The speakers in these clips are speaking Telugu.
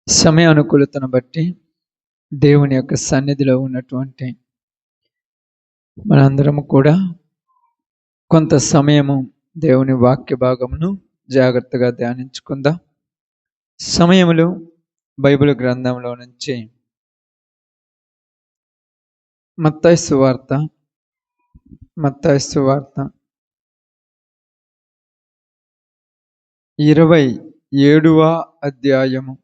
సమయ అనుకూలతను బట్టి దేవుని యొక్క సన్నిధిలో ఉన్నటువంటి మనందరము కూడా కొంత సమయము దేవుని వాక్య భాగమును జాగ్రత్తగా ధ్యానించుకుందాం. సమయములు బైబిల్ గ్రంథంలో నుంచి మత్తయి సువార్త 27వ అధ్యాయము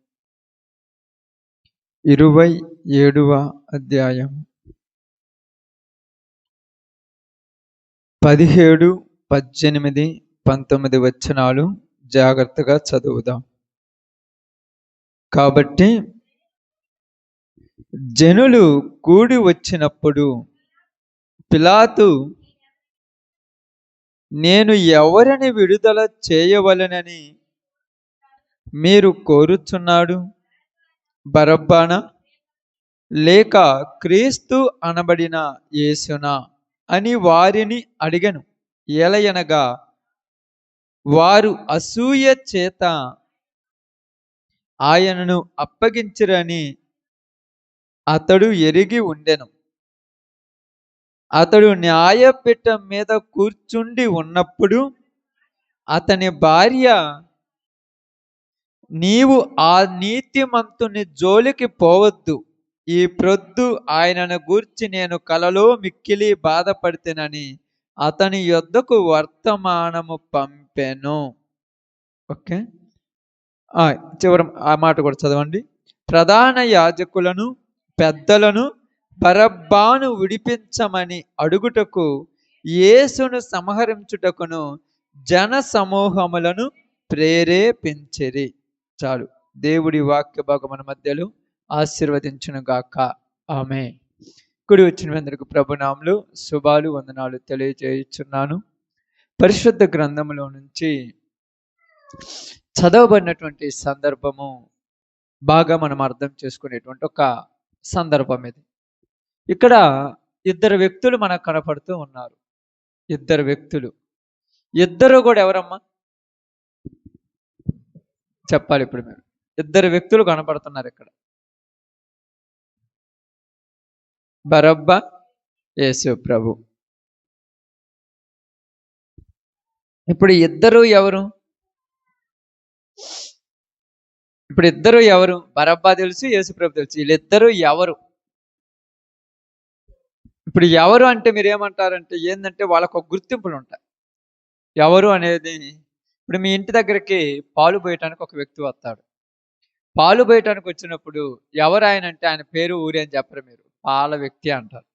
17, 17, 18, 19 వచనాలు జాగ్రత్తగా చదువుదాం. కాబట్టి జనులు కూడి వచ్చినప్పుడు పిలాతు, నేను ఎవరిని విడుదల చేయవలెనని మీరు కోరుచున్నాడు? బరబ్బనా లేక క్రీస్తు అనబడిన యేసునా అని వారిని అడిగెను. ఏలయనగా వారు అసూయ చేత ఆయనను అప్పగించిరని అతడు ఎరిగి ఉండెను. అతడు న్యాయపీఠం మీద కూర్చుండి ఉన్నప్పుడు అతని భార్య, నీవు ఆ నీతిమంతుని జోలికి పోవద్దు, ఈ ప్రొద్దు ఆయనను గూర్చి నేను కలలో మిక్కిలి బాధపడితేనని అతని యొద్దకు వర్తమానము పంపెను. ఓకే, చివరి ఆ మాట కూడా చదవండి. ప్రధాన యాజకులను పెద్దలను బరబ్బను విడిపించమని అడుగుటకు యేసును సంహరించుటకును జన సమూహములను ప్రేరేపించిరి. చాలు. దేవుడి వాక్య భాగం మన మధ్యలో ఆశీర్వదించును గాక. ఆమేన్. కుడి వచ్చిన అందరికి ప్రభునామములు, శుభాలు, వందనాలు తెలియజేయుచున్నాను. పరిశుద్ధ గ్రంథములో నుంచి చదవబడినటువంటి సందర్భము బాగా మనం అర్థం చేసుకునేటువంటి ఒక సందర్భం ఇది. ఇక్కడ ఇద్దరు వ్యక్తులు మనకు కనపడుతూ ఉన్నారు. ఇద్దరు వ్యక్తులు. ఇద్దరు కూడా ఎవరమ్మా చెప్పాలి? ఇప్పుడు మీరు ఇద్దరు వ్యక్తులు కనపడుతున్నారు ఇక్కడ. బరబ్బా, యేసు ప్రభు. ఇప్పుడు ఇద్దరు ఎవరు? బరబ్బా తెలుసు, యేసు ప్రభు తెలుసు. వీళ్ళిద్దరూ ఎవరు? ఇప్పుడు ఎవరు అంటే మీరు ఏమంటారంటే ఏంటంటే వాళ్ళకు ఒక గుర్తింపులు ఉంటాయి. ఎవరు అనేది, ఇప్పుడు మీ ఇంటి దగ్గరికి పాలు పోయటానికి ఒక వ్యక్తి వస్తాడు. పాలు పోయటానికి వచ్చినప్పుడు ఎవరు ఆయన అంటే ఆయన పేరు ఊరి అని చెప్పరు, మీరు పాల వ్యక్తి అంటారు,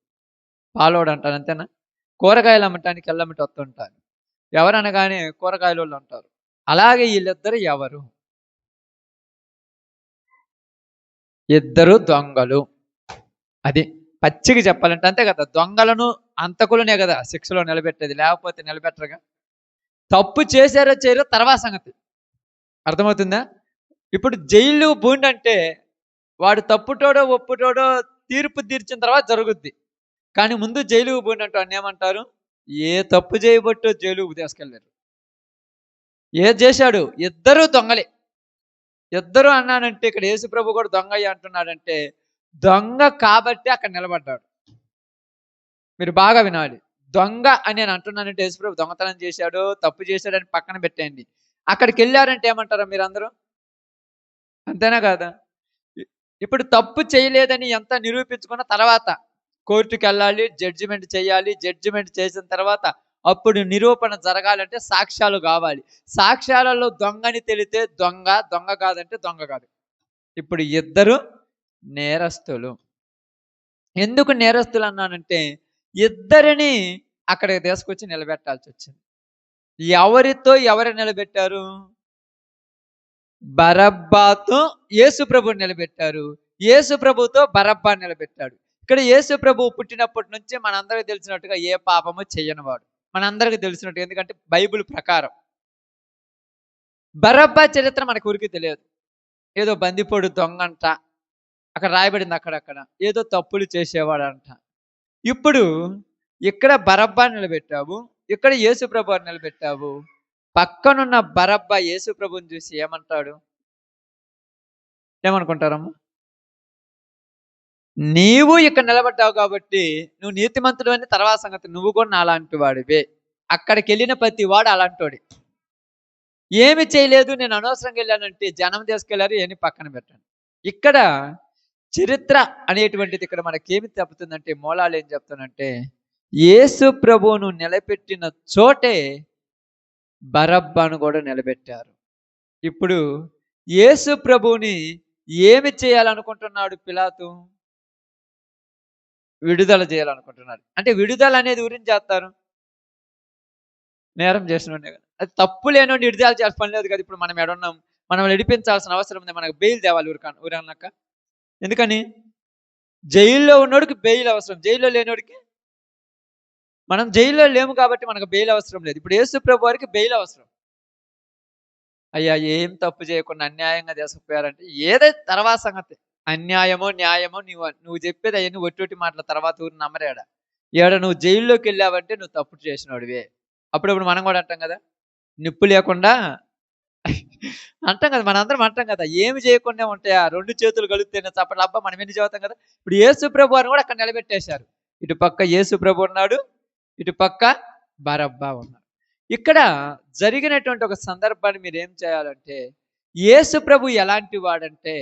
పాలోడు అంటారు, అంతేనా? కూరగాయలు అమ్మటానికి వెళ్ళమటి వస్తుంటారు, ఎవరు అనగానే కూరగాయల వాళ్ళు అంటారు. అలాగే వీళ్ళిద్దరు ఎవరు? ఇద్దరు దొంగలు. అది పచ్చిగా చెప్పాలంటే అంతే కదా. దొంగలను అంతకులనే కదా శిక్షలో నిలబెట్టేది, లేకపోతే నిలబెట్టరుగా. తప్పు చేశారో చేయరో తర్వాత సంగతి. అర్థమవుతుందా? ఇప్పుడు జైలు బూండి అంటే వాడు తప్పుటోడో ఒప్పుటోడో తీర్పు తీర్చిన తర్వాత జరుగుద్ది. కానీ ముందు జైలు బూండి అంటూ అన్న ఏమంటారు? ఏ తప్పు చేయబట్టో జైలుకు తీసుకెళ్ళారు. ఏది చేశాడు? ఇద్దరు దొంగలే. ఇద్దరు అన్నానంటే ఇక్కడ యేసు ప్రభు కూడా దొంగ అంటున్నాడంటే దొంగ కాబట్టి అక్కడ నిలబడ్డాడు. మీరు బాగా వినాలి. దొంగ అని నేను అంటున్నానంటే యేసు ప్రభు దొంగతనం చేశాడు, తప్పు చేశాడని పక్కన పెట్టేయండి. అక్కడికి వెళ్ళారంటే ఏమంటారా మీరు అందరూ? అంతేనా కాదా? ఇప్పుడు తప్పు చేయలేదని ఎంత నిరూపించుకున్న తర్వాత కోర్టుకి వెళ్ళాలి, జడ్జిమెంట్ చేయాలి. జడ్జిమెంట్ చేసిన తర్వాత అప్పుడు నిరూపణ జరగాలంటే సాక్ష్యాలు కావాలి. సాక్ష్యాలలో దొంగని తెలితే దొంగ, దొంగ కాదంటే దొంగ కాదు. ఇప్పుడు ఇద్దరు నేరస్తులు. ఎందుకు నేరస్తులు అన్నానంటే ఇద్దరిని అక్కడికి తీసుకొచ్చి నిలబెట్టాల్సి వచ్చింది. ఎవరితో ఎవరు నిలబెట్టారు? బరబ్బాతో యేసు ప్రభుని నిలబెట్టారు. యేసు ప్రభుతో బరబ్బా నిలబెట్టాడు. ఇక్కడ యేసు ప్రభు పుట్టినప్పటి నుంచి మనందరికీ తెలిసినట్టుగా ఏ పాపము చేయనివాడు, మనందరికీ తెలిసినట్టు. ఎందుకంటే బైబిల్ ప్రకారం బరబ్బా చరిత్ర మనకు ఊరికి తెలియదు. ఏదో బందిపోడు దొంగంట, అక్కడ రాయబడింది అక్కడక్కడ ఏదో తప్పులు చేసేవాడంట. ఇప్పుడు ఇక్కడ బరబ్బా నిలబెట్టావు, ఇక్కడ యేసు ప్రభుని నిలబెట్టావు. పక్కనున్న బరబ్బా యేసు ప్రభుని చూసి ఏమంటాడు? ఏమనుకుంటారమ్మా? నీవు ఇక్కడ నిలబడ్డావు కాబట్టి నువ్వు నీతిమంతుడు అని తర్వాత సంగతి. నువ్వు కూడా నాలాంటి వాడివే. అక్కడికి వెళ్ళిన ప్రతి వాడు అలాంటోడి. ఏమి చేయలేదు, నేను అనవసరంగా వెళ్ళానంటే జనం తీసుకెళ్లారు, ఏమి పక్కన పెట్టండి. ఇక్కడ చరిత్ర అనేటువంటిది ఇక్కడ మనకేమి చెప్తుందంటే, మూలాలు ఏం చెప్తానంటే, యేసు ప్రభువును నిలబెట్టిన చోటే బరబ్బను కూడా నిలబెట్టారు. ఇప్పుడు యేసు ప్రభువుని ఏమి చేయాలనుకుంటున్నాడు పిలాతు? విడుదల చేయాలనుకుంటున్నాడు. అంటే విడుదల అనేది గురించి చేస్తారు, నేరం చేసినోడే కదా. అది తప్పు లేనోడిని విడుదల చేయాల్సిన పని లేదు కదా. ఇప్పుడు మనం ఎడున్నాం, మనం నడిపించాల్సిన అవసరం ఉంది. మనకు బెయిల్ తేవాలి ఊరన్నాక. ఎందుకని? జైల్లో ఉన్నోడికి బెయిల్ అవసరం, జైల్లో లేనోడికి. మనం జైల్లో లేము కాబట్టి మనకు బెయిల్ అవసరం లేదు. ఇప్పుడు యేసు ప్రభు వారికి బెయిల్ అవసరం. అయ్యా ఏం తప్పు చేయకుండా అన్యాయంగా తీసుకుపోయారంటే ఏదైతే తర్వాత సంగతి. అన్యాయమో న్యాయమో నువ్వు చెప్పేది అవన్నీ ఒట్టి మాటల తర్వాత ఊరు నమ్మరేడా. ఏడ నువ్వు జైల్లోకి వెళ్ళావంటే నువ్వు తప్పు చేసినోడివే. అప్పుడప్పుడు మనం కూడా అంటాం కదా, నిప్పు లేకుండా అంటాం కదా, మనందరం అంటాం కదా, ఏమి చేయకుండా ఉంటాయా, 2 చేతులు కలుగుతేనే చప్పట్లు. అబ్బా మనం ఎన్ని చదువుతాం కదా. ఇప్పుడు యేసు ప్రభు వారిని కూడా అక్కడ నిలబెట్టేశారు. ఇటు పక్క యేసు ప్రభు ఉన్నాడు, ఇటు పక్క బరబ్బా ఉన్నాడు. ఇక్కడ జరిగినటువంటి ఒక సందర్భాన్ని మీరు ఏం చేయాలంటే, యేసు ప్రభు ఎలాంటి వాడంటే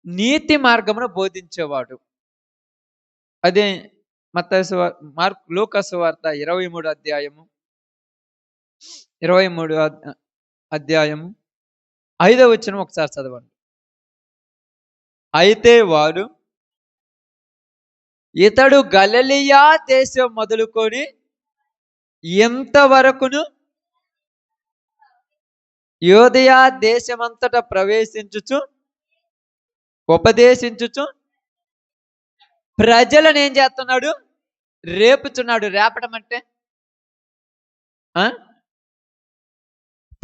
నీతి మార్గమును బోధించేవాడు. అదే లూకా సువార్త 23 అధ్యాయము 5వ వచనం ఒకసారి చదవండి. అయితే వారు, ఇతడు గలిలయ దేశం మొదలుకొని ఎంతవరకును యోదయ దేశమంతటా ప్రవేశించుచు ఉపదేశించుచు ప్రజలను ఏం చేస్తున్నాడు? రేపుచున్నాడు. రేపటం అంటే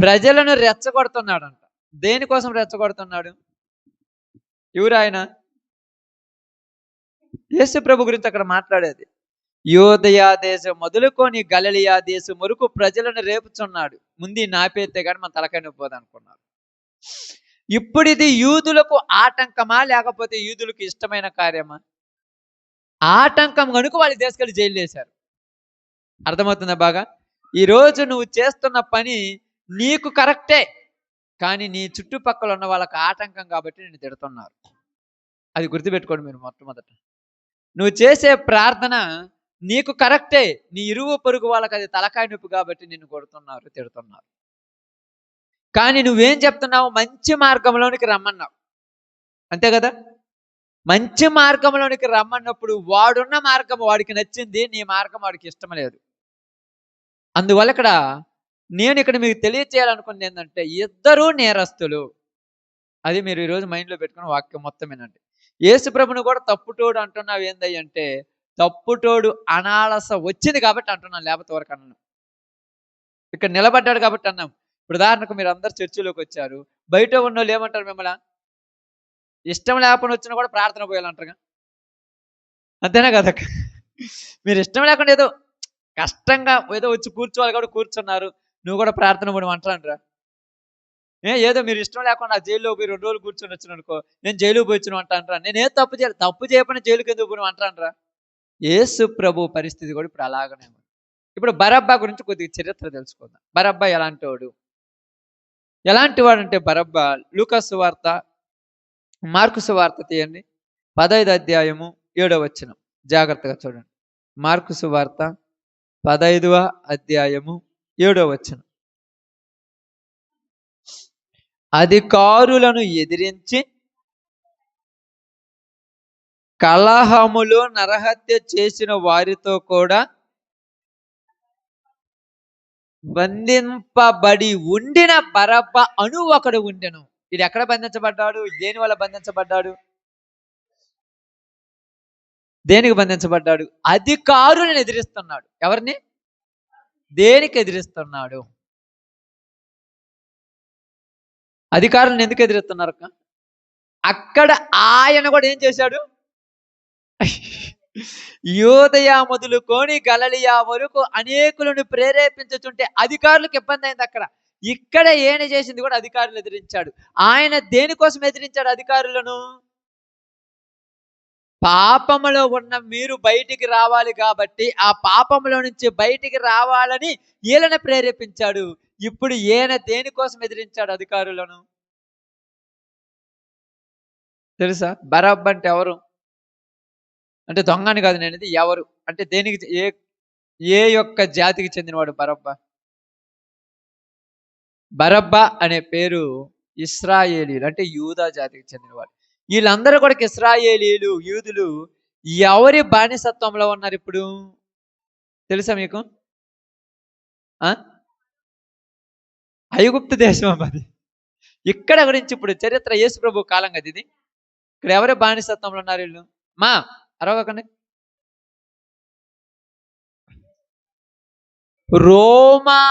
ప్రజలను రెచ్చగొడుతున్నాడంట. దేనికోసం రెచ్చగొడుతున్నాడు? ఎవరు ఆయన? యేసు ప్రభు గురించి అక్కడ మాట్లాడేది. యోదయ దేశం మొదలుకొని గలిలయ దేశం వరకు ప్రజలను రేపుచున్నాడు. ముందు నాపేస్తే కానీ మన తలకాయ నొప్పోదు అనుకున్నారు. ఇప్పుడు ఇది యూదులకు ఆటంకమా లేకపోతే యూదులకు ఇష్టమైన కార్యమా? ఆటంకం కనుక వాళ్ళు తీసుకెళ్ళి జైలు వేశారు. అర్థమవుతుందా బాగా? ఈరోజు నువ్వు చేస్తున్న పని నీకు కరెక్టే, కానీ నీ చుట్టుపక్కల ఉన్న వాళ్ళకి ఆటంకం కాబట్టి నేను తిడుతున్నారు. అది గుర్తుపెట్టుకోండి మీరు. మొట్టమొదట నువ్వు చేసే ప్రార్థన నీకు కరెక్టే, నీ ఇరుగు పొరుగు వాళ్ళకి అది తలకాయ నొప్పి కాబట్టి నిన్ను కొడుతున్నారు, తిడుతున్నారు. కానీ నువ్వేం చెప్తున్నావు? మంచి మార్గంలోనికి రమ్మన్నావు, అంతే కదా. మంచి మార్గంలోనికి రమ్మన్నప్పుడు వాడున్న మార్గం వాడికి నచ్చింది, నీ మార్గం వాడికి ఇష్టం లేదు. అందువల్ల నేను ఇక్కడ మీకు తెలియచేయాలనుకుంది ఏంటంటే, ఇద్దరూ నేరస్తులు. అది మీరు ఈరోజు మైండ్లో పెట్టుకుని వాక్యం మొత్తం వినండి. యేసు ప్రభుని కూడా తప్పుటోడు అంటున్నావు ఏందంటే, తప్పుటోడు అనాలస వచ్చింది కాబట్టి అంటున్నాను, లేకపోతే వరకు అన్నాను. ఇక్కడ నిలబడ్డాడు కాబట్టి అన్నాం. ఇప్పుడు ఉదాహరణకు మీరు అందరు చర్చిలోకి వచ్చారు, బయట ఉన్న వాళ్ళు ఏమంటారు మిమ్మల్ని? ఇష్టం లేకుండా వచ్చినా కూడా ప్రార్థన పోయాలంటారుగా, అంతేనా కదా? మీరు ఇష్టం లేకుండా ఏదో కష్టంగా ఏదో వచ్చి కూర్చోవాలి కాబట్టి కూర్చున్నారు, నువ్వు కూడా ప్రార్థన పోవడం అంటారా? ఏదో మీరు ఇష్టం లేకుండా జైల్లో పోయి 2 రోజులు కూర్చొని వచ్చిన అనుకో, నేను జైలుకి పోయి వచ్చిన అంటారా? నేనే తప్పు చేయాలి, తప్పు చేయకుండా జైలుకి ఎందుకు పోయిన అంటారా? యేసు ప్రభు పరిస్థితి కూడా ఇప్పుడు అలాగనే ఉంది. ఇప్పుడు బరబ్బా గురించి కొద్దిగా చరిత్ర తెలుసుకుందాం. బరబ్బా ఎలాంటి వాడు అంటే, బరబ్బా లూకా సువార్త, మార్కు సువార్త తీయండి, 15వ అధ్యాయము 7వ వచనం జాగ్రత్తగా చూడండి. మార్కు సువార్త 15వ అధ్యాయము 7వ వచనం. అధికారులను ఎదిరించి కలహములో నరహత్య చేసిన వారితో కూడా బంధింపబడి ఉండిన బరబ్బ అను ఒకడు ఉండెను. ఇది ఎక్కడ బంధించబడ్డాడు? దేని వల్ల బంధించబడ్డాడు? దేనికి బంధించబడ్డాడు? అధికారులను ఎదిరిస్తున్నాడు. ఎవరిని? దేనికి ఎదిరిస్తున్నాడు? అధికారులను ఎందుకు ఎదిరిస్తున్నారు? అక్కడ ఆయన కూడా ఏం చేశాడు? యోదయ మొదలుకొని గలిలయ వరకు అనేకులను ప్రేరేపించుతుంటే అధికారులకు ఇబ్బంది అయింది. అక్కడ ఇక్కడ ఈయన చేసింది కూడా అధికారులు ఎదిరించాడు. ఆయన దేనికోసం ఎదిరించాడు అధికారులను? పాపములో ఉన్న మీరు బయటికి రావాలి కాబట్టి, ఆ పాపములో నుంచి బయటికి రావాలని ఈయనను ప్రేరేపించాడు. ఇప్పుడు ఈయన దేనికోసం ఎదిరించాడు అధికారులను? తెలుసా? బరబ్బ అంటే ఎవరు? అంటే దొంగ అని కాదు నేననేది, ఎవరు? అంటే దేనికి ఏ యొక్క జాతికి చెందినవాడు బరబ్బ? బరబ్బ అనే పేరు ఇశ్రాయేలీయులు అంటే యూదా జాతికి చెందినవాడు. వీళ్ళందరూ కూడా ఇశ్రాయేలీయులు, యూదులు ఎవరి బానిసత్వంలో ఉన్నారు ఇప్పుడు? తెలుసా మీకు? ఆ? ఐగుప్తు దేశం అది. ఇక్కడ గురించి ఇప్పుడు చరిత్ర యేసు ప్రభు కాలం కదా ఇది. ఇక్కడ ఎవరి బానిసత్వంలో ఉన్నారు వీళ్ళు? మా అరవకండి. రోమా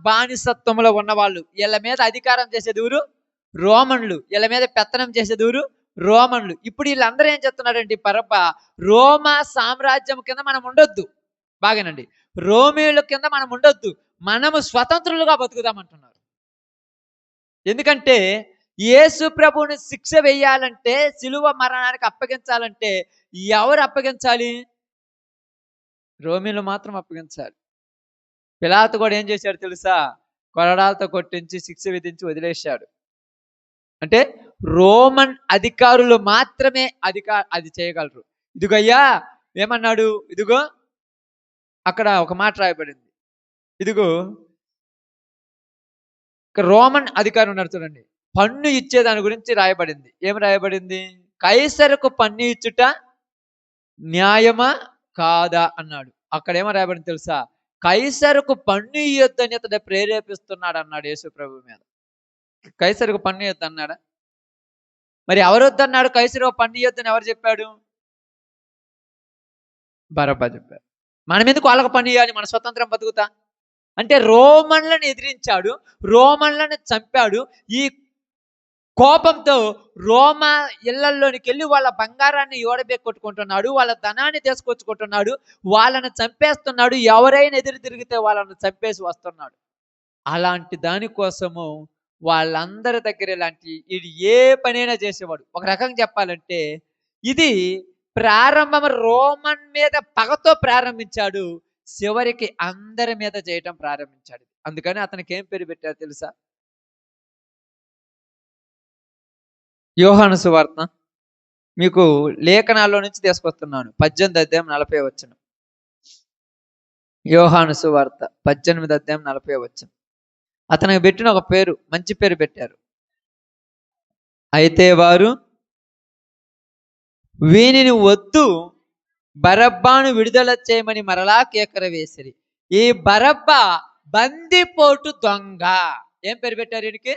బానిసత్వంలో ఉన్నవాళ్ళు. వీళ్ళ మీద అధికారం చేసేది ఊరు రోమన్లు. వీళ్ళ మీద పెత్తనం చేసేది ఊరు రోమన్లు. ఇప్పుడు వీళ్ళందరూ ఏం చెప్తున్నారండి? పరప రోమా సామ్రాజ్యం కింద మనం ఉండొద్దు. బాగానండి. రోమీయుల కింద మనం ఉండొద్దు, మనము స్వతంత్రులుగా బతుకుదామంటున్నారు. ఎందుకంటే యేసు ప్రభువుని శిక్ష వేయాలంటే, సిలువ మరణానికి అప్పగించాలంటే ఎవరు అప్పగించాలి? రోమీలు మాత్రం అప్పగించాలి. పిలాతు కూడా ఏం చేశాడు తెలుసా? కొరడాలతో కొట్టించి శిక్ష విధించి వదిలేశాడు. అంటే రోమన్ అధికారులు మాత్రమే అది చేయగలరు. ఇదిగయ్యా ఏమన్నాడు? ఇదిగో అక్కడ ఒక మాట రాయబడింది. ఇదిగో రోమన్ అధికారి ఉన్నారు చూడండి, పన్ను ఇచ్చేదాని గురించి రాయబడింది. ఏం రాయబడింది? కైసరుకు పన్ను ఇచ్చుట న్యాయమా కాదా అన్నాడు. అక్కడ ఏమో రాయబడింది తెలుసా? కైసరుకు పన్ను ఇయ్యొద్దని అతడు ప్రేరేపిస్తున్నాడు అన్నాడు యేసు ప్రభు మీద. కైసరుకు పన్ను ఇయ్యొద్దు అన్నాడా? మరి ఎవరు వద్దన్నాడు? కైసరుకు పన్ను ఇయ్యొద్దని ఎవరు చెప్పాడు? బరబ్బా చెప్పారు. మనం ఎందుకు వాళ్ళకు పన్ను ఇవ్వాలి? మన స్వతంత్రం బతుకుతా అంటే రోమన్లను ఎదిరించాడు, రోమన్లను చంపాడు. ఈ కోపంతో రోమా ఇళ్లలోనికి వెళ్ళి వాళ్ళ బంగారాన్ని కొట్టుకుంటున్నాడు, వాళ్ళ ధనాన్ని తీసుకొచ్చుకుంటున్నాడు, వాళ్ళని చంపేస్తున్నాడు. ఎవరైనా ఎదురు తిరిగితే వాళ్ళని చంపేసి వస్తున్నాడు. అలాంటి దానికోసము వాళ్ళందరి దగ్గర ఇలాంటి ఇది ఏ పనైనా చేసేవాడు. ఒక రకంగా చెప్పాలంటే ఇది ప్రారంభం రోమన్ మీద పగతో ప్రారంభించాడు, చివరికి అందరి మీద చేయటం ప్రారంభించాడు. అందుకని అతనికి ఏం పేరు పెట్టారు తెలుసా? యోహాను సువార్త. మీకు లేఖనాల్లో నుంచి తీసుకొస్తున్నాను. 18 అధ్యాయం 40 వచనం. యోహాను సువార్త 18 అధ్యాయం 40 వచనం. అతనికి పెట్టిన ఒక పేరు, మంచి పేరు పెట్టారు. అయితే వారు వీనిని వద్దు, బరబ్బాను విడుదల చేయమని మరలా కేకర వేసిరి. ఈ బరబ్బా బందిపోటు దొంగ. ఏం పేరు పెట్టారు ఈయనకి?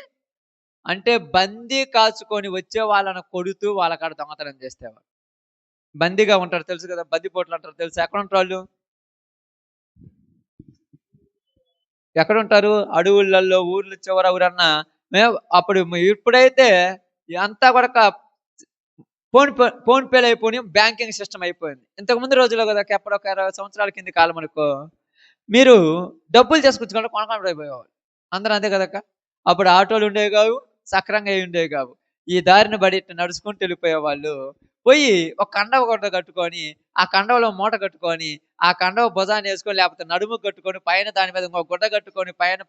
అంటే బందీ కాచుకొని వచ్చే వాళ్ళను కొడుతూ వాళ్ళ కాడ దొంగతనం చేసేవారు. బందీగా ఉంటారు తెలుసు కదా, బందిపోట్లు అంటారు తెలుసు. ఎక్కడ ఉంటారు వాళ్ళు? ఎక్కడ ఉంటారు? అడవులలో, ఊర్లు చివర ఊరన్నా. అప్పుడు ఇప్పుడైతే అంతా కూడా ఫోన్ పేలు అయిపోయి బ్యాంకింగ్ సిస్టమ్ అయిపోయింది. ఇంతకు ముందు రోజుల్లో కదా, ఎప్పుడో ఒక 20 సంవత్సరాల కింది కాలం అనుకో, మీరు డబ్బులు చేసుకొచ్చుకుంటే కొనకుండా అయిపోయేవాళ్ళు. అందరూ అంతే కదక్క. అప్పుడు ఆటోలు ఉండేవి కావు, సక్రంగా ఉండేవి కావు. ఈ దారిని బడి నడుచుకుంటూ వెళ్ళిపోయేవాళ్ళు. పోయి ఒక కండవ గుడ్డ కట్టుకొని, ఆ కండవలో మూట కట్టుకొని, ఆ కండవ భుజాన్ని వేసుకొని, లేకపోతే నడుము కట్టుకొని, పైన దాని మీద ఇంకొక గుడ్డ కట్టుకొని, పైన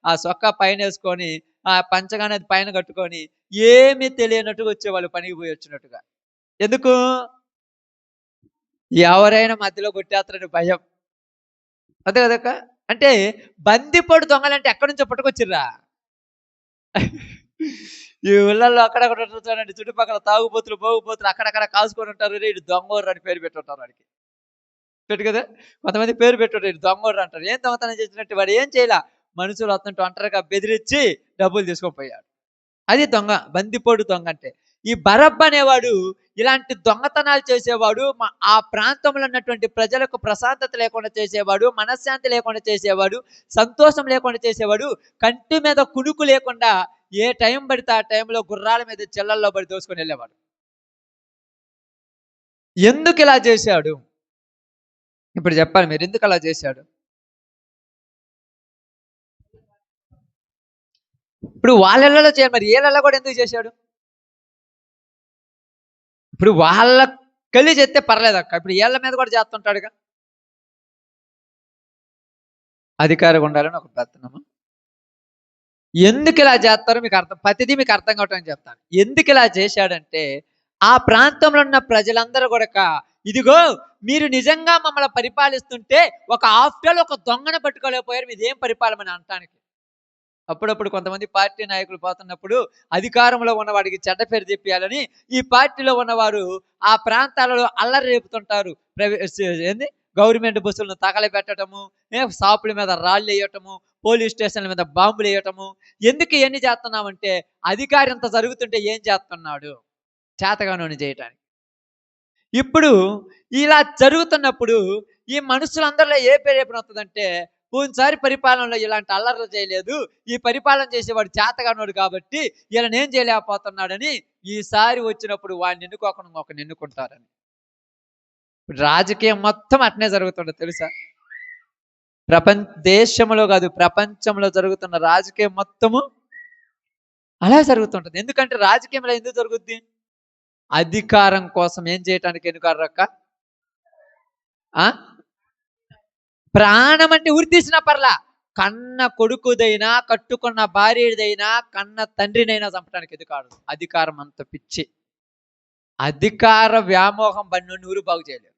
ఆ సొక్క పైన వేసుకొని, ఆ పంచగానే అది పైన కట్టుకొని, ఏమీ తెలియనట్టుగా వచ్చేవాళ్ళు, పనికి పోయి వచ్చినట్టుగా. ఎందుకు? ఎవరైనా మధ్యలో కొట్టేస్తారని భయం. అంతే కదక్క. అంటే బందిపోటు దొంగలంటే ఎక్కడి నుంచో పట్టుకొచ్చిర్రా. ఈ ఊళ్ళల్లో అక్కడక్కడ చూడండి, చుట్టుపక్కల తాగుబోతులు, పోగుబోతులు అక్కడక్కడ కాసుకొని ఉంటారు. ఇటు దొంగోర్రు అని పేరు పెట్టుంటారు వాడికి. పెట్టు కదా, కొంతమంది పేరు పెట్టుంటారు, ఇటు దొంగోర్రు అంటారు. ఏం దొంగతనం చేసినట్టు? వాడు ఏం చేయలే, మనుషులు వస్తుంటే ఒంటరిగా బెదిరించి డబ్బులు తీసుకొని పోయాడు. అది దొంగ, బందిపోటు దొంగ అంటే. ఈ బరబ్బ అనేవాడు ఇలాంటి దొంగతనాలు చేసేవాడు. ఆ ప్రాంతంలో ఉన్నటువంటి ప్రజలకు ప్రశాంతత లేకుండా చేసేవాడు, మనశ్శాంతి లేకుండా చేసేవాడు, సంతోషం లేకుండా చేసేవాడు, కంటి మీద కునుకు లేకుండా ఏ టైం పడితే ఆ టైంలో గుర్రాల మీద చెల్లల్లో పడి దోసుకొని వెళ్ళేవాడు. ఎందుకు ఇలా చేశాడు? ఇప్పుడు చెప్పాలి మీరు, ఎందుకు అలా చేశాడు? ఇప్పుడు వాళ్ళ చేయాలి, మరి వీళ్ళల్లో కూడా ఎందుకు చేశాడు? ఇప్పుడు వాళ్ళ కలిసి చేస్తే పర్లేదు అక్క, ఇప్పుడు వీళ్ళ మీద కూడా చేస్తుంటాడుగా. అధికారం ఉండాలని ఒక పెత్తనము. ఎందుకు ఇలా చేస్తారో మీకు అర్థం, ప్రతిదీ మీకు అర్థం కావటం చెప్తాను. ఎందుకు ఇలా చేశాడంటే, ఆ ప్రాంతంలో ఉన్న ప్రజలందరూ కూడా ఇదిగో మీరు నిజంగా మమ్మల్ని పరిపాలిస్తుంటే ఒక ఆఫ్టర్ ఒక దొంగను పట్టుకోలేకపోయారు, మీదేం పరిపాలన అనటానికి. అప్పుడప్పుడు కొంతమంది పార్టీ నాయకులు పోతున్నప్పుడు అధికారంలో ఉన్నవాడికి చెడ్డ పేరు చెప్పాలని ఈ పార్టీలో ఉన్నవారు ఆ ప్రాంతాలలో అల్లరి రేపుతుంటారు. ఏంది, గవర్నమెంట్ బస్సులను తగలబెట్టడము, షాపుల మీద రాళ్ళు వేయటము, పోలీస్ స్టేషన్ల మీద బాంబులు వేయటము. ఎందుకు ఇవన్నీ చేస్తున్నామంటే అధికారి ఇంత జరుగుతుంటే ఏం చేస్తున్నాడు, చేతగానోని చేయటానికి. ఇప్పుడు ఇలా జరుగుతున్నప్పుడు ఈ మనుషులందరిలో ఏ పేరు వస్తుందంటే, పోయినసారి పరిపాలనలో ఇలాంటి అల్లర్లు చేయలేదు, ఈ పరిపాలన చేసేవాడు చేతగానోడు కాబట్టి ఈయన ఏం చేయలేకపోతున్నాడని ఈసారి వచ్చినప్పుడు వాడిని ఎన్నుకోకుండా ఒకరిని ఎన్నుకుంటారని. రాజకీయం మొత్తం అట్నే జరుగుతుండదు తెలుసా. దేశంలో కాదు, ప్రపంచంలో జరుగుతున్న రాజకీయం మొత్తము అలా జరుగుతుంటది. ఎందుకంటే రాజకీయంలో ఎందుకు జరుగుద్ది? అధికారం కోసం ఏం చేయటానికి ఎన్నుకారక్క? ప్రాణం అంటే ఉరి తీసిన పర్లా, కన్న కొడుకుదైనా, కట్టుకున్న భార్యదైనా, కన్న తండ్రినైనా చంపడానికి ఎదుకాడు. అధికారం అంత పిచ్చి. అధికార వ్యామోహం బండి ఊరు బాగు చేయలేదు.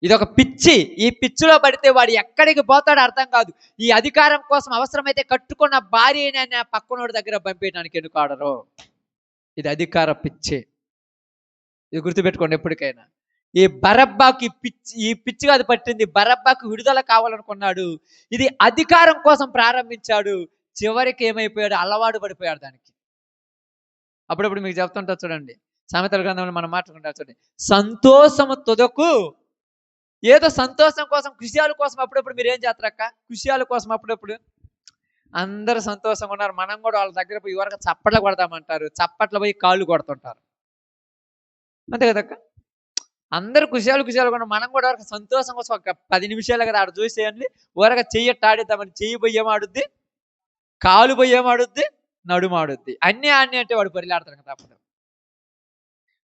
ఇదొక పిచ్చి. ఈ పిచ్చిలో పడితే వాడు ఎక్కడికి పోతాడో అర్థం కాదు. ఈ అధికారం కోసం అవసరమైతే కట్టుకున్న భార్యనైనా పక్కనోడి దగ్గర పంపించడానికి ఎన్నుకాడరు. ఇది అధికార పిచ్చి. ఇది గుర్తుపెట్టుకోండి ఎప్పటికైనా. ఈ బరబ్బాకి ఈ పిచ్చి కాదు పట్టింది, బరబ్బాకు విడుదల కావాలనుకున్నాడు. ఇది అధికారం కోసం ప్రారంభించాడు, చివరికి ఏమైపోయాడు, అలవాటు పడిపోయాడు దానికి. అప్పుడప్పుడు మీకు చెప్తుంటా చూడండి, సామెతల గ్రంథంలో మనం మాట్లాడుకుంటా చూడండి, సంతోషము తుదకు. ఏదో సంతోషం కోసం, కృషియాల కోసం అప్పుడప్పుడు మీరు ఏం చేస్తారక్క? కృషియాల కోసం అప్పుడప్పుడు అందరూ సంతోషంగా ఉన్నారు, మనం కూడా వాళ్ళ దగ్గర పోయి వరకు చప్పట్లు కొడదామంటారు, చప్పట్లు పోయి కాళ్ళు కొడుతుంటారు. అంతే కదక్క. అందరూ కుశాలు కూడా మనం కూడా వరకు సంతోషం కోసం ఒక 10 నిమిషాలు కదా ఆడ చూసేయండి, ఊరక చెయ్యట్టాడిద్దామని, చెయ్యి బొయ్యమాడుద్ది, కాలు బొయ్యమాడుద్ది, నడుమాడుద్ది, అన్నీ అంటే వాడు పరిలాడతాడు కదా. తప్పదు.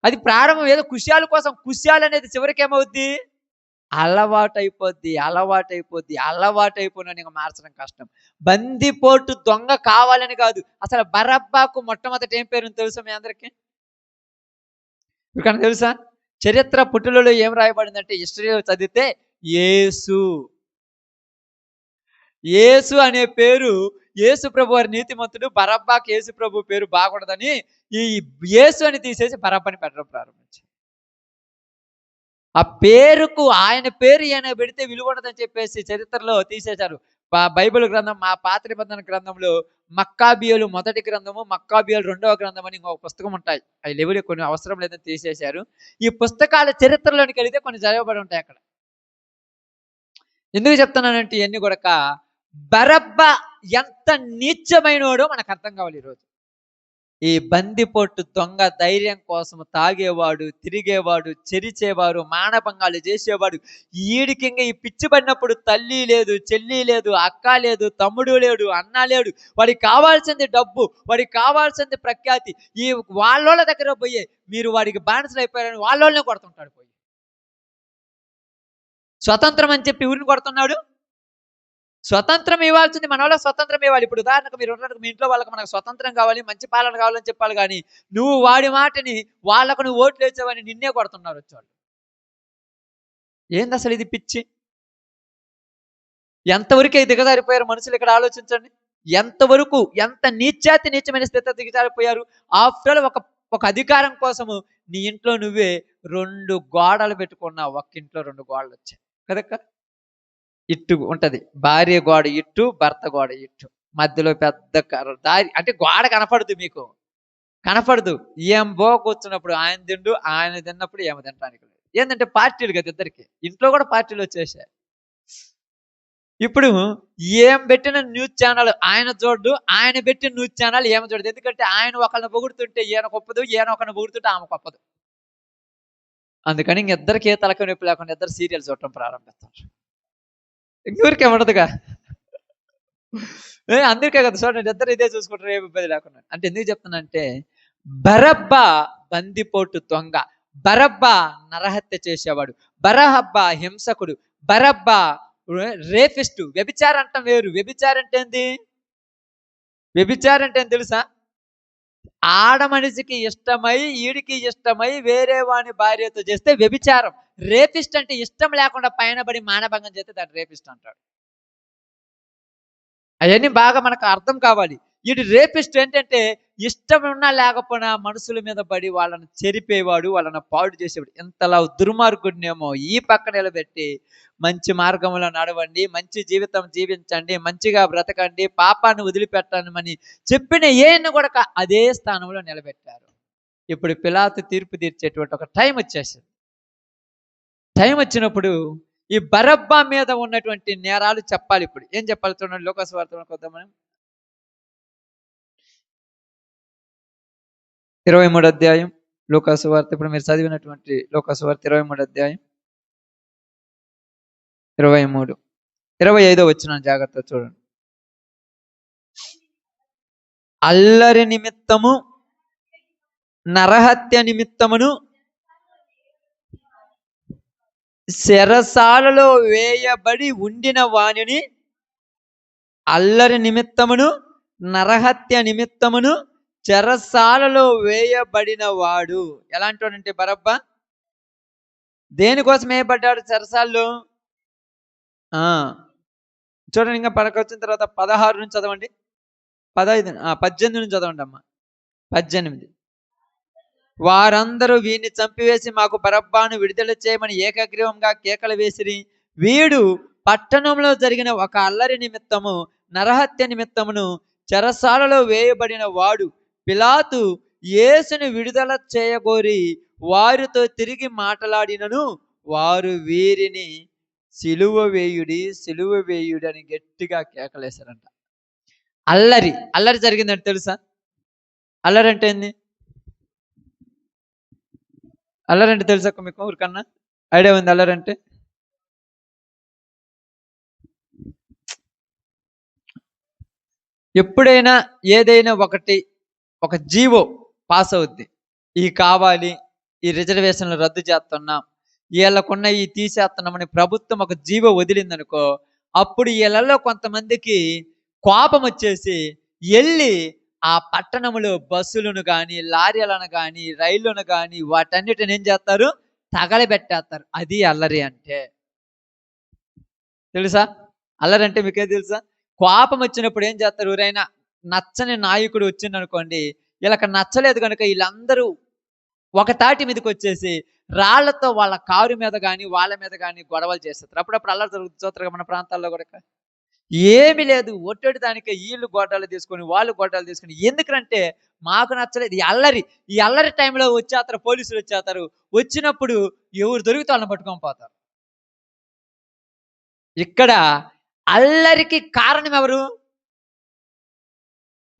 అది ప్రారంభం ఏదో కుశాలు కోసం. కుశాలు అనేది చివరికి ఏమవుద్ది? అలవాటైపోద్ది. అలవాటైపోయినా మార్చడం కష్టం. బందిపోటు దొంగ కావాలని కాదు, అసలు బరబ్బాకు మొట్టమొదటి ఏం పేరు తెలుసా మీ అందరికీ? ఇక్కడ తెలుసా? చరిత్ర పుట్టులలో ఏం రాయబడిందంటే, హిస్టరీలో చదివితే యేసు. యేసు అనే పేరు, యేసు ప్రభు వారి నీతిమంతుడు, బరబ్బాకి యేసు ప్రభు పేరు బాగుండదని ఈ యేసు అని తీసేసి బరబ్బని పెట్టడం ప్రారంభించారు. ఆ పేరుకు ఆయన పేరు ఈయన పెడితే విలువ ఉండదని చెప్పేసి చరిత్రలో తీసేశారు. బైబిల్ గ్రంథం, మా పాత నిబంధన గ్రంథంలో మక్కాబియోలు మొదటి గ్రంథము, మక్కాబియోలు 2వ గ్రంథం అని ఇంకొక పుస్తకం ఉంటాయి. అవి లేవులే, కొన్ని అవసరం లేదని తీసేశారు. ఈ పుస్తకాల చరిత్రలోనికి వెళితే కొన్ని చదవబడి ఉంటాయి అక్కడ. ఎందుకు చెప్తున్నానంటే ఇవన్నీ కూడా బరబ్బా ఎంత నీచమైనోడో మనకు అర్థం కావాలి ఈరోజు. ఈ బందిపోటు దొంగ ధైర్యం కోసం తాగేవాడు, తిరిగేవాడు, చెరిచేవాడు, మానభంగాలు చేసేవాడు. ఈడికి ఈ పిచ్చి పడినప్పుడు తల్లి లేదు, చెల్లి లేదు, అక్క లేదు, తమ్ముడు లేడు, అన్న లేడు. వాడికి కావాల్సింది డబ్బు, వాడికి కావాల్సింది ప్రఖ్యాతి. ఈ వాళ్ళ దగ్గర పోయి మీరు వాడికి బానిసలు అయిపోయారని వాళ్ళనే కొడుతుంటాడు. పోయి స్వతంత్రం అని చెప్పి ఊరిని కొడుతున్నాడు. స్వతంత్రం ఇవ్వాల్సింది మన వాళ్ళకి స్వతంత్రం ఇవ్వాలి. ఇప్పుడు ఉదాహరణకు మీరు ఉన్నట్టు మీ ఇంట్లో వాళ్ళకి మనకు స్వతంత్రం కావాలి, మంచి పాలన కావాలని చెప్పాలి, కానీ నువ్వు వాడి మాటని వాళ్ళకు నువ్వు ఓట్లు వేసావని నిన్నే కొడుతున్నారు వచ్చేవాళ్ళు. ఏంది అసలు ఇది పిచ్చి? ఎంతవరకు దిగజారిపోయారు మనుషులు ఇక్కడ ఆలోచించండి. ఎంతవరకు, ఎంత నీచమైన స్థితి దిగజారిపోయారు. ఆఫ్టర్ ఒక అధికారం కోసము నీ ఇంట్లో నువ్వే 2 గోడలు పెట్టుకున్నావు, ఒక్క ఇంట్లో 2 గోడలు వచ్చాయి కదక్క. ఇట్టు ఉంటది, భార్య గోడ ఇట్టు, భర్త గోడ ఇట్టు, మధ్యలో పెద్ద దారి, అంటే గోడ కనపడదు, మీకు కనపడదు. ఏం కూర్చున్నప్పుడు ఆయన తిండు, ఆయన తిన్నప్పుడు ఏమో తినడానికి లేదు. ఏంటంటే పార్టీలు కదా ఇద్దరికి, ఇంట్లో కూడా పార్టీలు వచ్చేసాయి. ఇప్పుడు ఏం పెట్టిన న్యూస్ ఛానల్ ఆయన చూడు, ఆయన పెట్టిన న్యూస్ ఛానల్ ఏమో చూడదు. ఎందుకంటే ఆయన ఒకరిని పొగుడుతుంటే ఈయన గొప్పదు, ఈయన ఒకరిని పొగుడుతుంటే ఆమె గొప్పదు. అందుకని ఇద్దరికి ఏ తలక నొప్పి లేకుండా ఇద్దరు సీరియల్ చూడటం ప్రారంభిస్తారు. ఇంకెవరికి ఉండదుగా. అందుకే కదా చూడండి, ఇద్దరు ఇదే చూసుకుంటారు, ఏ ఇబ్బంది లేకుండా. అంటే ఎందుకు చెప్తున్నానంటే, బరబ్బా బందిపోటు దొంగ, బరబ్బా నరహత్య చేసేవాడు, బరహబ్బా హింసకుడు, బరబ్బా రేపిస్టు. వ్యభిచారం అంటాం వేరు. వ్యభిచారం అంటే ఏంది? వ్యభిచారం అంటే తెలుసా? ఆడ మనిషికి ఇష్టమై, ఈడికి ఇష్టమై వేరే వాని భార్యతో చేస్తే వ్యభిచారం. రేపిస్ట్ అంటే ఇష్టం లేకుండా పైన పడి మానభంగం చేస్తే దాన్ని రేపిస్ట్ అంటాడు. అవన్నీ బాగా మనకు అర్థం కావాలి. వీడు రేపిస్ట్ ఏంటంటే ఇష్టం ఉన్నా లేకపోయినా మనుషుల మీద పడి వాళ్ళని చెరిపేవాడు, వాళ్ళని పాడు చేసేవాడు. ఇంతలా దుర్మార్గుడినేమో ఈ పక్క నిలబెట్టి మంచి మార్గంలో నడవండి, మంచి జీవితం జీవించండి, మంచిగా బ్రతకండి, పాపాన్ని వదిలిపెట్టమని చెప్పిన ఏను కూడా అదే స్థానంలో నిలబెట్టారు. ఇప్పుడు పిలాతు తీర్పు తీర్చేటువంటి ఒక టైం వచ్చేసింది. టైం వచ్చినప్పుడు ఈ బరబ్బా మీద ఉన్నటువంటి నేరాలు చెప్పాలి. ఇప్పుడు ఏం చెప్పాలి చూడండి, లోకాసువార్తలోకి వద్దాం మనం. 23వ అధ్యాయం లోకాసువార్త. ఇప్పుడు మీరు చదివినటువంటి లోకాసువార్త 23వ అధ్యాయం 23, 25 వచ్చిన జాగ్రత్త చూడండి. అల్లరి నిమిత్తము, నరహత్య నిమిత్తమును చెరసాలలో వేయబడి ఉండిన వానిని, అల్లరి నిమిత్తమును నరహత్య నిమిత్తమును చెరసాలలో వేయబడిన వాడు. ఎలాంటి వాడంటే బరబ్బా దేనికోసం వేయబడ్డాడు చెరసాల్లో? చూడండి, ఇంకా పడకొచ్చిన తర్వాత 16 నుంచి చదవండి, 18 నుంచి చదవండి అమ్మ. 18. వారందరూ వీడిని చంపివేసి మాకు బరబ్బాను విడుదల చేయమని ఏకగ్రీవంగా కేకలు వేసిరి. వీడు పట్టణంలో జరిగిన ఒక అల్లరి నిమిత్తము, నరహత్య నిమిత్తమును చెరసాలలో వేయబడిన వాడు. పిలాతు యేసుని విడుదల చేయగోరి వారితో తిరిగి మాట్లాడినను వారు వీరిని సిలువ వేయుడి, సిలువ వేయుడి అని గట్టిగా కేకలేశారంట. అల్లరి జరిగిందంటే తెలుసా? అల్లరి అంటే ఏంది? అల్లరంటే తెలుసా మీకు? ఊరికన్నా ఐడియా ఉంది అల్లరంటే? ఎప్పుడైనా ఏదైనా ఒక జీవో పాస్ అవుద్ది, ఈ కావాలి, ఈ రిజర్వేషన్లు రద్దు చేస్తున్నాం, వీళ్ళకున్న ఈ తీసేస్తున్నామని ప్రభుత్వం ఒక జీవో వదిలిందనుకో, అప్పుడు వీళ్ళలో కొంతమందికి కోపం వచ్చేసి వెళ్ళి ఆ పట్టణంలో బస్సులను కానీ, లారీలను కానీ, రైళ్లను కానీ వాటన్నిటిని ఏం చేస్తారు? తగలబెట్టేస్తారు. అది అల్లరి అంటే. తెలుసా? అల్లరి అంటే మీకేం తెలుసా? కోపం వచ్చినప్పుడు ఏం చేస్తారు? ఎవరైనా నచ్చని నాయకుడు వచ్చిందనుకోండి, వీళ్ళకి నచ్చలేదు కనుక వీళ్ళందరూ ఒక తాటి మీదకి వచ్చేసి రాళ్లతో వాళ్ళ కారు మీద కానీ వాళ్ళ మీద కానీ గొడవలు చేస్తారు. అప్పుడప్పుడు అల్లరి జరుగుతుంది మన ప్రాంతాల్లో కూడా. ఏమి లేదు, ఒట్టొడి దానికి వీళ్ళు గొడ్డలు తీసుకొని వాళ్ళు గొడ్డలు తీసుకొని. ఎందుకంటే మాకు నచ్చలేదు ఈ అల్లరి టైంలో వచ్చేస్తారు, పోలీసులు వచ్చేస్తారు. వచ్చినప్పుడు ఎవరు దొరికితే వాళ్ళని పట్టుకొని పోతారు. ఇక్కడ అల్లరికి కారణం ఎవరు?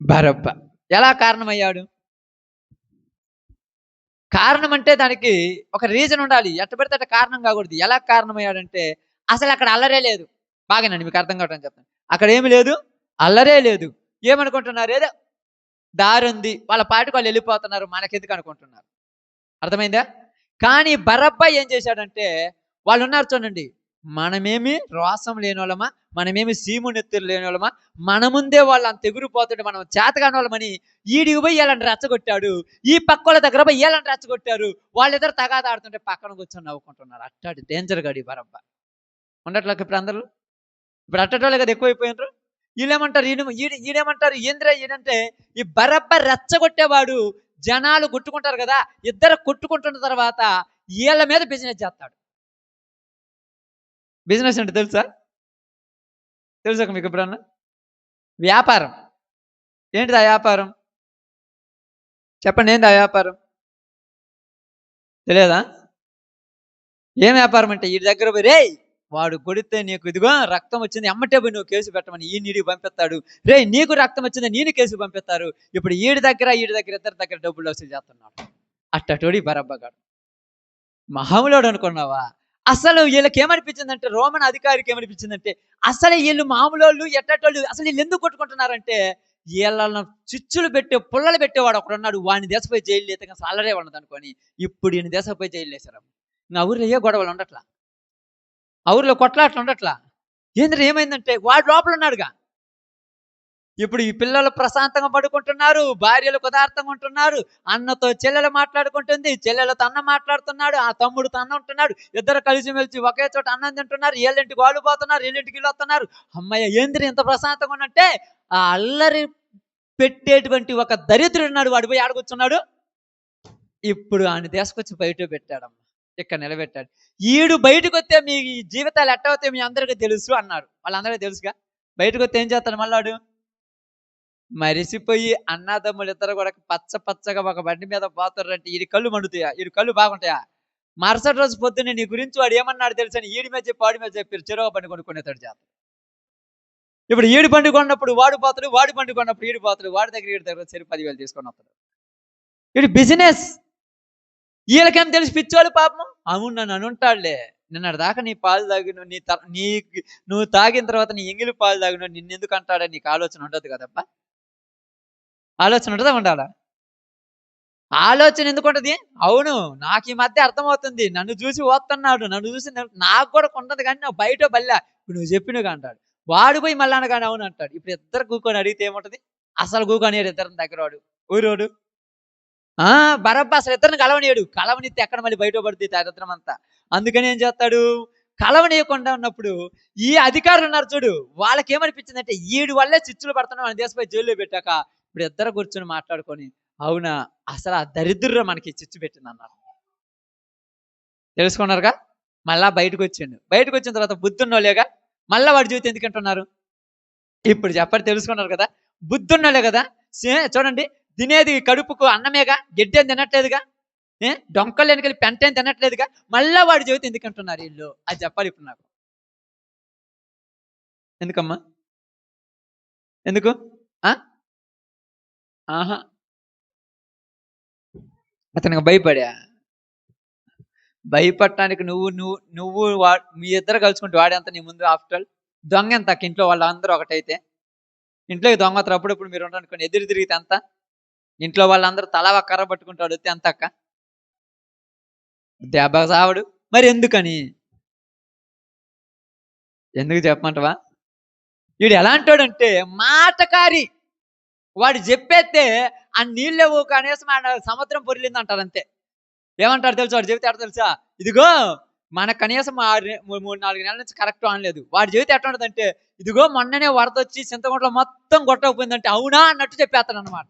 బరబ్బా. ఎలా కారణమయ్యాడు? కారణం అంటే దానికి ఒక రీజన్ ఉండాలి. ఎట్ట పెడితే అట్ట కారణం కాకూడదు. ఎలా కారణమయ్యాడంటే అసలు అక్కడ అల్లరే లేదు. బాగానండి, మీకు అర్థం కావటం చెప్తాను. అక్కడ ఏమి లేదు, అల్లరే లేదు. ఏమనుకుంటున్నారు? ఏదో దారి ఉంది, వాళ్ళ పాటికి వాళ్ళు వెళ్ళిపోతున్నారు, మనకెందుకు అనుకుంటున్నారు. అర్థమైందా? కానీ బరబ్బా ఏం చేశాడంటే, వాళ్ళు ఉన్నారు చూడండి, మనమేమి రోసం లేని వాళ్ళమా, మనమేమి సీము నెత్తురు లేని వాళ్ళమా, మన ముందే వాళ్ళు అంత ఎగురిపోతుంటే మనం చేతగాని వాళ్ళమని ఈడికి పోయి వీళ్ళని రెచ్చగొట్టాడు. ఈ పక్క వాళ్ళ దగ్గర పోయి వీళ్ళని రెచ్చగొట్టారు. వాళ్ళిద్దరు తగాద ఆడుతుంటే పక్కన కూర్చొని నవ్వుకుంటున్నారు. అట్టాడు డేంజర్ గాడి బరబ్బా. ఉండట్లేక ఇప్పుడు అందరూ ఇప్పుడు అట్టటోళ్ళే కదా ఎక్కువైపోయినారు. వీళ్ళేమంటారు, ఈడేమంటారు, ఏంద్రా ఈడంటే ఈ బరబ్బా రెచ్చగొట్టేవాడు. జనాలు కొట్టుకుంటారు కదా, ఇద్దరు కొట్టుకుంటున్న తర్వాత వీళ్ళ మీద బిజినెస్ చేస్తాడు. బిజినెస్ అంటే తెలుసా మీకు ఎప్పుడన్నా? వ్యాపారం. ఏంటిది ఆ వ్యాపారం? చెప్పండి, ఏంటి ఆ వ్యాపారం? తెలియదా? ఏం వ్యాపారం అంటే ఈ దగ్గర పోయి, రే వాడు కొడితే నీకు ఇదిగో రక్తం వచ్చింది, ఎమ్మటే పోయి నువ్వు కేసు పెట్టమని ఈ నీడికి పంపిస్తాడు. రే నీకు రక్తం వచ్చింది, నేను కేసు పంపిస్తారు. ఇప్పుడు ఈడి దగ్గర ఇద్దరి దగ్గర డబ్బులు వసూలు చేస్తున్నాడు. అట్టటోడి బరబ్బగాడు. మహాములోడు అనుకున్నావా? అసలు వీళ్ళకి ఏమనిపించిందంటే, రోమన్ అధికారికి ఏమనిపించిందంటే, అసలు వీళ్ళు మామూలోళ్ళు ఎట్టటోళ్ళు, అసలు వీళ్ళు ఎందుకు కొట్టుకుంటున్నారంటే, వీళ్ళను చిచ్చులు పెట్టే పుల్లలు పెట్టేవాడు ఒకడున్నాడు. వాడిని దేశపోయి జైలు లేతే సాలరే ఉండదనుకోని ఇప్పుడు ఈయన దేశపోయి జైలు వేశారు. నా ఊర్లో ఏ గొడవలు ఉండట్లా, ఆ ఊర్లో కొట్లాట్లు ఉండట్లా. ఏంద్ర ఏమైందంటే వాడు లోపల ఉన్నాడుగా. ఇప్పుడు ఈ పిల్లలు ప్రశాంతంగా పడుకుంటున్నారు, భార్యలు పదార్థంగా ఉంటున్నారు, అన్నతో చెల్లెలు మాట్లాడుకుంటుంది, చెల్లెలతో అన్న మాట్లాడుతున్నాడు, ఆ తమ్ముడుతో అన్న ఉంటున్నాడు, ఇద్దరు కలిసిమెలిసి ఒకే చోట అన్నం తింటున్నారు, ఏళ్ళింటికి వాళ్ళు పోతున్నారు, ఏళ్ళింటికి వీళ్ళు వస్తున్నారు. అమ్మయ్య ఏంద్ర ఇంత ప్రశాంతంగా ఉన్నట్టే, ఆ అల్లరి పెట్టేటువంటి ఒక దరిద్రుడు ఉన్నాడు, వాడు పోయి ఆడగొచ్చున్నాడు. ఇప్పుడు ఆయన తీసుకొచ్చి బయట పెట్టాడమ్మ, ఇక్కడ నిలబెట్టాడు. ఈడు బయటకు వస్తే మీ జీవితాలు ఎట్టవుతాయి మీ అందరికీ తెలుసు అన్నారు. వాళ్ళందరికీ తెలుసుగా. బయటకు వస్తే ఏం చేస్తాడు మళ్ళాడు, మరిసిపోయి అన్నదమ్ములు ఇద్దరు కూడా పచ్చ పచ్చగా ఒక బండి మీద పోతారంటే ఈడి కళ్ళు మండుతాయా, ఈడి కళ్ళు బాగుంటాయా? మరుసటి రోజు పొద్దున్నే నీ గురించి వాడు ఏమన్నాడు తెలుసని ఈడి మీద చెప్పి వాడి మీద చెప్పారు, చెరువు బండి కొనుక్కునేతాడు చేత. ఇప్పుడు ఈడి బండి కొన్నప్పుడు వాడు పోతాడు, వాడి బండి కొన్నప్పుడు ఈడి పోతాడు, వాడి దగ్గర ఈడి దగ్గర సరి 10,000 తీసుకొని వస్తాడు. ఇది బిజినెస్. వీళ్ళకేం తెలిసి పిచ్చోళ్ళు పాపం. అవును నన్ను అనుంటాడులే, నిన్నటి దాకా నీ పాలు తాగిన నువ్వు తాగిన తర్వాత నీ ఎంగిలి పాలు తాగిన నిన్నెందుకు అంటాడని నీకు ఆలోచన ఉండదు కదప్పా. ఆలోచన ఉంటుందా ఉండాలా? ఆలోచన ఎందుకు ఉంటుంది? అవును, నాకు ఈ మధ్య అర్థమవుతుంది. నన్ను చూసి ఓస్తున్నాడు, నన్ను చూసి నాకు కూడా ఉండదు కానీ నాకు బయట బల్లా ఇప్పుడు నువ్వు చెప్పినగా అంటాడు. వాడు పోయి మళ్ళీ అనగానే అవును అంటాడు. ఇప్పుడు ఇద్దరు కూకొని అడిగితే ఏముంటది? అసలు కూకొనియాడు ఇద్దరిని దగ్గర వాడు ఊరోడు. బరబ్బ అసలు ఇద్దరిని కలవనిస్తే ఎక్కడ మళ్ళీ బయట పడుతుంది దరిద్రం అంతా. అందుకని ఏం చేస్తాడు, కలవనీయకుండా ఉన్నప్పుడు ఈ అధికారులు ఉన్నారు చూడు, వాళ్ళకి ఏమనిపించిందంటే ఈడు వల్లే చిచ్చులు పడుతున్నాం మన దేశపై జైల్లో పెట్టాక ఇప్పుడు ఇద్దరు కూర్చొని మాట్లాడుకొని అవునా అసలు ఆ దరిద్ర మనకి చిచ్చు పెట్టింది అన్నారు. తెలుసుకున్నారుగా. మళ్ళా బయటకు వచ్చిన తర్వాత బుద్ధున్నోళ్ళేగా మళ్ళా వాడి జీవితం ఎందుకంటున్నారు ఇప్పుడు చెప్పండి. తెలుసుకున్నారు కదా, బుద్ధున్నోళ్ళే కదా. చూడండి, తినేది కడుపుకు అన్నమేగా, గెడ్డేం తినట్లేదుగా, డొంకలు వెనకెళ్ళి పెంటేం తినట్లేదుగా, మళ్ళా వాడి జీవితం ఎందుకంటున్నారు వీళ్ళు, అది చెప్పాలి ఇప్పుడు నాకు. ఎందుకమ్మా, ఎందుకు? ఆహా, అతనికి భయపడటానికి నువ్వు నువ్వు నువ్వు మీ ఇద్దరు కలుసుకుంటే వాడేంత నీ ముందు. ఆఫ్టర్ ఆల్ దొంగ ఎంత ఇంట్లో వాళ్ళందరూ ఒకటైతే, ఇంట్లోకి దొంగ అప్పుడప్పుడు మీరు ఉండనుకోండి, ఎదురు తిరిగితే ఎంత, ఇంట్లో వాళ్ళందరూ తలా కర్ర పట్టుకుంటాడు వస్తే ఎంత అక్క దెబ్బ సావడు. మరి ఎందుకని, ఎందుకు చెప్పమంటవా? వీడు ఎలాంటోడంటే మాటకారి. వాడు చెప్పేస్తే ఆ నీళ్ళేవు కనీసం సముద్రం పొరిలింది అంటారు అంతే. ఏమంటారు తెలుసా వాడు చెబితే ఎట్ట తెలుసా, ఇదిగో మన కనీసం 3-4 నెలల నుంచి కరెక్ట్ అనలేదు. వాడు చెబితే ఎట్లా ఉంటుందంటే, ఇదిగో మొన్ననే వరద వచ్చి చింతగుంటలో మొత్తం కొట్టకపోయిందంటే అవునా అన్నట్టు చెప్పేస్తాను అనమాట.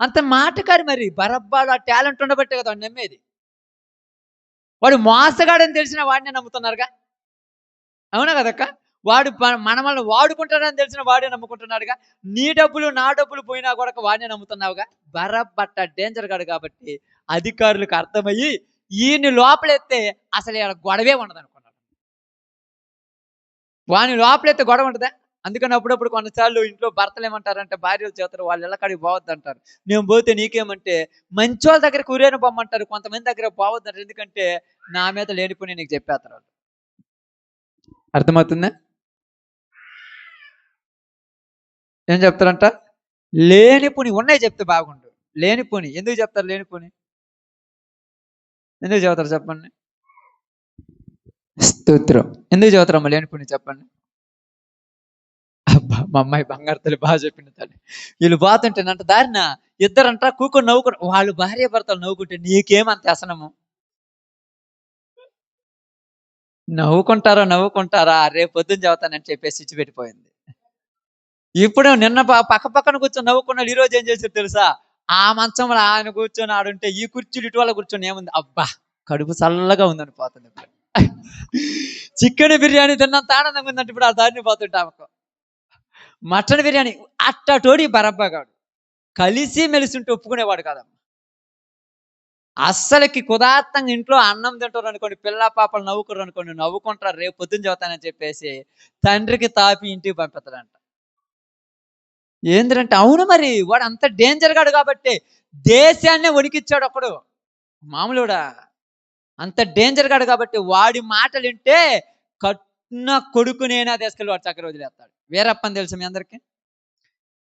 అంత మాటకారి. మరి బరబ్బాడు ఆ టాలెంట్ ఉండబట్టే కదా వాడు నమ్మేది. వాడు మోసగాడని తెలిసిన వాడినే నమ్ముతున్నారుగా, అవునా కదక్క? వాడు మనల్ని వాడుకుంటాడని తెలిసిన వాడే నమ్ముకుంటున్నాడుగా. నీ డబ్బులు నా డబ్బులు పోయినా కూడా వాడినే నమ్ముతున్నావుగా. బరబ్బట్ట డేంజర్ గాడు కాబట్టి అధికారులకు అర్థమయ్యి ఈయన్ని లోపలెత్తే అసలు ఇలా గొడవే ఉండదు అనుకున్నాడు. వాని లోపలెత్తే గొడవ ఉంటుందా? అందుకని అప్పుడప్పుడు కొన్నిసార్లు ఇంట్లో భర్తలు ఏమంటారంటే భార్యలు చేస్తారు, వాళ్ళు ఇళ్ళకాడికి పోవద్దు అంటారు. నేను పోతే నీకేమంటే మంచోళ్ళ దగ్గర కూరేను పొమ్మంటారు, కొంతమంది దగ్గర పోవద్దంటారు. ఎందుకంటే నా మీద లేనిపోయి నీకు చెప్పేస్తారు. అర్థమవుతుందా? ఏం చెప్తారంట, లేనిపోని ఉన్నాయి చెప్తే బాగుండు. లేనిపోని ఎందుకు చెప్తారు? లేనిపోని ఎందుకు చెబుతారు చెప్పండి? స్తోత్రం. ఎందుకు చెబుతారమ్మా లేనిపోని చెప్పండి? అబ్బా, మా అమ్మాయి బంగారు తల్లి బాగా చెప్పింది తల్లి. వీళ్ళు పోతుంటేనంట దారిన ఇద్దరంట కూకొని నవ్వుకుంటారు. వాళ్ళు భార్య భర్తలు నవ్వుకుంటే నీకేమంత వ్యసనము? నవ్వుకుంటారా రేపు పొద్దున్న చదువుతానని చెప్పేసి ఇచ్చి పెట్టిపోయింది. ఇప్పుడు నిన్న పక్క పక్కన కూర్చొని నవ్వుకున్నాడు, ఈరోజు ఏం చేశారు తెలుసా? ఆ మంచంలో ఆయన కూర్చొని ఆడుంటే ఈ కుర్చీలు ఇటు వాళ్ళ కూర్చొని ఏముంది, అబ్బా కడుపు చల్లగా ఉందని పోతుంది. చికెన్ బిర్యానీ తిన్నంత ఆనందంగా ఉందంటే ఇప్పుడు ఆ దారిని పోతుంటా. మటన్ బిర్యానీ అట్టటోడి బరబ్బగాడు కలిసి మెలిసి ఉంటే ఒప్పుకునేవాడు కాదమ్మా. అస్సలకి కుదాత్తంగా ఇంట్లో అన్నం తింటారు అనుకోండి, పిల్ల పాపలు నవ్వుకురు అనుకోండి, నవ్వుకుంటారు, రేపు పొద్దున్న చదువుతానని చెప్పేసి తండ్రికి తాపి ఇంటికి పంపిస్తాడంట. ఏంద్రంటే అవును, మరి వాడు అంత డేంజర్ గాడు కాబట్టి దేశాన్నే వణికిచ్చాడు ఒకడు. మామూలుడా అంత డేంజర్ గాడు కాబట్టి వాడి మాటలు వింటే కట్న కొడుకునేనా తీసుకెళ్ళి వాడు చక్కర వదిలేస్తాడు. వీరప్పని తెలుసు మీ అందరికి?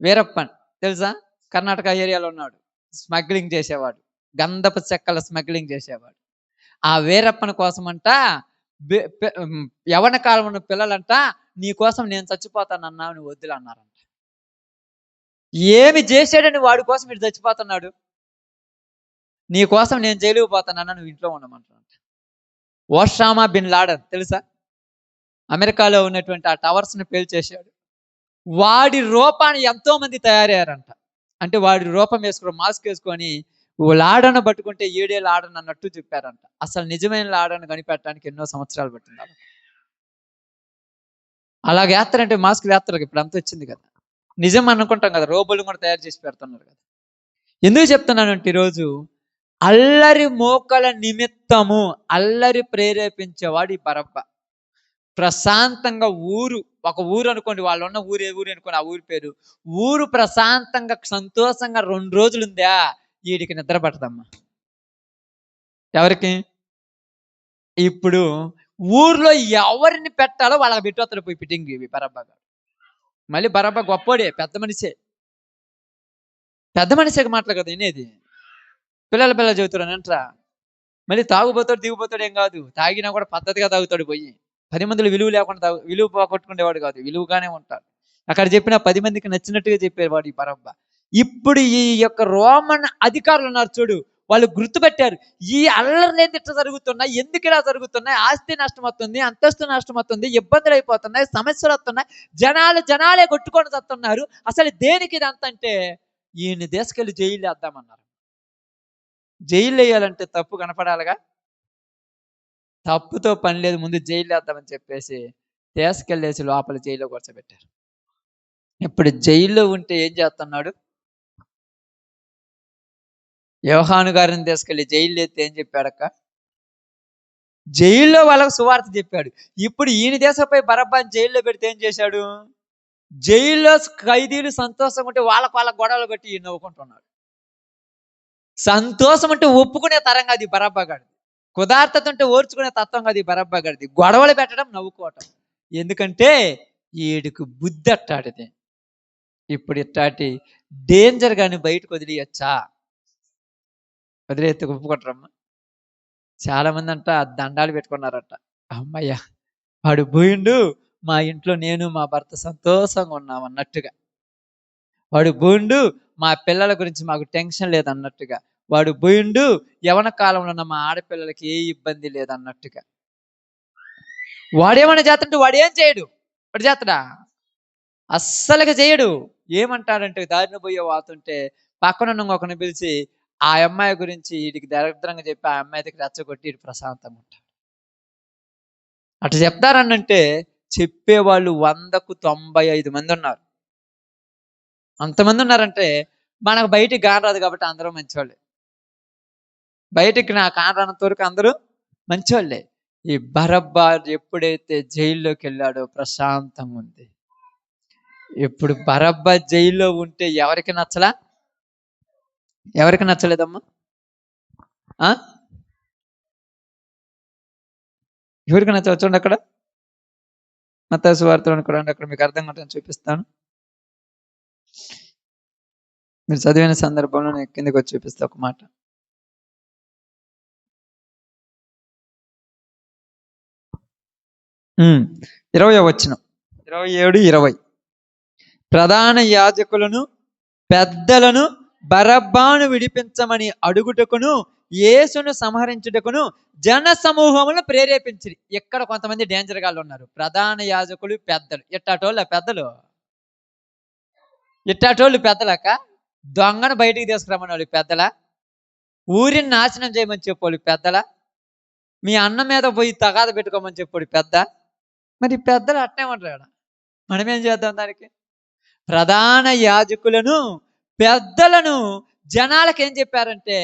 వీరప్పన్ తెలుసా? కర్ణాటక ఏరియాలో ఉన్నాడు, స్మగ్లింగ్ చేసేవాడు, గంధపు చెక్కల స్మగ్లింగ్ చేసేవాడు. ఆ వీరప్పని కోసమంట యవన కాలం ఉన్న పిల్లలంట, నీ కోసం నేను చచ్చిపోతానన్నా నువ్వు వద్దులు అన్నారంట. ఏమి చేశాడని వాడి కోసం ఇటు చచ్చిపోతున్నాడు. నీ కోసం నేను జైలుకు పోతానన్నా నువ్వు ఇంట్లో ఉండమంటాడంట. ఓసామా బిన్ లాడెన్ తెలుసా? అమెరికాలో ఉన్నటువంటి ఆ టవర్స్ని పేల్చేశాడు. వాడి రూపాన్ని ఎంతో మంది తయారయ్యారంట. అంటే వాడి రూపం వేసుకుని మాస్క్ వేసుకొని లాడను పట్టుకుంటే 7 ఏళ్ళ ఆడను అన్నట్టు చెప్పారంట. అసలు నిజమైన లాడను కనిపెట్టడానికి ఎన్నో సంవత్సరాలు పట్టింది. అలాగే వేస్తారంటే మాస్కులు వేస్తారు. ఇప్పుడు అంత వచ్చింది కదా, నిజం అనుకుంటాం కదా, రోబోలు కూడా తయారు చేసి పెడుతున్నారు కదా. ఎందుకు చెప్తున్నానంటే ఈరోజు అల్లరి మోకల నిమిత్తము అల్లరి ప్రేరేపించేవాడు ఈ బరబ్బా. ప్రశాంతంగా ఒక ఊరు అనుకోండి, వాళ్ళు ఉన్న ఊరు ఏ ఊరు అనుకోండి, ఆ ఊరి పేరు, ఊరు ప్రశాంతంగా సంతోషంగా 2 రోజులు ఉందా, వీడికి నిద్ర పట్టదమ్మా. ఎవరికి? ఇప్పుడు ఊర్లో ఎవరిని పెట్టాలో వాళ్ళకి పెట్టొస్తాడు పోయి ఫిట్టింగ్ ఇవి బరబ్బా. మళ్ళీ బరబ్బా గొప్పోడే, పెద్ద మనిషికి మాటలు కదా వినేది. పిల్లలు చెబుతారు అంటరా. మళ్ళీ తాగుపోతాడు దిగిపోతాడు ఏం కాదు, తాగినా కూడా పద్ధతిగా తాగుతాడు. పోయి 10 మందిలో విలువ లేకుండా విలువ పోగొట్టుకునేవాడు కాదు, విలువగానే ఉంటాడు. అక్కడ చెప్పిన 10 మందికి నచ్చినట్టుగా చెప్పేవాడు ఈ బరబ్బా. ఇప్పుడు ఈ యొక్క రోమన్ అధికారులు ఉన్నారు చూడు, వాళ్ళు గుర్తుపెట్టారు, ఈ అల్లర్లు ఏంది ఇట్లా జరుగుతున్నాయి, ఎందుకు ఇలా జరుగుతున్నాయి, ఆస్తి నష్టం వస్తుంది, అంతస్తు నష్టం వస్తుంది, ఇబ్బందులు అయిపోతున్నాయి, సమస్యలు వస్తున్నాయి, జనాలే కొట్టుకొని వస్తున్నారు, అసలు దేనికి ఇదంతా అంటే ఈయన్ని తీసుకెళ్ళి జైలు వేద్దామన్నారు. జైలు వేయాలంటే తప్పు కనపడాలిగా, తప్పుతో పని లేదు, ముందు జైలు వేద్దామని చెప్పేసి తీసుకెళ్ళేసి లోపల జైల్లో కూర్చోబెట్టారు. ఇప్పుడు జైల్లో ఉంటే ఏం చేస్తున్నాడు? యోహాను గారిని తీసుకెళ్ళి జైలు ఎత్తే ఏం చెప్పాడక్క? జైల్లో వాళ్ళకు సువార్త చెప్పాడు. ఇప్పుడు ఈయన దేశంపై బరబ్బాని జైల్లో పెడితే ఏం చేశాడు? జైల్లో ఖైదీలు సంతోషం ఉంటే వాళ్ళ గొడవలు పెట్టి ఈయన నవ్వుకుంటున్నాడు. సంతోషం అంటే ఒప్పుకునే తరం కాదు ఈ బరబ్బా గాడిది, కుదార్తత ఉంటే ఓర్చుకునే తత్వం కాదు ఈ బరబ్బా గాడిది, గొడవలు పెట్టడం నవ్వుకోవటం. ఎందుకంటే ఈడికి బుద్ధి అట్టాడిది. ఇప్పుడు ఇట్టాటి డేంజర్ గాని బయటకు వదిలేయచ్చా? వదిలేస్తే ఒప్పుకుంటారమ్మా. చాలా మంది అంట దండాలు పెట్టుకున్నారట, అమ్మయ్య వాడు పోయిండు, మా ఇంట్లో నేను మా భర్త సంతోషంగా ఉన్నాం అన్నట్టుగా, వాడు పోయిండు, మా పిల్లల గురించి మాకు టెన్షన్ లేదన్నట్టుగా, వాడు పోయిండు, యవన కాలంలో ఉన్న మా ఆడపిల్లలకి ఏ ఇబ్బంది లేదన్నట్టుగా. వాడేమన్నా చేస్తుంటే వాడు ఏం చేయడు, వాడు చేస్తాడా? అస్సలుగా చేయడు. ఏమంటాడంటే దారిని పోయే వాతుంటే పక్కనున్న ఒకరిని పిలిచి ఆ అమ్మాయి గురించి వీడికి దరిద్రంగా చెప్పి ఆ అమ్మాయి దగ్గర రెచ్చగొట్టి వీడు ప్రశాంతంగా ఉంటాడు. అటు చెప్తారనంటే చెప్పేవాళ్ళు 100కు 95 మంది ఉన్నారు. అంతమంది ఉన్నారంటే మనకు బయటికి కానరాదు కాబట్టి అందరూ మంచివాళ్ళే. బయటికి నా కానరానంత వరకు అందరూ మంచివాళ్ళే. ఈ బరబ్బా ఎప్పుడైతే జైల్లోకి వెళ్ళాడో ప్రశాంతంగా ఉంది. ఇప్పుడు బరబ్బా జైల్లో ఉంటే ఎవరికి నచ్చలా? ఎవరికి నచ్చలేదమ్మా? ఎవరికి నచ్చ చూడండి, అక్కడ మత్తయి సువార్తలో అనుకోండి, అక్కడ మీకు అర్థం కావటం చూపిస్తాను. మీరు చదివిన సందర్భంలో నేను కిందకి వచ్చి చూపిస్తా ఒక మాట. ఇరవై వచనం, 27, 20. ప్రధాన యాజకులను పెద్దలను బరబ్బాను విడిపించమని అడుగుటకును యేసును సంహరించుటకును జన సమూహములను ప్రేరేపించిరి. ఇక్కడ కొంతమంది డేంజర్ గాళ్ళు ఉన్నారు, ప్రధాన యాజకులు పెద్దలు. ఇట్టాటోళ్ళు పెద్దలక దొంగను బయటికి తీసుకురమ్మని వాళ్ళు పెద్దల, ఊరిని నాశనం చేయమని చెప్పాడు పెద్దల, మీ అన్న మీద పోయి తగాద పెట్టుకోమని చెప్పాడు పెద్ద. మరి పెద్దలు అట్నే ఉంటాడు, మనమేం చేద్దాం దానికి? ప్రధాన యాజకులను పెద్దలను జనాలకు ఏం చెప్పారంటే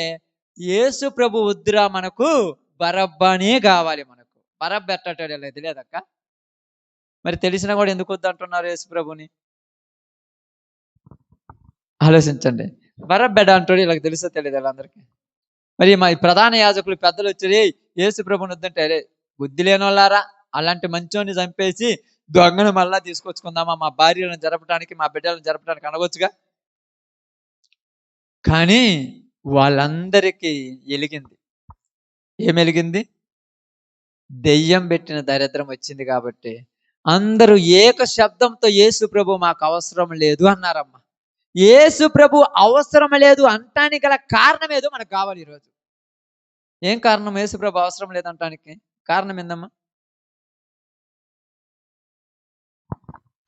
యేసు ప్రభు వద్దురా, మనకు బరబ్బానే కావాలి. మనకు బరబ్బ ఎట్టటాడు లేదు లేదక్క. మరి తెలిసినా కూడా ఎందుకు వద్దు అంటున్నారు యేసు ప్రభుని? ఆలోచించండి. బరబ్బెడ అంటాడు, ఇలా తెలుసో తెలియదు వాళ్ళందరికీ. మరి మా ప్రధాన యాజకులు పెద్దలు వచ్చి యేసు ప్రభుని వద్దంటే, అరే బుద్ధి లేనోళ్ళారా, అలాంటి మంచోని చంపేసి దొంగను మళ్ళా తీసుకొచ్చుకుందామా, మా భార్యలను జరపడానికి మా బిడ్డలను జరపడానికి అనవచ్చుగా. కానీ వాళ్ళందరికీ ఎలిగింది. ఏం ఎలిగింది? దెయ్యం పెట్టిన దరిద్రం వచ్చింది కాబట్టి అందరూ ఏక శబ్దంతో యేసు ప్రభు మాకు అవసరం లేదు అన్నారమ్మా. యేసు ప్రభు అవసరం లేదు అంటానికి గల కారణం ఏదో మనకు కావాలి ఈరోజు. ఏం కారణం యేసు ప్రభు అవసరం లేదంటానికి కారణం ఏందమ్మా?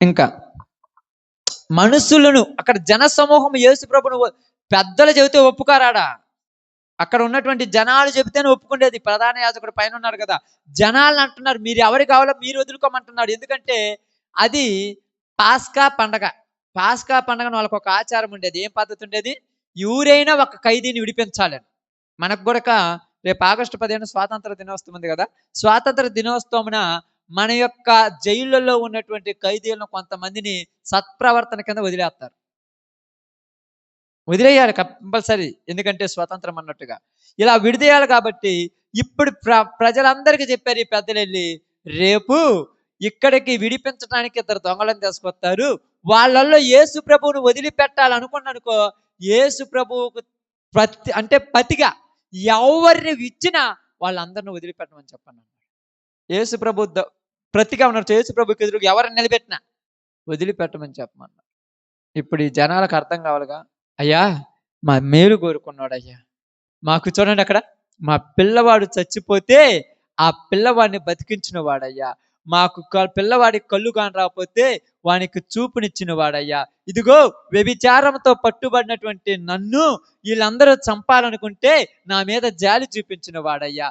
ఇంకా మనుషులను అక్కడ జన సమూహం యేసు ప్రభును పెద్దలు చెబితే ఒప్పుకారాడా? అక్కడ ఉన్నటువంటి జనాలు చెబితేనే ఒప్పుకునేది. ప్రధాన యాజకుడు పైన ఉన్నాడు కదా, జనాలను అంటున్నారు మీరు ఎవరు కావాలో మీరు వదులుకోమంటున్నాడు. ఎందుకంటే అది పాస్కా పండగ. పాస్కా పండగను వాళ్ళకి ఒక ఆచారం ఉండేది. ఏం పద్ధతి ఉండేది? ఎవరైనా ఒక ఖైదీని విడిపించాలని. మనకు కూడా రేపు ఆగస్టు 15 స్వాతంత్ర దినోత్సవం ఉంది కదా, స్వాతంత్ర దినోత్సవమున మన యొక్క జైళ్ళలో ఉన్నటువంటి ఖైదీలను కొంతమందిని సత్ప్రవర్తన కింద వదిలేస్తారు. వదిలేయాలి కంపల్సరీ, ఎందుకంటే స్వతంత్రం అన్నట్టుగా ఇలా విడిదేయాలి. కాబట్టి ఇప్పుడు ప్రజలందరికీ చెప్పారు ఈ పెద్దలు వెళ్ళి, రేపు ఇక్కడికి విడిపించడానికి 2 దొంగలను తీసుకొస్తారు, వాళ్ళల్లో యేసు ప్రభువును వదిలిపెట్టాలనుకున్నానుకో, యేసు ప్రభువుకు పతిగా ఎవరిని ఇచ్చినా వాళ్ళందరిని వదిలిపెట్టమని చెప్పండి. యేసు ప్రభు ప్రతిగా ఉన్నారు. యేసు ప్రభుకి ఎదురుగా ఎవరిని నిలబెట్టినా వదిలిపెట్టమని చెప్పమన్నారు. ఇప్పుడు ఈ జనాలకు అర్థం కావాలిగా, అయ్యా మా మేలు కోరుకున్నాడు అయ్యా, మాకు చూడండి అక్కడ మా పిల్లవాడు చచ్చిపోతే ఆ పిల్లవాడిని బతికించిన వాడయ్యా, మాకు పిల్లవాడికి కళ్ళు కాని రాకపోతే వానికి చూపునిచ్చిన వాడయ్యా, ఇదిగో వ్యభిచారంతో పట్టుబడినటువంటి నన్ను వీళ్ళందరూ చంపాలనుకుంటే నా మీద జాలి చూపించిన వాడయ్యా,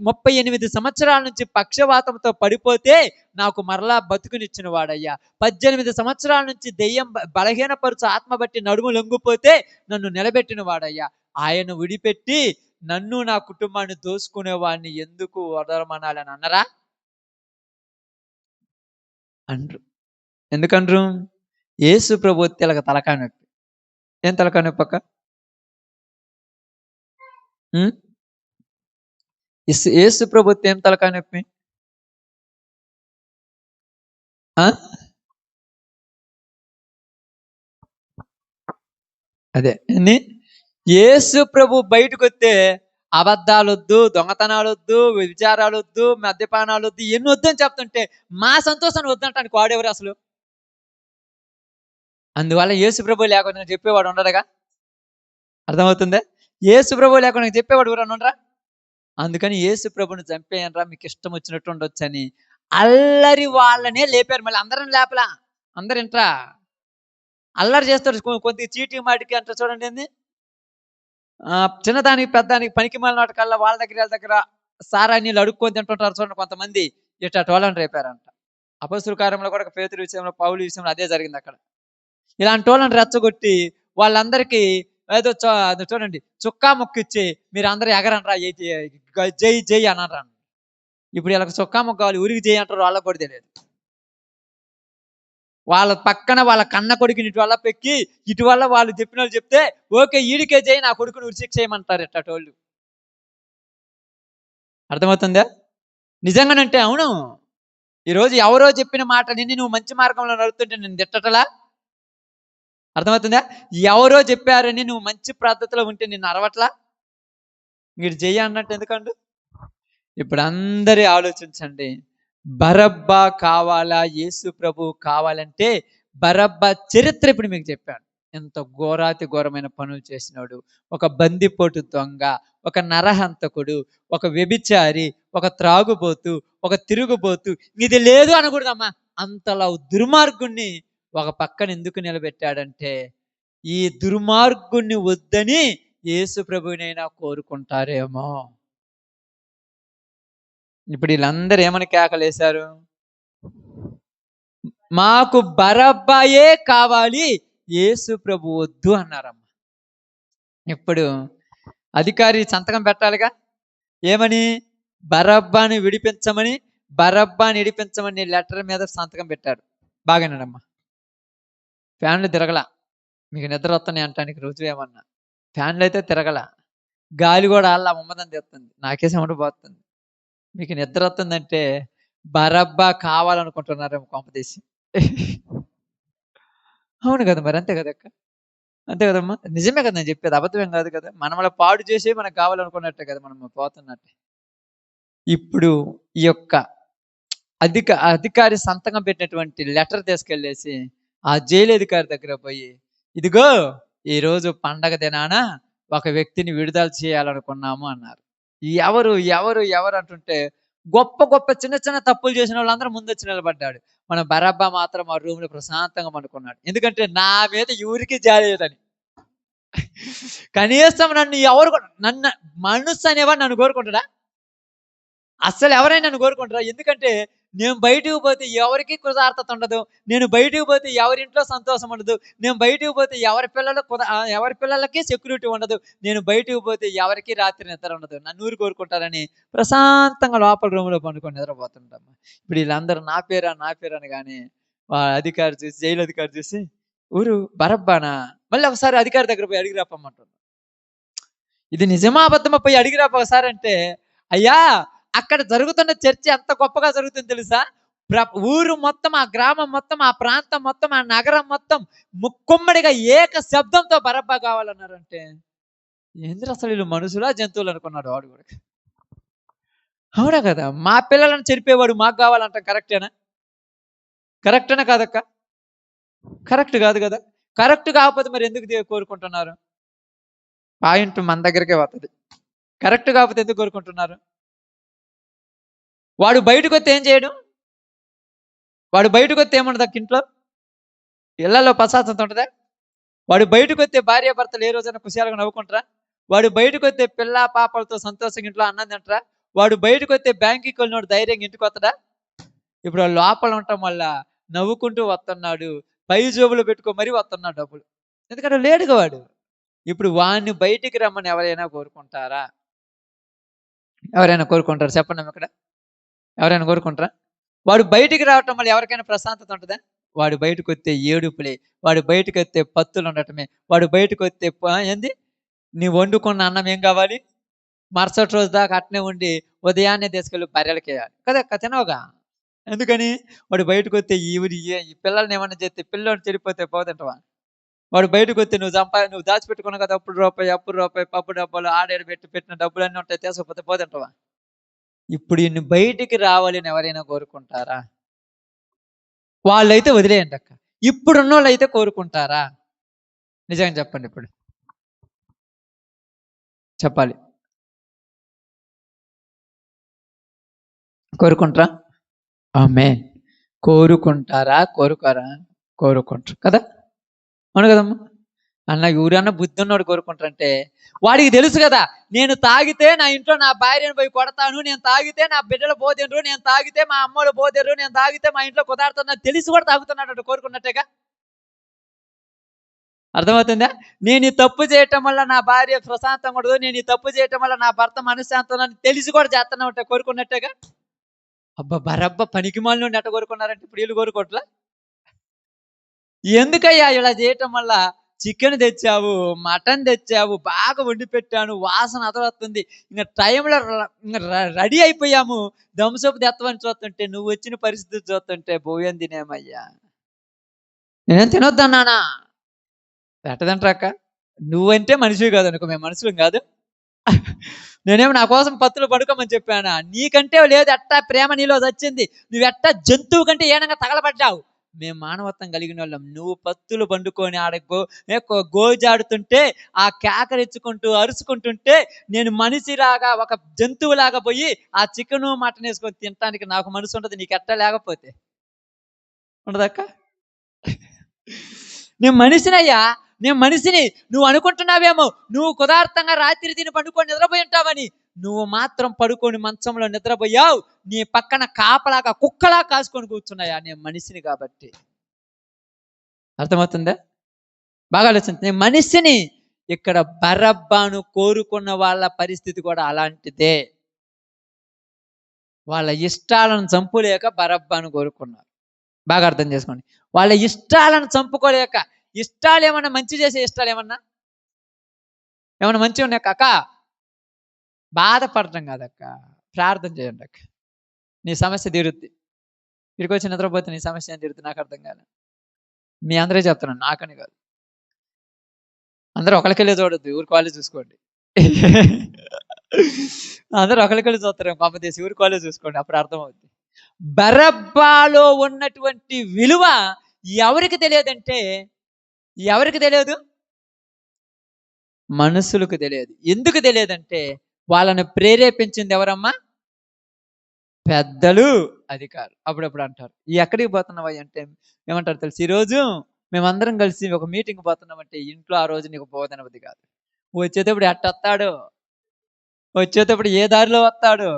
38 సంవత్సరాల నుంచి పక్షవాతంతో పడిపోతే నాకు మరలా బతుకునిచ్చిన వాడయ్యా, 18 సంవత్సరాల నుంచి దెయ్యం బలహీనపరుచు ఆత్మ బట్టి నడుము లొంగిపోతే నన్ను నిలబెట్టిన వాడయ్యా, ఆయన విడిపెట్టి నన్ను నా కుటుంబాన్ని దోసుకునే వాడిని ఎందుకు వదలమనాలని అన్నరా అండ్రు. ఎందుకండ్రు? యేసు ప్రభు తెలక తలకాయ నొప్పి. ఏం తలకాయ నొప్పి అక్క? యేసు ప్రభు ఏం తలకాయ నొప్పి? అదే యేసు ప్రభు బయటకు వస్తే అబద్ధాలు వద్దు, దొంగతనాలు వద్దు, విచారాలు వద్దు, మద్యపానాలు వద్దు, ఎన్ని వద్దని చెప్తుంటే మా సంతోషాన్ని వద్దంటానికి వాడెవరు అసలు? అందువల్ల యేసు ప్రభు లేకుండా చెప్పేవాడు ఉండడుగా. అర్థమవుతుందా? యేసు ప్రభు లేకుండా చెప్పేవాడు ఎవరన్నా ఉండరా? అందుకని యేసు ప్రభుని చంపేయనరా, మీకు ఇష్టం వచ్చినట్టు ఉండొచ్చు అని అల్లరి వాళ్ళనే లేపారు. మళ్ళీ అందరిని లేపలా. అందరు ఇంట్రా అల్లరి చేస్తారు. కొద్దిగా చీటీ మాటికి అంటారు చూడండి. ఏంది చిన్నదానికి పెద్దానికి పనికి మళ్ళీ నాటకల్లా వాళ్ళ దగ్గర సారా నీళ్ళు అడుక్కొని తింటుంటారు చూడండి కొంతమంది. ఇట్లా టోళ్ళని రేపారంట. అపొస్తలుల కార్యంలో కూడా పేతురు విషయంలో, పౌలు విషయంలో అదే జరిగింది. అక్కడ ఇలాంటి టోళ్ళని రెచ్చగొట్టి వాళ్ళందరికీ ఏదో చూడండి చుక్కా ముక్కిచ్చి మీరు అందరూ ఎగరంట్రా, జై జై అనరా. ఇప్పుడు వీళ్ళకి చుక్కా ముక్క కావాలి, ఊరికి జై అంటారు, వాళ్ళకి కూడా తెలియదు. వాళ్ళ పక్కన వాళ్ళ కన్న కొడుకుని ఇటు వల్ల పెక్కి ఇటు వల్ల వాళ్ళు చెప్పిన వాళ్ళు చెప్తే ఓకే ఈడికే చేయి, నా కొడుకుని ఉరిశిక్ష చేయమంటారు ఎట్టోళ్ళు. అర్థమవుతుందా? నిజంగానంటే అవును. ఈరోజు ఎవరో చెప్పిన మాట నిన్ను నువ్వు మంచి మార్గంలో నడుస్తుంటే నేను తిట్టటలా? అర్థమవుతుందా? ఎవరో చెప్పారని నువ్వు మంచి పద్ధతిలో ఉంటే నిన్ను అరవట్లా? మీరు చెయ్యి అన్నట్టు ఎందుకండు? ఇప్పుడు అందరి ఆలోచించండి, బరబ్బా కావాలా యేసు ప్రభు కావాలంటే బరబ్బా చరిత్ర ఇప్పుడు మీకు చెప్పాను. ఎంత ఘోరాతి ఘోరమైన పనులు చేసినాడు. ఒక బందిపోటు దొంగ, ఒక నరహంతకుడు, ఒక వ్యభిచారి, ఒక త్రాగుబోతు, ఒక తిరుగుబోతు, ఇది లేదు అనకూడదమ్మా. అంతలా దుర్మార్గుణ్ణి ఒక పక్కన ఎందుకు నిలబెట్టాడంటే ఈ దుర్మార్గుణ్ణి వద్దని యేసు ప్రభువునైనా కోరుకుంటారేమో. ఇప్పుడు వీళ్ళందరూ ఏమని కేకలేశారు? మాకు బరబ్బాయే కావాలి, యేసు ప్రభు వద్దు అన్నారమ్మ. ఇప్పుడు అధికారి సంతకం పెట్టాలిగా. ఏమని? బరబ్బాని విడిపించమని, బరబ్బాని విడిపించమని లెటర్ మీద సంతకం పెట్టారు. బాగానేనమ్మా. ఫ్యాన్లు తిరగల. మీకు నిద్ర వస్తున్నాయి అంటానికి రుజువు ఏమన్నా? ఫ్యాన్లు అయితే తిరగల. గాలి కూడా అలా ఉమ్మదని తెస్తుంది, నాకే చెమట పోతుంది. మీకు నిద్ర వస్తుందంటే బరబ్బా కావాలనుకుంటున్నారేమో కొంపదీసి. అవును కదా, మరి అంతే కదక్క, అంతే కదమ్మా, నిజమే కదా నేను చెప్పేది, అబద్ధమేం కాదు కదా. మనమలా పాడు చేసి మనకు కావాలనుకున్నట్టే కదా మనం పోతున్నట్టే. ఇప్పుడు ఈ యొక్క అధికారి సంతకం పెట్టినటువంటి లెటర్ తీసుకెళ్ళేసి ఆ జైలు అధికారి దగ్గర పోయి, ఇదిగో ఈరోజు పండగ దినాన ఒక వ్యక్తిని విడుదల చేయాలనుకున్నాము అన్నారు. ఎవరు ఎవరు ఎవరు అంటుంటే గొప్ప గొప్ప చిన్న చిన్న తప్పులు చేసిన వాళ్ళందరూ ముందు వచ్చి నిలబడ్డాడు. మన బరబ్బా మాత్రం ఆ రూమ్ లో ప్రశాంతంగా పడుకున్నాడు. ఎందుకంటే నా మీద ఎవరికి జాలేదని. కనీసం నన్ను మనసు అనేవాడు నన్ను కోరుకుంటాడా? అస్సలు ఎవరైనా నన్ను కోరుకుంటారా? ఎందుకంటే నేను బయటకు పోతే ఎవరికి కృతార్థత ఉండదు, నేను బయటకు పోతే ఎవరింట్లో సంతోషం ఉండదు, నేను బయటకు పోతే ఎవరి పిల్లలకి సెక్యూరిటీ ఉండదు, నేను బయటకు పోతే ఎవరికి రాత్రి నిద్ర ఉండదు. నన్ను ఊరు కోరుకుంటారని ప్రశాంతంగా లోపల రూమ్లో పండుకొని నిద్రపోతుంటాము. ఇప్పుడు వీళ్ళందరూ నా పేరా అని కానీ అధికారి చూసి, జైలు అధికారి చూసి, ఊరు బరబ్బానా, మళ్ళీ ఒకసారి అధికారి దగ్గర పోయి అడిగి రాపమ్మంటున్నారు. ఇది నిజమా అబద్ధమా పోయి అడిగి రాప ఒకసారి అంటే, అయ్యా అక్కడ జరుగుతున్న చర్చ ఎంత గొప్పగా జరుగుతుంది తెలుసా? ఊరు మొత్తం, ఆ గ్రామం మొత్తం, ఆ ప్రాంతం మొత్తం, ఆ నగరం మొత్తం ముక్కుమ్మడిగా ఏక శబ్దంతో బరబ్బా కావాలన్నారంటే, ఏంద్ర అసలు వీళ్ళు మనుషులా జంతువులు అనుకున్నాడు వాడు కూడా. అవునా కదా, మా పిల్లలను చెరిపేవాడు మాకు కావాలంటాం కరెక్టేనా? కరెక్టేనా కాదక్క? కరెక్ట్ కాదు కదా. కరెక్ట్ కాకపోతే మరి ఎందుకు కోరుకుంటున్నారు? పాయింట్ మన దగ్గరికే వస్తుంది. కరెక్ట్ కాకపోతే ఎందుకు కోరుకుంటున్నారు? వాడు బయటకు వస్తే ఏం చేయడం? వాడు బయటకు వస్తే ఏముండదు ఇంట్లో, ఇళ్లలో ప్రశాంతత ఉంటుందా? వాడు బయటకు వస్తే భార్య భర్తలు ఏ రోజైనా కుశాలుగా నవ్వుకుంటారా? వాడు బయటకు వస్తే పిల్ల పాపలతో సంతోషంగా ఇంట్లో అన్నం తింటారా? వాడు బయటకు వస్తే బ్యాంకుకి వెళ్ళినోడు ధైర్యంగా ఇంటికి వస్తాడా? ఇప్పుడు లోపల ఉండటం వల్ల నవ్వుకుంటూ వస్తున్నాడు, పై జోబులు పెట్టుకో మరీ వస్తున్నాడు డబ్బులు, ఎందుకంటే లేడుగా వాడు. ఇప్పుడు వాడిని బయటికి రమ్మని ఎవరైనా కోరుకుంటారా? ఎవరైనా కోరుకుంటారు చెప్పండి ఇక్కడ? ఎవరైనా కోరుకుంటారా? వాడు బయటికి రావటం వల్ల ఎవరికైనా ప్రశాంతత ఉంటుందా? వాడు బయటకు వస్తే ఏడుపులే, వాడు బయటకు వస్తే పత్తులు ఉండటమే, వాడు బయటకు వస్తే ఏంది, నీ వండుకున్న అన్నం ఏం కావాలి, మరుసటి రోజు దాకా అట్నే ఉండి ఉదయాన్నే తీసుకెళ్ళి బర్రెలకి వేయాలి కదా, తినవుగా. ఎందుకని? వాడు బయటకు వస్తే ఈ పిల్లల్ని ఏమన్నా చేస్తే పిల్లలు చెడిపోతే పోతుంటావా? వాడు బయటకు వస్తే నువ్వు దాచిపెట్టుకున్నావు కదా, అప్పుడు రూపాయి పప్పు డబ్బాలు ఆడేడు పెట్టిన డబ్బులన్నీ ఉంటాయి, తీసుకపోతే పోతుంటావా? ఇప్పుడు ఇన్ని బయటికి రావాలని ఎవరైనా కోరుకుంటారా? వాళ్ళైతే వదిలేయండి అక్క. ఇప్పుడున్న వాళ్ళు అయితే కోరుకుంటారా? నిజంగా చెప్పండి, ఇప్పుడు చెప్పాలి. కోరుకుంటారా? ఆమె కోరుకుంటారా? కోరుకుంటారు కదా, అవును కదమ్మా. అన్న ఎవరన్నా బుద్ధి ఉన్నవాడు కోరుకుంటారంటే, వాడికి తెలుసు కదా, నేను తాగితే నా ఇంట్లో నా భార్యను పోయి కొడతాను, నేను తాగితే నా బిడ్డలు పోదేరు, నేను తాగితే మా అమ్మలు పోదేరు, నేను తాగితే మా ఇంట్లో కుదారుతున్నా తెలిసి కూడా తాగుతున్నాడు కోరుకున్నట్టేగా. అర్థమవుతుందా? నేను ఈ తప్పు చేయటం వల్ల నా భార్య ప్రశాంతం ఉండదు, నేను ఈ తప్పు చేయటం వల్ల నా భర్త మనశ్శాంతం తెలిసి కూడా చేస్తున్నా ఉంటే కోరుకున్నట్టేగా. అబ్బా బరబ్బ పనికి మాలిన ఎట్ట కోరుకున్నారంటే ఇప్పుడు వీళ్ళు కోరుకోవట్లా? ఎందుకయ్యా ఇలా చేయటం వల్ల? చికెన్ తెచ్చావు, మటన్ తెచ్చావు, బాగా వండి పెట్టాను, వాసన అదరొస్తుంది, ఇంకా టైంలో రెడీ అయిపోయాము, దంసపు తెత్తవని చూస్తుంటే, నువ్వు వచ్చిన పరిస్థితి చూస్తుంటే భోజనం తినేమయ్యా. నేనేం తినొద్దన్నానా? పెట్టదంటారక్క. నువ్వంటే మనిషివి కాదు అనుకో, మేము మనుషులం కాదు. నేనేమో నా కోసం పత్తులు పడుకోమని చెప్పానా? నీకంటే లేదు, ఎట్టా ప్రేమ నీలో వచ్చింది, నువ్వెట్టా జంతువు కంటే ఏనంగా తగలబడ్డావు. మేము మానవత్వం కలిగిన వాళ్ళం. నువ్వు పత్తులు పండుకొని ఆడ గోజాడుతుంటే, ఆ కేకరెచ్చుకుంటూ అరుచుకుంటుంటే, నేను మనిషిలాగా ఒక జంతువులాగా పోయి ఆ చికెను మటన్ వేసుకొని తినటానికి నాకు మనసు ఉండదు, నీకు ఎట్టా లేకపోతే ఉండదక్క? నేను మనిషినయ్యా, నేను మనిషిని. నువ్వు అనుకుంటున్నావేమో నువ్వు కుదార్థంగా రాత్రి తిని పండుకొని నిద్రపోయి ఉంటావని. నువ్వు మాత్రం పడుకొని మంచంలో నిద్రపోయావు, నీ పక్కన కాపలాగా కుక్కలా కాసుకొని కూర్చున్నాయా? నేను మనిషిని కాబట్టి. అర్థమవుతుందా? బాగా ఆలోచించండి. నేను మనిషిని. ఇక్కడ బరబ్బాను కోరుకున్న వాళ్ళ పరిస్థితి కూడా అలాంటిదే. వాళ్ళ ఇష్టాలను చంపులేక బరబ్బాను కోరుకున్నారు. బాగా అర్థం చేసుకోండి. వాళ్ళ ఇష్టాలను చంపుకోలేక, ఇష్టాలు ఏమన్నా మంచి చేసే ఇష్టాలు ఏమన్నా మంచి ఉన్నాయి కాక, బాధపడటం కాదక్క, ప్రార్థన చేయండి అక్క. నీ సమస్య తీరుద్ది. ఇక్కడికి వచ్చి నిద్రపోతే నీ సమస్య ఏం తీరుద్ది నాకు అర్థం కాదు. మీ అందరూ చెప్తున్నాను, నాకని కాదు. అందరూ ఒకరికెళ్ళి చూడొద్దు, ఊరికి వాళ్ళే చూసుకోండి. అందరూ ఒకరికెళ్ళి చూస్తారు, పంపదీసి ఊరికి వాళ్ళే చూసుకోండి, అప్పుడు అర్థమవుద్ది. బరబ్బాలో ఉన్నటువంటి విలువ ఎవరికి తెలియదంటే, ఎవరికి తెలియదు? మనుషులకు తెలియదు. ఎందుకు తెలియదంటే వాళ్ళని ప్రేరేపించింది ఎవరమ్మా? పెద్దలు, అధికారులు. అప్పుడప్పుడు అంటారు, ఎక్కడికి పోతున్నావా అంటే ఏమంటారు తెలుసు, ఈరోజు మేమందరం కలిసి ఒక మీటింగ్ పోతున్నామంటే ఇంట్లో ఆ రోజు నీకు బోధనవది కాదు. వచ్చేటప్పుడు ఎట్టొస్తాడు, వచ్చేటప్పుడు ఏ దారిలో వస్తాడు,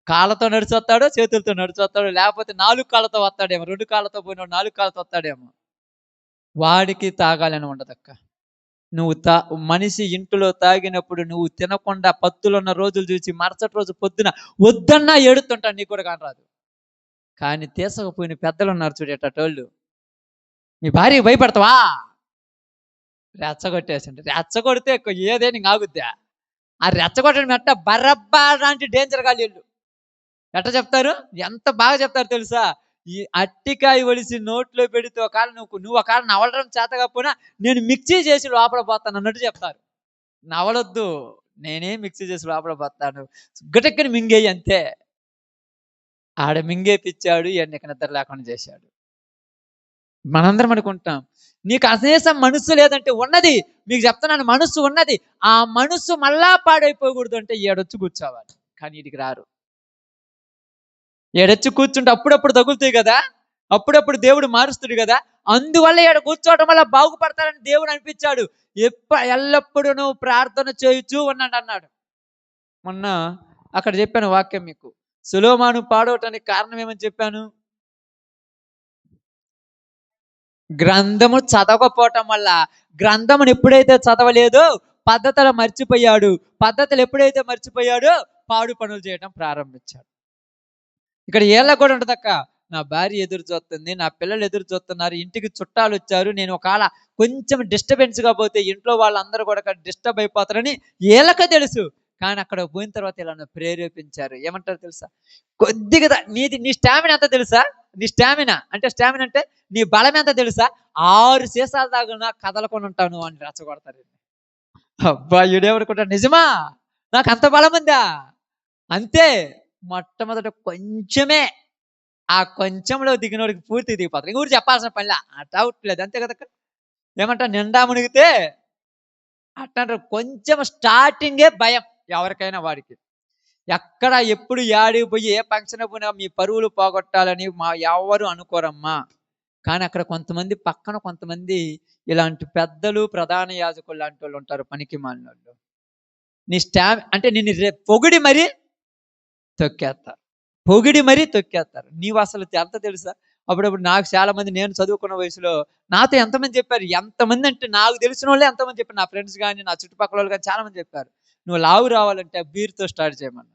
కాళ్ళతో నడిచి వస్తాడో చేతులతో నడిచి వస్తాడో, లేకపోతే 4 కాళ్ళతో వస్తాడేమో, 2 కాళ్ళతో పోయినాడు 4 కాళ్ళతో వస్తాడేమో. వాడికి తాగాలని ఉండదక్క. నువ్వు మనిషి ఇంటిలో తాగినప్పుడు నువ్వు తినకుండా పత్తులున్న రోజులు చూసి మరుసటి రోజు పొద్దున వద్దన్నా ఏడుతుంటాను, నీకు కూడా కానరాదు. కానీ తీసకపోయిన పెద్దలు ఉన్నారు చూడేటోళ్ళు, మీ భార్యకి భయపడతావా? రెచ్చగొట్టేసండి, రెచ్చగొడితే ఏదేని ఆగుద్దా? ఆ రెచ్చగొట్టడం ఎట్ట బరబ్బా లాంటి డేంజర్ గా వీళ్ళు ఎట్ట చెప్తారు, ఎంత బాగా చెప్తారు తెలుసా? ఈ అట్టికాయ ఒలిసి నోట్లో పెడితే ఒకవేళ నువ్వు ఒకవేళ నవలడం చేత కాకపోయినా నేను మిక్సీ చేసి లోపల పోతాను అన్నట్టు చెప్తారు. నవలొద్దు, నేనే మిక్సీ చేసి లోపల పోతాను, గటెక్కని మింగేయి అంతే. ఆడ మింగేపిచ్చాడు, ఇక నిద్ర లేకుండా చేశాడు. మనందరం అనుకుంటాం నీకు అశేషం మనస్సు లేదంటే, ఉన్నది మీకు చెప్తున్నాను, మనస్సు ఉన్నది. ఆ మనస్సు మళ్ళా పాడైపోకూడదు అంటే ఏడొచ్చి కూర్చోవాలి. కానీ వీటికి రారు. ఏడొచ్చి కూర్చుంటే అప్పుడప్పుడు తగులుతాయి కదా, అప్పుడప్పుడు దేవుడు మారుస్తాడు కదా, అందువల్ల ఏడ కూర్చోవడం వల్ల బాగుపడతారని దేవుడు అనిపించాడు. ఎల్లప్పుడూ నువ్వు ప్రార్థన చేయొచ్చు ఉన్నాడు అన్నాడు. మొన్న అక్కడ చెప్పాను వాక్యం మీకు, సొలొమోను పాడవటానికి కారణం ఏమని చెప్పాను? గ్రంథము చదవకపోవటం వల్ల. గ్రంథమును ఎప్పుడైతే చదవలేదో పద్ధతులు మర్చిపోయాడు, పద్ధతులు ఎప్పుడైతే మర్చిపోయాడో పాడు పనులు చేయడం ప్రారంభించాడు. ఇక్కడ ఏళ్ళ కూడా ఉంటుందక్క, నా భార్య ఎదురు చూస్తుంది, నా పిల్లలు ఎదురు చూస్తున్నారు, ఇంటికి చుట్టాలు వచ్చారు, నేను ఒకవేళ కొంచెం డిస్టర్బెన్స్గా పోతే ఇంట్లో వాళ్ళందరూ కూడా డిస్టర్బ్ అయిపోతారని ఏళ్ళక తెలుసు. కానీ అక్కడ పోయిన తర్వాత ఇలా ప్రేరేపించారు. ఏమంటారు తెలుసా? కొద్దిగా నీ స్టామినా ఎంత తెలుసా? నీ స్టామినా అంటే నీ బలం ఎంత తెలుసా? 6 సీసాలు దాకా కదలకుండా ఉంటాను అని రెచ్చగొడతారు. అబ్బా, ఈడేమనుకుంటాడు, నిజమా నాకు అంత బలం ఉందా? అంతే. మొట్టమొదట కొంచెమే, ఆ కొంచెంలో దిగినోడికి పూర్తి దిగిపోతారు. ఇంక ఊరు చెప్పాల్సిన పనిలా, అట్లా అంతే కదా. ఏమంటారు, నిండా మునిగితే అట్లా. కొంచెం స్టార్టింగే భయం ఎవరికైనా, వాడికి ఎక్కడ ఎప్పుడు యాడికి పోయి ఏ ఫంక్షన్ పోయినా మీ పరువులు పోగొట్టాలని ఎవరు అనుకోరమ్మా. కానీ అక్కడ కొంతమంది ఇలాంటి పెద్దలు, ప్రధాన యాజకులు లాంటి వాళ్ళు ఉంటారు, పనికి మాలిన వాళ్ళు. నీ అంటే నిన్ను పొగిడి మరీ తొక్కేస్తారు. నీవు అసలు ఎంత తెలుసా? అప్పుడప్పుడు నాకు చాలా మంది, నేను చదువుకున్న వయసులో నాతో ఎంతమంది చెప్పారు, ఎంతమంది అంటే నాకు తెలిసిన వాళ్ళే ఎంతమంది చెప్పారు, నా ఫ్రెండ్స్ కానీ నా చుట్టుపక్కల వాళ్ళు కానీ చాలా మంది చెప్పారు, నువ్వు లావు రావాలంటే బీర్తో స్టార్ట్ చేయమన్నారు.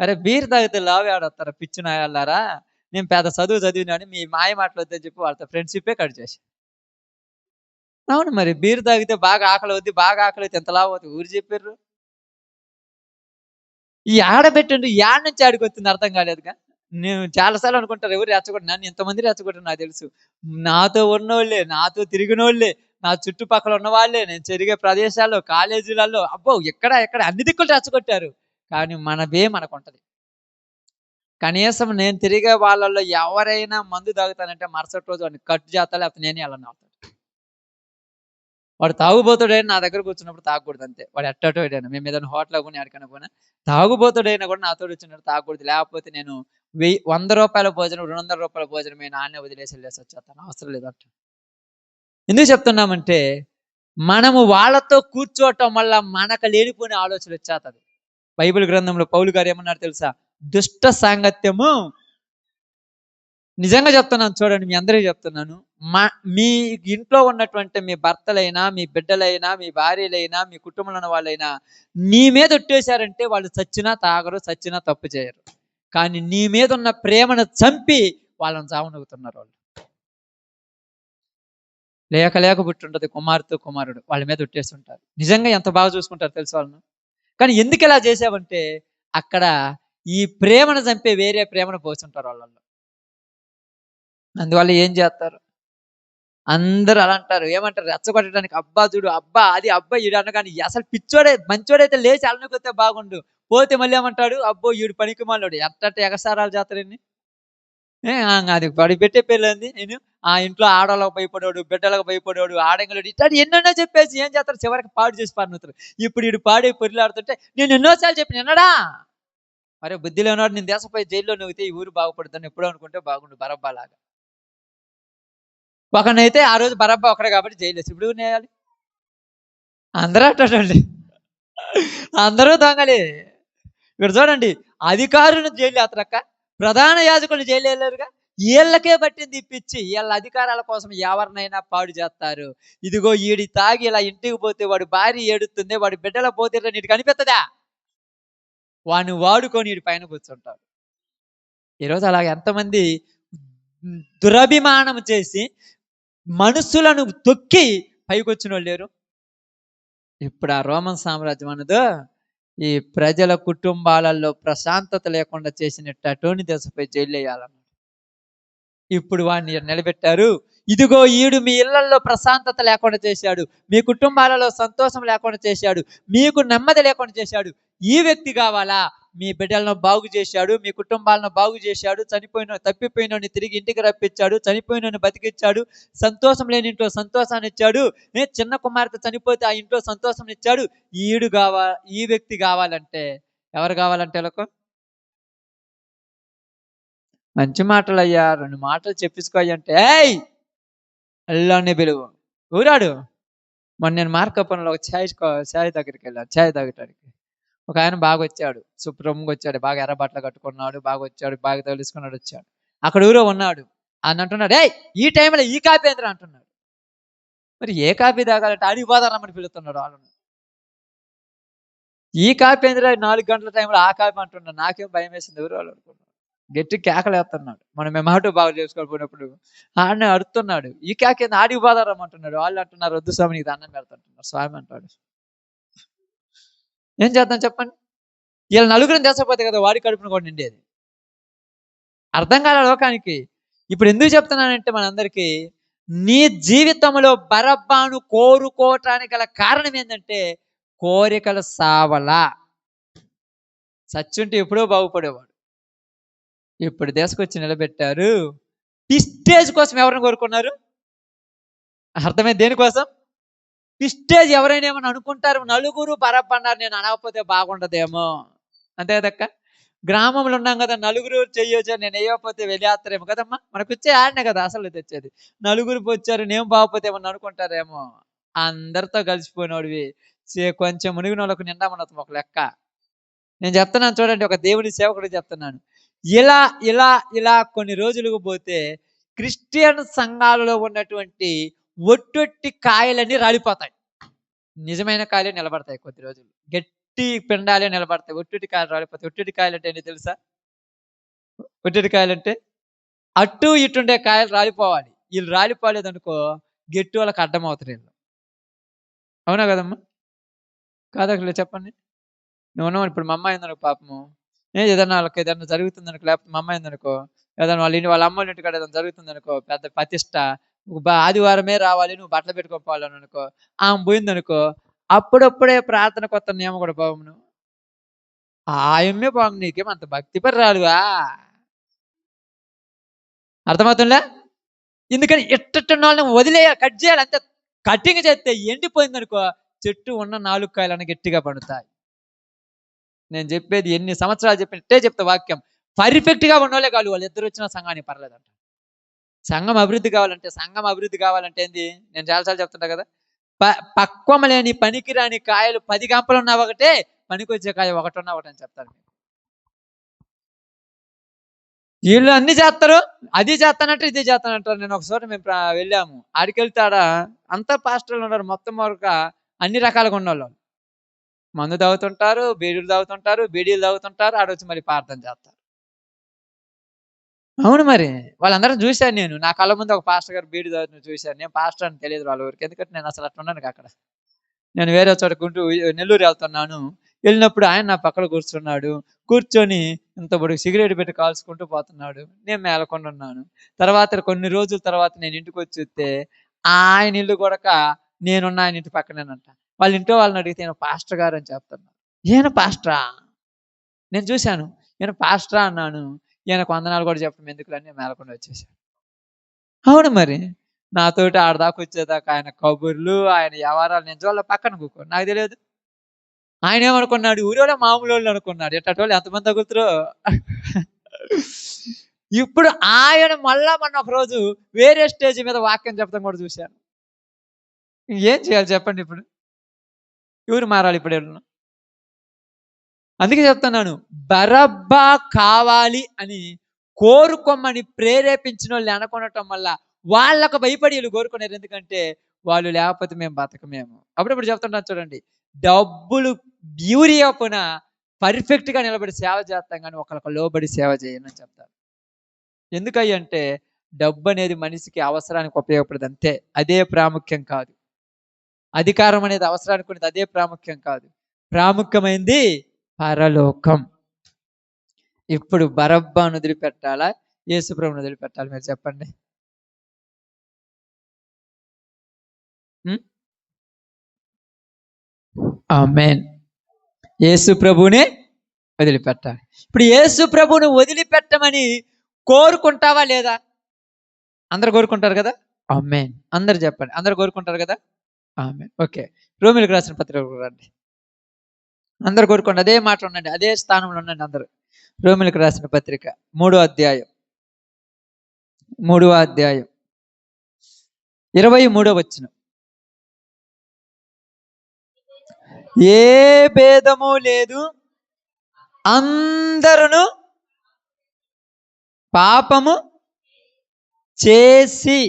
అరే, బీర్ తాగితే లావు ఆడొస్తారా పిచ్చి నాయాలారా? నేను పెద్ద చదివినాను, మీ మాయ మాటలు వద్దని చెప్పి వాళ్ళతో ఫ్రెండ్షిప్పే కట్ చేసి. అవును, మరి బీర్ తాగితే బాగా ఆకలి అవుద్ది, బాగా ఆకలి అయితే ఎంత లావు అవుతుంది, ఊరు చెప్పారు. ఈ ఆడబెట్టండి యాడ్ నుంచి ఆడికి వచ్చింది అర్థం కాలేదుగా. నేను చాలాసార్లు అనుకుంటారు, ఎవరు రెచ్చగొట్టు, నన్ను ఇంతమంది రెచ్చగొట్టారు నాకు తెలుసు. నాతో ఉన్నోళ్ళే, నాతో తిరిగినోళ్ళే, నా చుట్టుపక్కల ఉన్న వాళ్ళే, నేను తిరిగే ప్రదేశాల్లో, కాలేజీలలో, అబ్బో ఎక్కడ అన్ని దిక్కులు రెచ్చగొట్టారు. కానీ మనకుంటది. కనీసం నేను తిరిగే వాళ్ళల్లో ఎవరైనా మందు తాగుతానంటే మరుసటి రోజు వాడిని కట్ చేస్తా, లేకపోతే నేనే వెళ్ళను అవుతాను. వాడు తాగుబోతుడైనా నా దగ్గర కూర్చున్నప్పుడు తాగకూడదు అంతే. వాడు ఎట్టటోడైనా, మేము ఏదైనా హోటల్ పోయినా ఎక్కడికైనా పోయినా తాగుబోతుడైనా కూడా నాతో వచ్చినట్టు తాగకూడదు. లేకపోతే నేను 100 రూపాయల భోజనం, 200 రూపాయల భోజనం నాన్నే వదిలేసి వచ్చేస్తాను, అవసరం లేదంట. ఎందుకు చెప్తున్నామంటే, మనము వాళ్ళతో కూర్చోవటం వల్ల మనకు లేనిపోయిన ఆలోచన వచ్చేస్తుంది. బైబిల్ గ్రంథంలో పౌలు గారు ఏమన్నారు తెలుసా? దుష్ట సాంగత్యము, నిజంగా చెప్తున్నాను చూడండి, మీ అందరికీ చెప్తున్నాను, మీ ఇంట్లో ఉన్నటువంటి మీ భర్తలైనా, మీ బిడ్డలైనా, మీ భార్యలైనా, మీ కుటుంబంలో ఉన్న వాళ్ళైనా నీ మీద ఒట్టేశారంటే వాళ్ళు చచ్చినా తాగరు, చచ్చినా తప్పు చేయరు. కానీ నీ మీద ఉన్న ప్రేమను చంపి వాళ్ళని చావనొగుతున్నారు. వాళ్ళు లేక పుట్టుంటది కుమారుడు, వాళ్ళ మీద ఒట్టేస్తుంటారు. నిజంగా ఎంత బాగా చూసుకుంటారు తెలుసు వాళ్ళను. కానీ ఎందుకు ఇలా చేసావంటే అక్కడ ఈ ప్రేమను చంపే వేరే ప్రేమను పోస్తుంటారు వాళ్ళల్లో. అందువల్ల ఏం చేస్తారు, అందరూ అలా అంటారు. ఏమంటారు రెచ్చగొట్టడానికి, అబ్బా చూడు, అబ్బా అది, అబ్బా ఈడు అనగాని అసలు పిచ్చోడే మంచోడైతే లేచి అలనుకొస్తే బాగుండు, పోతే మళ్ళీ ఏమంటాడు, అబ్బో ఈడు పనికి మాలోడు, ఎట్టట్ట ఎగసారాలు చేస్తారండి. అది వాడు పెట్టే పేర్లేంది, నేను ఆ ఇంట్లో ఆడవాళ్ళకి భయపడేవాడు, బిడ్డలకు భయపడేవాడు, ఆడంగులోడు, ఇట్లాంటి ఎన్నెన్నో చెప్పేసి ఏం చేస్తారు, చివరికి పాడు చేసి పారిపోతారు. ఇప్పుడు ఈడు పాడే పొరిలాడుతుంటే నేను ఎన్నోసార్లు చెప్పిన వినడా. మరి బుద్ధి లేనివాడు నేను దేశపోయి జైల్లో నవ్వుతే ఈ ఊరు బాగుపడుతుందని ఎప్పుడో అనుకుంటే బాగుండు, బరబ్బాలాగా. ఒకనైతే ఆ రోజు బరబ్బా ఒకడే కాబట్టి జైలు వేసి ఇప్పుడు నేయాలి. అందరూ అట్టండి, అందరూ దొంగలే. ఇక్కడ చూడండి, అధికారులను జైలు వేస్తారక్క, ప్రధాన యాజకులను జైలు వేయలేరుగా. వీళ్ళకే పట్టింది ఇప్పించి వీళ్ళ అధికారాల కోసం ఎవరినైనా పాడు చేస్తారు. ఇదిగో ఈడి తాగి ఇలా ఇంటికి పోతే వాడు భార్య ఏడుతుంది, వాడి బిడ్డల పోతే నీటికి కనిపిస్తుందా, వాడిని వాడుకొని వీడి పైన కూర్చుంటాడు. ఈరోజు అలా ఎంతమంది దురభిమానం చేసి మనుషులను తొక్కి పైకొచ్చిన వాళ్ళు లేరు. ఇప్పుడు ఆ రోమన్ సామ్రాజ్యం అన్నదో ఈ ప్రజల కుటుంబాలలో ప్రశాంతత లేకుండా చేసినట్టు అటోని దేశపై జైలు వేయాలన్నమాట. ఇప్పుడు వాడిని నిలబెట్టారు. ఇదిగో ఈడు మీ ఇళ్లలో ప్రశాంతత లేకుండా చేశాడు, మీ కుటుంబాలలో సంతోషం లేకుండా చేశాడు, మీకు నెమ్మది లేకుండా చేశాడు. ఈ వ్యక్తి కావాలా? మీ బిడ్డలను బాగు చేశాడు, మీ కుటుంబాలను బాగు చేశాడు, తప్పిపోయినోని తిరిగి ఇంటికి రప్పించాడు, చనిపోయినోని బతికిచ్చాడు, సంతోషం లేని ఇంట్లో సంతోషాన్ని ఇచ్చాడు, చిన్న కుమార్తె చనిపోతే ఆ ఇంట్లో సంతోషం ఇచ్చాడు. ఈ వ్యక్తి కావాలంటే ఎవరు కావాలంటే వీళ్ళకు మంచి మాటలు అయ్యా, 2 మాటలు చెప్పించుకోయ్యా అంటే అల్లానే పిలువు ఊరాడు. మొన్న నేను మార్కపురంలో ఒక ఛాయ్ దగ్గరికి వెళ్ళాను, ఛాయ్ తాగటానికి. ఒక ఆయన బాగా వచ్చాడు, శుభ్రంగా వచ్చాడు, బాగా ఎర్ర బట్టలు కట్టుకున్నాడు, బాగా వచ్చాడు, బాగా తెలుసుకున్నాడు, వచ్చాడు. అక్కడ ఊరో ఉన్నాడు, అని అంటున్నాడు, ఈ టైంలో ఈ కాపీ ఏంద్రా అంటున్నాడు. మరి ఏ కాపీ తాగాలంటే అడిగి పోదారమ్మని పిలుస్తున్నాడు వాళ్ళను. ఈ కాపీ ఏంద్రా 4 గంటల టైంలో ఆ కాపీ అంటున్నాడు. నాకేం భయం వేసింది, ఎవరు వాళ్ళు అనుకున్నాడు. గట్టి కేకలేస్తున్నాడు. మనం మేము బాగు చేసుకోకపోయినప్పుడు ఆడనే అడుగుతున్నాడు, ఈ కేక ఆడికి పోదారమ్మంటున్నాడు. వాళ్ళు అంటున్నారు, వద్దు స్వామి నీకు దండం పెడుతుంటున్నారు. స్వామి అంటాడు, ఏం చేద్దాం చెప్పండి. వీళ్ళ నలుగురిని తెచ్చపోతే కదా వాడి కడుపును కూడా నిండేది. అర్థం కాలే లోకానికి. ఇప్పుడు ఎందుకు చెప్తున్నానంటే మనందరికీ, నీ జీవితంలో బరబ్బాను కోరుకోవటానికి గల కారణం ఏంటంటే కోరికల సావలా. సచ్చుంటే ఎప్పుడో బాగుపడేవాడు. ఇప్పుడు దేశకొచ్చి నిలబెట్టారు. పిస్టేజ్ కోసం ఎవరిని కోరుకున్నారు? అర్థమైంది దేనికోసం? పిస్టేజ్. ఎవరైనా ఏమని అనుకుంటారు, నలుగురు బరబ్బన్నారు, నేను అనకపోతే బాగుండదేమో, అంతే కదక్క. గ్రామంలో ఉన్నాం కదా, నలుగురు చెయ్యొచ్చు, నేను వేయకపోతే వెళ్ళేస్తారేమో కదమ్మా. మనకు వచ్చే ఆడనే కదా అసలు తెచ్చేది. నలుగురు వచ్చారు, నేను బాగపోతే ఏమన్నా అనుకుంటారేమో. అందరితో కలిసిపోయినోడివి, కొంచెం మునిగిన వాళ్ళకు నిండా మనతో ఒక లెక్క. నేను చెప్తున్నాను చూడండి, ఒక దేవుని సేవకుడు చెప్తున్నాను. ఇలా ఇలా ఇలా కొన్ని రోజులకు పోతే క్రిస్టియన్ సంఘాలలో ఉన్నటువంటి ఒట్టొట్టి కాయలన్నీ రాలిపోతాయి. నిజమైన కాయలే నిలబడతాయి కొద్ది రోజులు. గట్టి పిండాలే నిలబడతాయి, ఒట్టొట్టి కాయలు రాలిపోతాయి. ఒట్టొట్టి కాయలు అంటే ఏంటి తెలుసా? ఒట్టొట్టి కాయలు అంటే అటు ఇటుండే కాయలు రాలిపోవాలి. వీళ్ళు రాలిపోలేదనుకో గట్టి వాళ్ళకి అడ్డం అవుతారు వీళ్ళు. అవునా కదమ్మా? కాదక్కడ చెప్పండి. నువ్వు ఉన్నావు ఇప్పుడు, మా అమ్మ అయిందనుకో పాపము, ఏదన్నా వాళ్ళకి ఏదన్నా జరుగుతుందనుకో, లేకపోతే మా అమ్మ అయిందనుకో, ఏదైనా వాళ్ళ అమ్మ వాళ్ళ ఇంటికాడ ఏదైనా జరుగుతుందనుకో, పెద్ద ప్రతిష్ట, ఆదివారమే రావాలి, నువ్వు బట్టలు పెట్టుకోపోవాలని అనుకో, ఆమె పోయిందనుకో, అప్పుడప్పుడే ప్రార్థన కొత్త నియమ కూడా బాబు, నువ్వు ఆయమ్మే బాగు, నీకేమో అంత భక్తి పరి రాలువా. అర్థమవుతుందా? ఎందుకని ఇట్టన్న వాళ్ళని వదిలేయ, కట్ చేయాలి అంతే. కటింగ్ చేస్తే ఎండిపోయిందనుకో, చెట్టు ఉన్న 4 కాయలన్న గట్టిగా పడుతాయి. నేను చెప్పేది ఎన్ని సంవత్సరాలు చెప్పినట్టే చెప్తా వాక్యం. పర్ఫెక్ట్గా ఉన్నోళ్ళే కాదు, వాళ్ళు ఇద్దరు వచ్చిన సంఘానికి పర్లేదంట. సంఘం అభివృద్ధి కావాలంటే ఏంది? నేను చాలాసార్లు చెప్తుంటా కదా, పక్వమ లేని పనికిరాని కాయలు 10 గంపలు ఉన్నా ఒకటే, పనికొచ్చే కాయ ఒకటి ఉన్నా ఒకటి అని చెప్తారు. వీళ్ళు అన్ని చేస్తారు, అది చేస్తానంటారు, ఇది చేస్తానంటారు. నేను ఒకసారి మేము వెళ్ళాము, ఆడికి వెళ్తాడా అంతా పాస్టర్లు ఉన్నారు, మొత్తం వరకు అన్ని రకాలుగా ఉన్నోళ్ళు. మందు తాగుతుంటారు, బీడీలు తాగుతుంటారు, ఆడొచ్చి మరి ప్రార్థన చేస్తారు. అవును, మరి వాళ్ళందరూ చూశాను నేను. నా కళ్ళ ముందు ఒక పాస్టర్ గారు బీడీ తాగుతున్న చూశాను. నేను పాస్టర్ అని తెలియదు వాళ్ళ ఊరికి, ఎందుకంటే నేను అసలు అట్లా ఉన్నాను అక్కడ. నేను వేరే చోట నెల్లూరు వెళ్తున్నాను. వెళ్ళినప్పుడు ఆయన నా పక్కన కూర్చున్నాడు. కూర్చొని ఇంత పొడుగు సిగరెట్ పెట్టి కాల్చుకుంటూ పోతున్నాడు. నేను మేలకుండా ఉన్నాను. తర్వాత కొన్ని రోజుల తర్వాత నేను ఇంటికి వచ్చి చూస్తే ఆయన ఇల్లు కొడక నేనున్న ఆయన ఇంటి పక్కనేనంట. వాళ్ళ ఇంట్లో వాళ్ళని అడిగితే ఈయన పాస్టర్ గారు అని చెప్తున్నారు. ఈయన పాస్టరా? నేను చూశాను. ఈయన పాస్టరా అన్నాను. ఈయనకు వందనాలు కూడా చెప్పడం ఎందుకులని నేను మేలకుండా వచ్చేసాను. అవును మరి. నాతోటి ఆడదాకా వచ్చేదాకా ఆయన కబుర్లు, ఆయన వ్యవహారాలు నేను చూడలే, పక్కన కూకో. నాకు తెలియదు. ఆయన ఏమనుకున్నాడు, ఊరోళ్ళే మామూలు వాళ్ళు అనుకున్నాడు. ఎట్టటోళ్ళు ఎంతమంది తగులుతారో. ఇప్పుడు ఆయన మళ్ళా మొన్న ఒక రోజు వేరే స్టేజ్ మీద వాక్యం చెప్పడం కూడా చూశాను. ఏం చేయాలి చెప్పండి ఇప్పుడు? ఎవరు మారాలి ఇప్పుడు? అందుకే చెప్తున్నాను, బరబ్బా కావాలి అని కోరుకోమని ప్రేరేపించిన వాళ్ళు అనుకోవటం వల్ల వాళ్ళకు భయపడి వీళ్ళు కోరుకున్నారు. ఎందుకంటే వాళ్ళు లేకపోతే మేము బతకమేమో. అప్పుడప్పుడు చెప్తున్నాను చూడండి, డబ్బులు బ్యూరీ అప్పున పర్ఫెక్ట్ గా నిలబడి సేవ చేస్తాం కానీ ఒకరికి లోబడి సేవ చేయను అని చెప్తారు. ఎందుకంటే డబ్బు అనేది మనిషికి అవసరానికి ఉపయోగపడదు అంతే, అదే ప్రాముఖ్యం కాదు. అధికారం అనేది అవసరానికి ఉన్నది, అదే ప్రాముఖ్యం కాదు. ప్రాముఖ్యమైంది పరలోకం. ఇప్పుడు బరబ్బాను వదిలిపెట్టాలా, యేసుప్రభుని వదిలిపెట్టాలి? మీరు చెప్పండి. ఆమేన్. యేసు ప్రభునే వదిలిపెట్టాలి. ఇప్పుడు యేసు ప్రభుని వదిలిపెట్టమని కోరుకుంటావా లేదా? అందరు కోరుకుంటారు కదా? ఆమేన్. అందరు చెప్పండి. అందరు కోరుకుంటారు కదా? ఆమేన్. ఓకే, రోమీయులకు రాసిన పత్రిక రండి. అందరు కోరుకోండి, అదే మాట ఉండండి, అదే స్థానంలో ఉండండి అందరు. రోమీయులకు రాసిన పత్రిక 3వ అధ్యాయం 23వ వచనం. ఏ భేదము లేదు, అందరూ పాపము చేసి,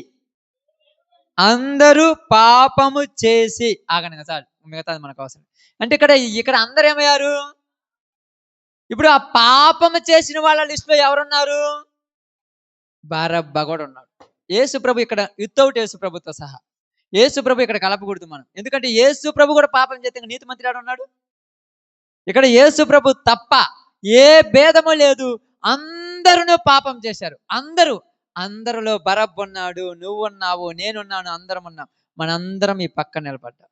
అందరూ పాపము చేసి. ఆగండి చాలు, మిగతాది మనకు అవసరం. అంటే ఇక్కడ అందరు ఏమయ్యారు? ఇప్పుడు ఆ పాపము చేసిన వాళ్ళ లిస్టులో ఎవరున్నారు? బరబ్బా కూడా ఉన్నాడు. యేసు ప్రభు ఇక్కడ వితౌట్ యేసు ప్రభుతో సహా. యేసు ప్రభు ఇక్కడ కలపకూడదు మనం, ఎందుకంటే యేసు ప్రభు కూడా పాపం చేస్తే నీతి మంత్రి ఆడు ఉన్నాడు. ఇక్కడ యేసు ప్రభు తప్ప ఏ భేదము లేదు, అందరూ పాపం చేశారు. అందరిలో బరబ్బు ఉన్నాడు, నువ్వు ఉన్నావు, నేనున్నాను, అందరం ఉన్నాం. మనందరం ఈ పక్క నిలబడ్డాం.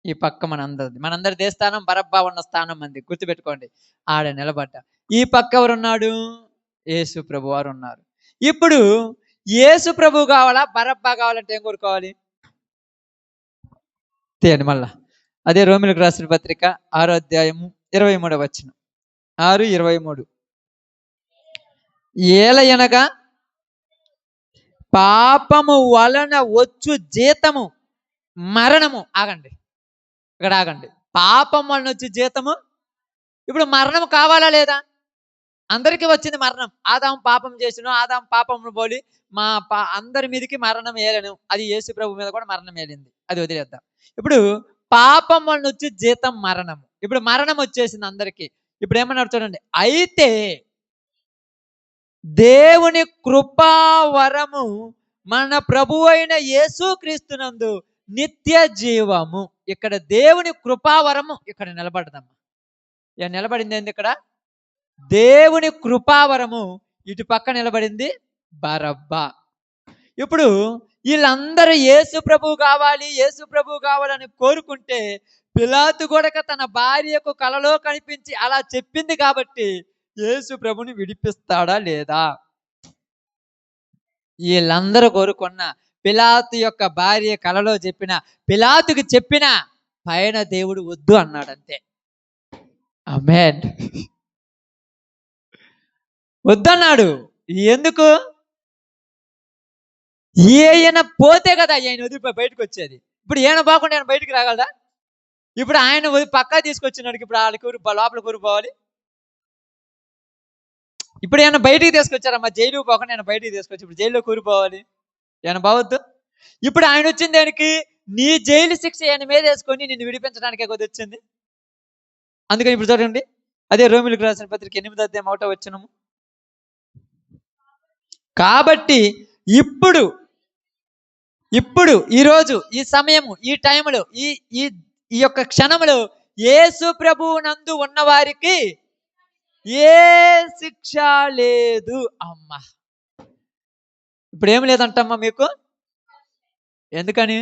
ఈ పక్క మనందరి దేస్థానం బరబ్బా ఉన్న స్థానం మంది, గుర్తుపెట్టుకోండి. ఆడ నిలబడ్డా. ఈ పక్క ఎవరున్నాడు? యేసు ప్రభు వారు ఉన్నారు. ఇప్పుడు యేసు ప్రభు కావాలా, బరబ్బా కావాలంటే ఏం కోరుకోవాలి? తీయండి మళ్ళా, అదే రోమీయులకు రాసిన పత్రిక 6వ అధ్యాయము 23వ వచనం. 6:23. ఏలయనగా పాపము వలన వచ్చు జీతము మరణము. ఆగండి, ఇక్కడ ఆగండి. పాపం వలన వచ్చే జీతము, ఇప్పుడు మరణం కావాలా లేదా? అందరికీ వచ్చింది మరణం. ఆదాము పాపం చేసిన, ఆదాము పాపమును పోలి అందరి మీదకి మరణం ఏలను. అది యేసు ప్రభు మీద కూడా మరణం ఏలింది, అది వదిలేద్దాం. ఇప్పుడు పాపం వలన వచ్చి జీతం మరణము. ఇప్పుడు మరణం వచ్చేసింది అందరికీ. ఇప్పుడు ఏమన్నారు చూడండి, అయితే దేవుని కృపావరము మన ప్రభు అయిన యేసుక్రీస్తునందు నిత్య జీవము. ఇక్కడ దేవుని కృపావరము ఇక్కడ నిలబడదమ్మా. నిలబడింది ఏంది? ఇక్కడ దేవుని కృపావరము ఇటు పక్క నిలబడింది బరబ్బా. ఇప్పుడు వీళ్ళందరూ యేసు ప్రభు కావాలని కోరుకుంటే పిలాతు కూడా తన భార్యకు కలలో కనిపించి అలా చెప్పింది కాబట్టి యేసు ప్రభుని విడిపిస్తాడా లేదా? వీళ్ళందరూ కోరుకున్న, పిలాతు యొక్క భార్య కలలో చెప్పిన, పిలాతుకి చెప్పిన పైన దేవుడు వద్దు అన్నాడు అంతే. ఆమేన్. వద్దన్నాడు. ఎందుకు? ఈయన పోతే కదా ఆయన వదిలిపోయి బయటకు వచ్చేది. ఇప్పుడు ఈయన బాగుండే ఆయన బయటికి రాగలదా? ఇప్పుడు ఆయన పక్కా తీసుకొచ్చినాడికి ఇప్పుడు వాళ్ళకి లోపల కూరిపోవాలి. ఇప్పుడు ఆయన బయటికి తీసుకొచ్చారమ్మా, జైలు పోకుండా ఆయన బయటికి తీసుకొచ్చి ఇప్పుడు జైల్లో కూరిపోవాలి. ఆయన బావద్దు. ఇప్పుడు ఆయన వచ్చింది దానికి, నీ జైలు శిక్ష ఆయన మీద వేసుకొని నిన్ను విడిపించడానికే కొద్ది వచ్చింది. అందుకని ఇప్పుడు చూడండి, అదే రోమీయులకు రాసిన పత్రిక 8వ అధ్యాయం 1వ వచనము. కాబట్టి ఇప్పుడు ఈరోజు, ఈ సమయము, ఈ టైంలో, ఈ యొక్క క్షణంలో యేసు ప్రభువు నందు ఉన్న వారికి ఏ శిక్ష లేదు. అమ్మా, ఇప్పుడు ఏం లేదంటమ్మా మీకు. ఎందుకని?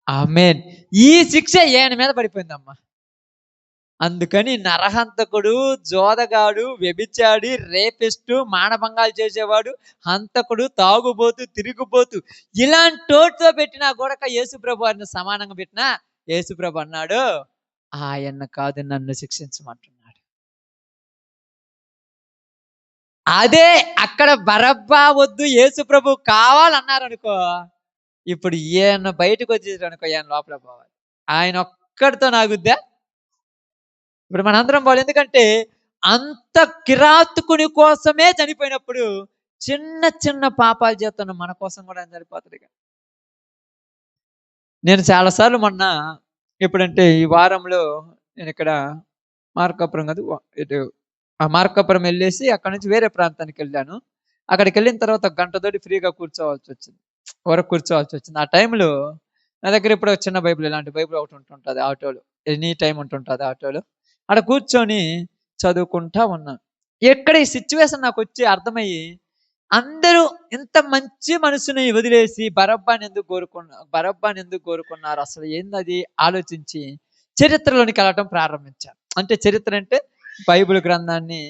ఆమేన్. ఈ శిక్ష ఈయన మీద పడిపోయిందమ్మా. అందుకని నరహంతకుడు, జోదగాడు, వ్యభిచారి, రేపిస్టు, మానభంగాలు చేసేవాడు, హంతకుడు, తాగుబోతు, తిరుగుబోతు, ఇలాంటోటితో పెట్టినా కూడా యేసుప్రభు వారిని సమానంగా పెట్టినా యేసుప్రభు అన్నాడు, ఆయన కాదు నన్ను శిక్షించమంటున్నాడు. అదే అక్కడ బరబ్బా వద్దు, యేసుప్రభు కావాలన్నారనుకో, ఇప్పుడు ఈయన బయటకు వచ్చేసాడు అనుకో, ఈయన లోపల పోవాలి. ఆయన ఒక్కడితో నాగుద్దా? ఇప్పుడు మనందరం పోవాలి. ఎందుకంటే అంత కిరాతకుని కోసమే చనిపోయినప్పుడు చిన్న చిన్న పాపాలు చేస్తున్న మన కోసం కూడా ఆయన చనిపోతాడు. నేను చాలాసార్లు మొన్న ఎప్పుడంటే ఈ వారంలో నేను ఇక్కడ మార్కాపురం కాదు ఇటు ఆ మార్కాపురం వెళ్ళేసి అక్కడ నుంచి వేరే ప్రాంతానికి వెళ్ళాను. అక్కడికి వెళ్ళిన తర్వాత గంటతోటి ఫ్రీగా కూర్చోవాల్సి వచ్చింది, కూర్చోవాల్సి వచ్చింది. ఆ టైంలో నా దగ్గర ఇప్పుడు చిన్న బైబిల్, ఇలాంటి బైబిల్ ఒకటి ఉంటుంటుంది ఆటోలో, ఎనీ టైం ఉంటుంటుంది ఆటోలో. అక్కడ కూర్చొని చదువుకుంటా ఉన్నాను. ఎక్కడ ఈ సిచ్యువేషన్ నాకు వచ్చి అర్థమయ్యి, అందరూ ఇంత మంచి మనసుని వదిలేసి బరబ్బాని ఎందుకు కోరుకున్నారు, అసలు ఏందది ఆలోచించి చరిత్రలోనికి వెళ్ళటం ప్రారంభించాను. అంటే చరిత్ర అంటే బైబిల్ గ్రంథాన్ని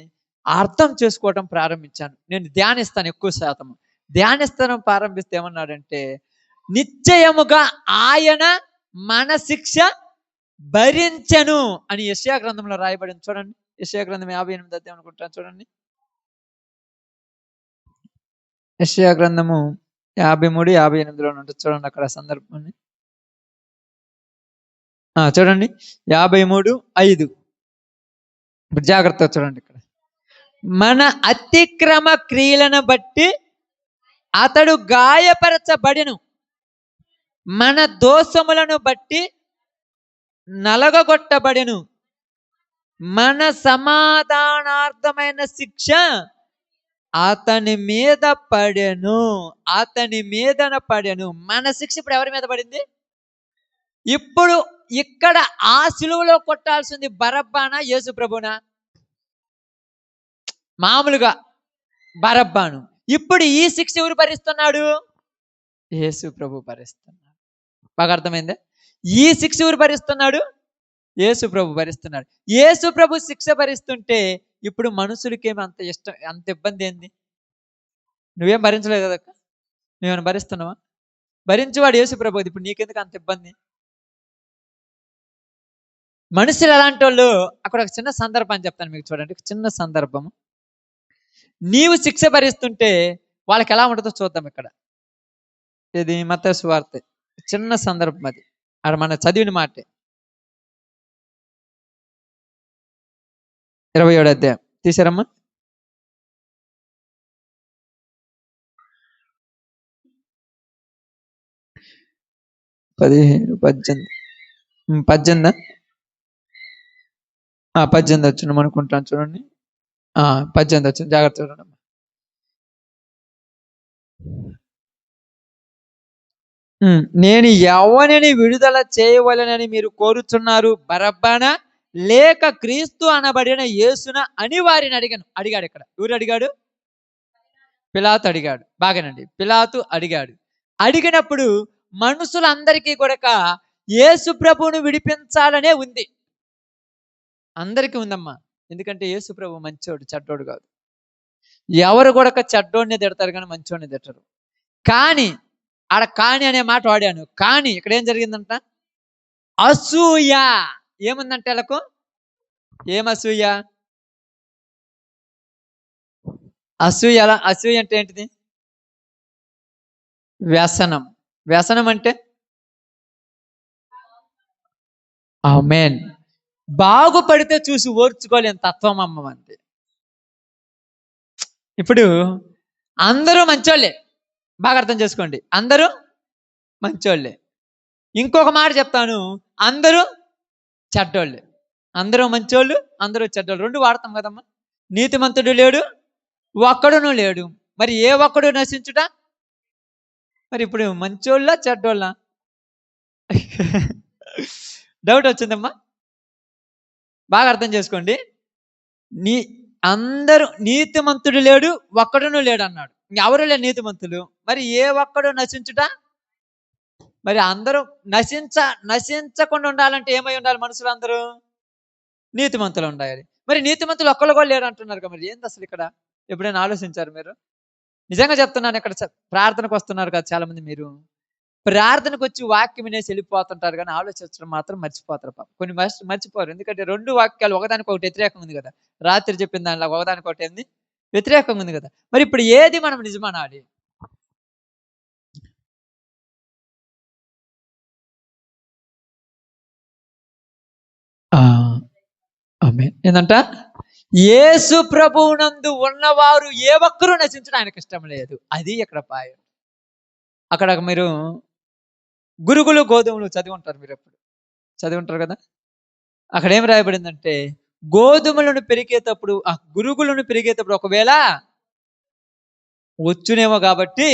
అర్థం చేసుకోవటం ప్రారంభించాను. నేను ధ్యానిస్తాను, ఎక్కువ శాతం ధ్యానిస్తాను. ప్రారంభిస్తే ఏమన్నాడంటే, నిశ్చయముగా ఆయన మన శిక్ష భరించను అని యెషయా గ్రంథంలో రాయబడింది. చూడండి, యెషయా గ్రంథం 58 అధ్యాయం అనుకుంటాను. చూడండి, యెషయా గ్రంథము 53, 58లో ఉంటుంది. చూడండి అక్కడ సందర్భాన్ని. చూడండి 53:5. ఇప్పుడు జాగ్రత్తగా చూడండి. ఇక్కడ మన అతిక్రమ క్రియలను బట్టి అతడు గాయపరచబడెను, మన దోషములను బట్టి నలగగొట్టబడెను, మన సమాధానార్థమైన శిక్ష అతని మీద పడెను, అతని మీదన పడెను. మన శిక్ష ఇప్పుడు ఎవరి మీద పడింది? ఇప్పుడు ఇక్కడ ఆ సిలువలో కొట్టాల్సింది బరబ్బానా, యేసు ప్రభునా? మామూలుగా బరబ్బాను. ఇప్పుడు ఈ శిక్ష ఎవరు భరిస్తున్నాడు? యేసు ప్రభు భరిస్తున్నాడు. బాగా అర్థమైందే? ఈ శిక్ష ఎవరు భరిస్తున్నాడు? యేసు ప్రభు భరిస్తున్నాడు. యేసు ప్రభు శిక్ష భరిస్తుంటే ఇప్పుడు మనుషులకేమి అంత ఇష్టం, అంత ఇబ్బంది ఏంది? నువ్వేం భరించలేదు కదా, నువ్వేమైనా భరిస్తున్నావా? భరించేవాడు యేసు ప్రభు. ఇప్పుడు నీకెందుకు అంత ఇబ్బంది? మనుషులు ఎలాంటి వాళ్ళు? అక్కడ ఒక చిన్న సందర్భం చెప్తాను మీకు, చూడండి. చిన్న సందర్భము. నీవు శిక్ష భరిస్తుంటే వాళ్ళకి ఎలా ఉంటుందో చూద్దాం. ఇక్కడ ఇది మత్తయి సువార్త, చిన్న సందర్భం అది. అక్కడ మన చదివిన మాటే 27వ అధ్యాయం తీసారమ్మా. పదిహేను 18 వచ్చిన అనుకుంటాను. చూడండి 18 వచ్చింది. జాగ్రత్త చూడండి. నేను ఎవరిని విడుదల చేయవలనని మీరు కోరుచున్నారు, బరబ్బానా లేక క్రీస్తు అనబడిన యేసున అని వారిని అడిగాడు. ఇక్కడ ఎవరు అడిగాడు? పిలాతు అడిగాడు. బాగానండి, పిలాతు అడిగాడు. అడిగినప్పుడు మనుషులందరికీ కూడా యేసు ప్రభువును విడిపించాలనే ఉంది. అందరికీ ఉందమ్మా. ఎందుకంటే యేసు ప్రభు మంచోడు, చెడ్డోడు కాదు. ఎవరు కూడా చెడ్డోడిని తిడతారు కానీ మంచోడిని తిట్టరు. కానీ ఆడ కాని అనే మాట వాడాను. కానీ ఇక్కడ ఏం జరిగిందంట? అసూయ. ఏముందంటే వాళ్ళకు? ఏం అసూయ? అసూయ అసూయ అంటే ఏంటిది? వ్యసనం. వ్యసనం అంటే ఆమేన్, బాగుపడితే చూసి ఓర్చుకోలేని తత్వం అమ్మ అంతే. ఇప్పుడు అందరూ మంచోళ్ళే, బాగా అర్థం చేసుకోండి, అందరూ మంచోళ్ళే. ఇంకొక మాట చెప్తాను, అందరూ చెడ్డోళ్ళే. అందరూ మంచోళ్ళు, అందరూ చెడ్డోళ్ళు, రెండు వాడతాం కదమ్మా. నీతిమంతుడు లేడు, ఒక్కడును లేడు. మరి ఏ ఒక్కడు నశించుట? మరి ఇప్పుడు మంచోళ్ళ చెడ్డోళ్ళ? డౌట్ వచ్చిందమ్మా? బాగా అర్థం చేసుకోండి. నీ అందరూ నీతిమంతుడు లేడు, ఒక్కడును లేడు అన్నాడు. ఎవరు లేరు నీతిమంతులు. మరి ఏ ఒక్కడు నశించుట? మరి అందరూ నశించకుండా ఉండాలంటే ఏమై ఉండాలి? మనుషులందరూ నీతిమంతులు ఉండాలి. మరి నీతిమంతులు ఒక్కళ్ళు కూడా లేరు అంటున్నారు కదా, మరి ఏంది అసలు ఇక్కడ? ఎప్పుడైనా ఆలోచించారు మీరు? నిజంగా చెప్తున్నాను. ఇక్కడ ప్రార్థనకు వస్తున్నారు కదా చాలా మంది. మీరు ప్రార్థనకు వచ్చి వాక్యం వినేసి వెళ్ళిపోతుంటారు, కానీ ఆలోచించడం మాత్రం మర్చిపోతారు. కొన్ని మర్చిపోరు. ఎందుకంటే రెండు వాక్యాలు ఒకదానికి ఒకటి వ్యతిరేకంగా ఉంది కదా. రాత్రి చెప్పిన దానిలో ఒకదానికి ఒకటి ఏంది వ్యతిరేకంగా ఉంది కదా. మరి ఇప్పుడు ఏది మనం నిజమనాలి? ఏంటంట? యేసు ప్రభువునందు ఉన్నవారు ఏ ఒక్కరూ నశించడం ఆయనకి ఇష్టం లేదు. అది ఇక్కడ పాయం. అక్కడ మీరు గురుగులు గోధుమలు చదివి ఉంటారు. మీరు ఎప్పుడు చదివి ఉంటారు కదా. అక్కడ ఏం రాయబడిందంటే, గోధుమలను పెరిగేటప్పుడు గురుగులను పెరిగేటప్పుడు ఒకవేళ వచ్చునేమో కాబట్టి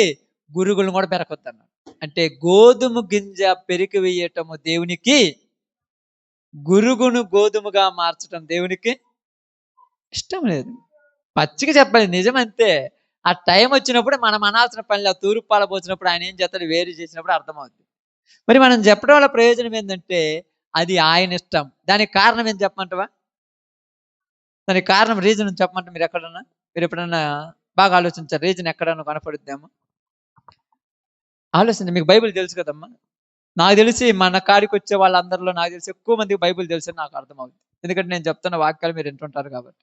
గురుగులను కూడా పెరగొద్దన్నాడు. అంటే గోధుమ గింజ పెరికి వేయటము దేవునికి, గురుగును గోధుమగా మార్చడం దేవునికి ఇష్టం లేదు. పచ్చికి చెప్పాలి, నిజమంతే. ఆ టైం వచ్చినప్పుడు మనం అనాల్సిన పనిలో తూర్పు పాల పోసినప్పుడు ఆయన ఏం చేస్తాడు, వేరు చేసినప్పుడు అర్థమవుతుంది. మరి మనం చెప్పడం వల్ల ప్రయోజనం ఏంటంటే, అది ఆయన ఇష్టం. దానికి కారణం ఏం చెప్పమంటవా? దానికి కారణం రీజన్ చెప్పమంటే మీరు ఎప్పుడన్నా బాగా ఆలోచించారు? రీజన్ ఎక్కడన్నా కనపడుద్దామో ఆలోచించండి. మీకు బైబిల్ తెలుసు కదమ్మా. నాకు తెలిసి మన కాడికి వచ్చే వాళ్ళందరిలో నాకు తెలిసి ఎక్కువ మందికి బైబిల్ తెలుసు అని నాకు అర్థమవుతుంది. ఎందుకంటే నేను చెప్తున్న వాక్యాలు మీరు వింటుంటారు కాబట్టి.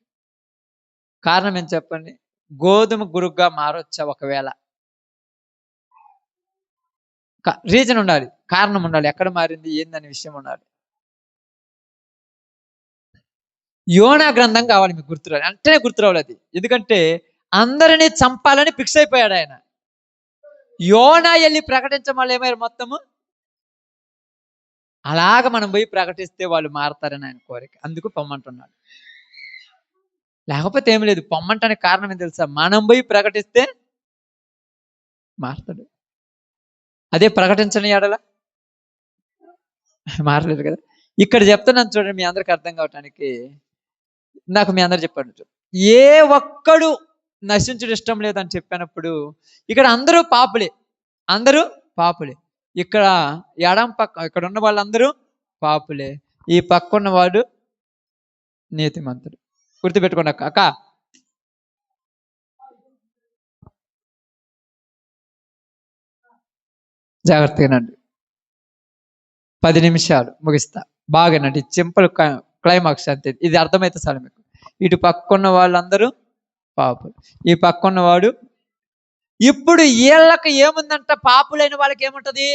కారణం ఏం చెప్పండి? గోధుమ గురుగ్గా మారొచ్చా ఒకవేళ? రీజన్ ఉండాలి, కారణం ఉండాలి. ఎక్కడ మారింది ఏందనే విషయం ఉండాలి. యోనా గ్రంథం కావాలి మీకు గుర్తురాలి. అంటేనే గుర్తురావాలి అది. ఎందుకంటే అందరినీ చంపాలని ఫిక్స్ అయిపోయాడు ఆయన. యోనా వెళ్ళి ప్రకటించడం వల్ల ఏమయ్యారు మొత్తము? అలాగ మనం పోయి ప్రకటిస్తే వాళ్ళు మారతారని ఆయన కోరిక. అందుకు పొమ్మంటున్నాడు. లేకపోతే ఏమి లేదు. పొమ్మంటానికి కారణం ఏం తెలుసా? మనం పోయి ప్రకటిస్తే మారతాడు. అదే ప్రకటించని ఎడల మారలేదు కదా. ఇక్కడ చెప్తున్నాను చూడండి, మీ అందరికి అర్థం కావటానికి. నాకు మీ అందరు చెప్పండి, ఏ ఒక్కడు నశించడం ఇష్టం లేదని చెప్పినప్పుడు ఇక్కడ అందరూ పాపులే. అందరూ పాపులే. ఇక్కడ ఎడం పక్క ఇక్కడ ఉన్న వాళ్ళందరూ పాపులే. ఈ పక్క ఉన్నవాడు నీతిమంతుడు. గుర్తుపెట్టుకోండి అక్క. జాగ్రత్తగానండి. 10 నిమిషాలు ముగిస్తా. బాగానండి. సింపుల్ క్లైమాక్స్ అంతే. ఇది అర్థమైతే చాలు మీకు. ఇటు పక్కన్న వాళ్ళందరూ పాపులు, ఈ పక్కన్నవాడు. ఇప్పుడు వీళ్ళకి ఏముందంట? పాపులైన వాళ్ళకి ఏముంటది?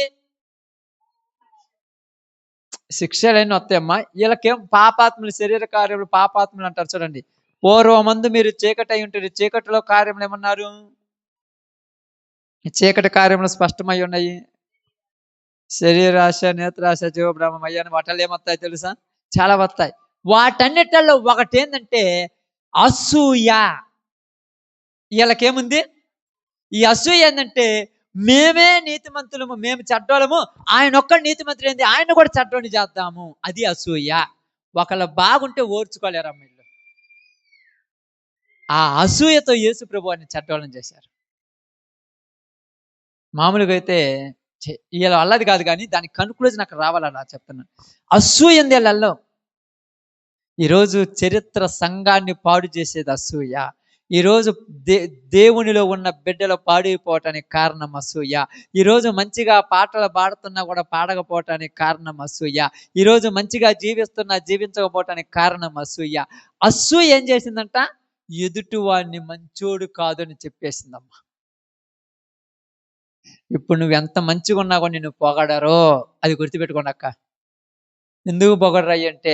శిక్షలైన వస్తాయమ్మా. వీళ్ళకేం పాపాత్ములు, శరీర కార్యములు పాపాత్ములు అంటారు చూడండి. పూర్వమందు మీరు చీకటి అయి ఉంటుంది. చీకటిలో కార్యములు ఏమన్నారు? చీకటి కార్యములు స్పష్టమై ఉన్నాయి. శరీరాశ, నేత్రాశ, జీవబ్రహ్మం అయ్యాని వాటిల్లో ఏమొస్తాయి తెలుసా? చాలా వస్తాయి. వాటన్నిటిలో ఒకటి ఏంటంటే అసూయ. వీళ్ళకేముంది? ఈ అసూయ ఏంటంటే, మేమే నీతిమంతులము, మేము చెడ్డోళ్ళము, ఆయన ఒక్కడు నీతిమంతుడు ఏంది, ఆయన కూడా చెడ్డోని చేద్దాము. అది అసూయ. ఒకళ్ళు బాగుంటే ఓర్చుకోలేరమ్మ వీళ్ళు. ఆ అసూయతో యేసు ప్రభు అని చెడ్డోళ్ళని చేశారు. మామూలుగా అయితే వీళ్ళ అల్లది కాదు, కానీ దానికి కన్క్లూజన్ అక్కడ రావాలన్నా చెప్తున్నాను. అసూయ ఉంది వీళ్ళల్లో. ఈరోజు చరిత్ర సంఘాన్ని పాడు చేసేది అసూయ. ఈరోజు దేవునిలో ఉన్న బిడ్డలు పాడైపోవటానికి కారణం అసూయ. ఈరోజు మంచిగా పాటలు పాడుతున్నా కూడా పాడకపోవటానికి కారణం అసూయ. ఈరోజు మంచిగా జీవించకపోవటానికి కారణం అసూయ. అసూయ ఏం చేసిందంట? ఎదుటి వాడిని మంచోడు కాదు అని చెప్పేసిందమ్మా. ఇప్పుడు నువ్వు ఎంత మంచిగా ఉన్నా కూడా నిన్ను పొగడరో అది గుర్తుపెట్టుకోండి అక్క. ఎందుకు పొగడరయ్యి అంటే,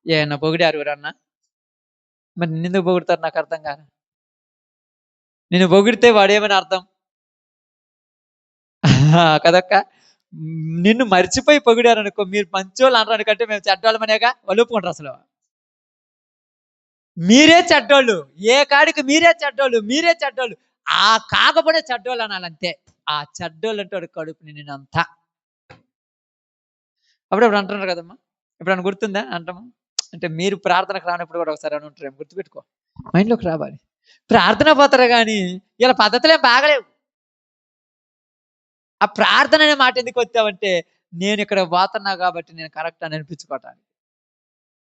ఏమన్నా పొగిడారు ఎవరన్నా? మరి నిన్నెందుకు పొగుడతారు నాకు అర్థం కాదు. నిన్ను పొగిడితే వాడేమని అర్థం కదక్క? నిన్ను మర్చిపోయి పొగిడారు అనుకో, మీరు మంచోళ్ళు అనడానికి కంటే మేము చెడ్డోళ్ళమనేగా వాళ్ళు ఒప్పుకుంటారు. అసలు మీరే చెడ్డోళ్ళు, ఏ కాడికి మీరే చెడ్డోళ్ళు. ఆ కాకపోతే చెడ్డోళ్ళు అనాలంతే. ఆ చెడ్డోళ్ళు అంటే వాడు కడుపు నిన్నంతా. అప్పుడప్పుడు అంటున్నారు కదమ్మా, ఎప్పుడన్నా గుర్తుందా అంటాము? అంటే మీరు ప్రార్థనకు రానప్పుడు కూడా ఒకసారి అని ఉంటారేమో, గుర్తుపెట్టుకో. మైండ్లోకి రావాలి. ప్రార్థన పోతారు కానీ ఇలా పద్ధతులే బాగలేవు. ఆ ప్రార్థన అనే మాట ఎందుకు వచ్చావంటే, నేను ఇక్కడ పోతున్నా కాబట్టి నేను కరెక్ట్ అని అనిపించుకోవటానికి.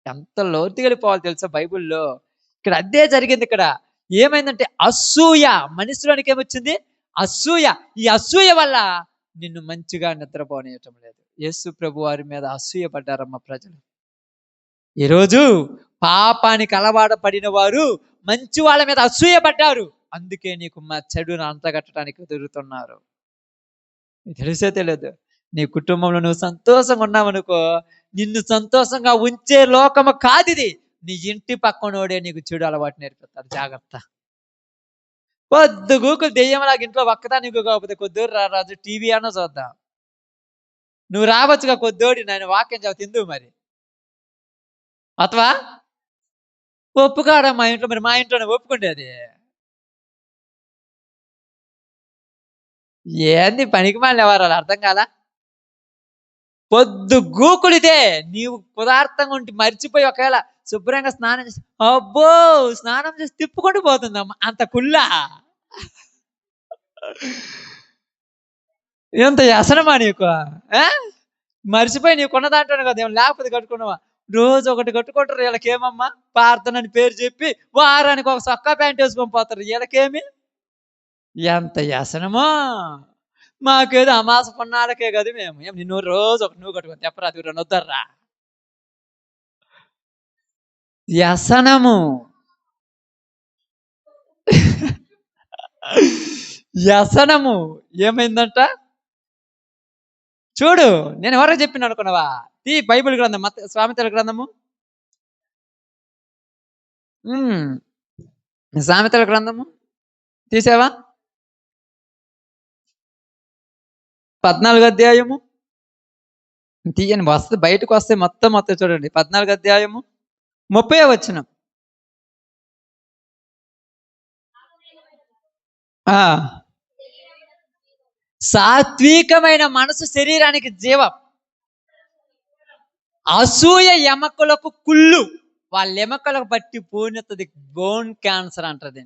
ఎంత లోతుకి వెళ్ళిపోవాలి తెలుసా బైబిల్లో. ఇక్కడ అదే జరిగింది. ఇక్కడ ఏమైందంటే అసూయ మనిషిలోనికి ఏమొచ్చింది? అసూయ. ఈ అసూయ వల్ల నిన్ను మంచిగా నిద్రపోనియటం లేదు. యేసు ప్రభు వారి మీద అసూయ పడ్డారమ్మ ప్రజలు. ఈరోజు పాపానికి అలవాటు పడిన వారు మంచి వాళ్ళ మీద అసూయ పడ్డారు. అందుకే నీకు మా చెడును అంతగట్టడానికి తిరుగుతున్నారు. తెలిసే తెలియదు. నీ కుటుంబంలో నువ్వు సంతోషంగా ఉన్నావనుకో, నిన్ను సంతోషంగా ఉంచే లోకము కాదిది. నీ ఇంటి పక్కనోడే నీకు చెడు అలవాటు నేర్పిస్తాడు. జాగ్రత్త. పొద్దుగూకులు దెయ్యంలాగా ఇంట్లో ఒక్కదానికి కాకపోతే కొద్దిగా రా రాజు, టీవీ అన్నా చూద్దాం. నువ్వు రావచ్చుగా కొద్దోడి, నేను వాక్యం చదువు తిందు మరి అథవా ఒప్పుకాడా మా ఇంట్లో. మరి మా ఇంట్లోనే ఒప్పుకుండేది ఏంది? పనికి మాలిన ఎవరు అర్థం కాలా? పొద్దు గూకులితే నీవు పదార్థంగా ఉండి మర్చిపోయి ఒకవేళ శుభ్రంగా స్నానం చేసి, అబ్బో స్నానం చేసి తిప్పుకుంటూ పోతుందమ్మా, అంత కుల్లా. ఎంత వ్యసనమా నీకు? మర్చిపోయి నీకున్న దాంట్లోనే కదా, ఏమన్నా లేకపోతే కట్టుకున్నావా? రోజు ఒకటి కట్టుకుంటారు. వీళ్ళకేమమ్మా ప్రార్థన అని పేరు చెప్పి వారానికి ఒక సొక్కా ప్యాంట్ వేసుకొని పోతారు. వీళ్ళకేమి ఎంత వ్యసనమో. మాకేదో అమాస పున్నాలకే కదా మేము. ఏం నిన్ను రోజు ఒక నువ్వు కట్టుకొని తెప్పరాదు రెండు వద్దర్రా. వ్యసనము. వ్యసనము ఏమైందంట చూడు. నేను ఎవరో చెప్పిన అనుకున్నావా? తీ బైబిల్ గ్రంథం, సామెతల గ్రంథము, సామెతల గ్రంథము తీసావా? 14వ అధ్యాయము తీయని వస్తే బయటకు వస్తే మొత్తం చూడండి. 14వ అధ్యాయము 30వ వచనం. సాత్వికమైన మనసు శరీరానికి జీవం, అసూయ ఎముకలకు కుళ్ళు. వాళ్ళ ఎముకలకు బట్టి పోనెత్తది, బోన్ క్యాన్సర్ అంటారు.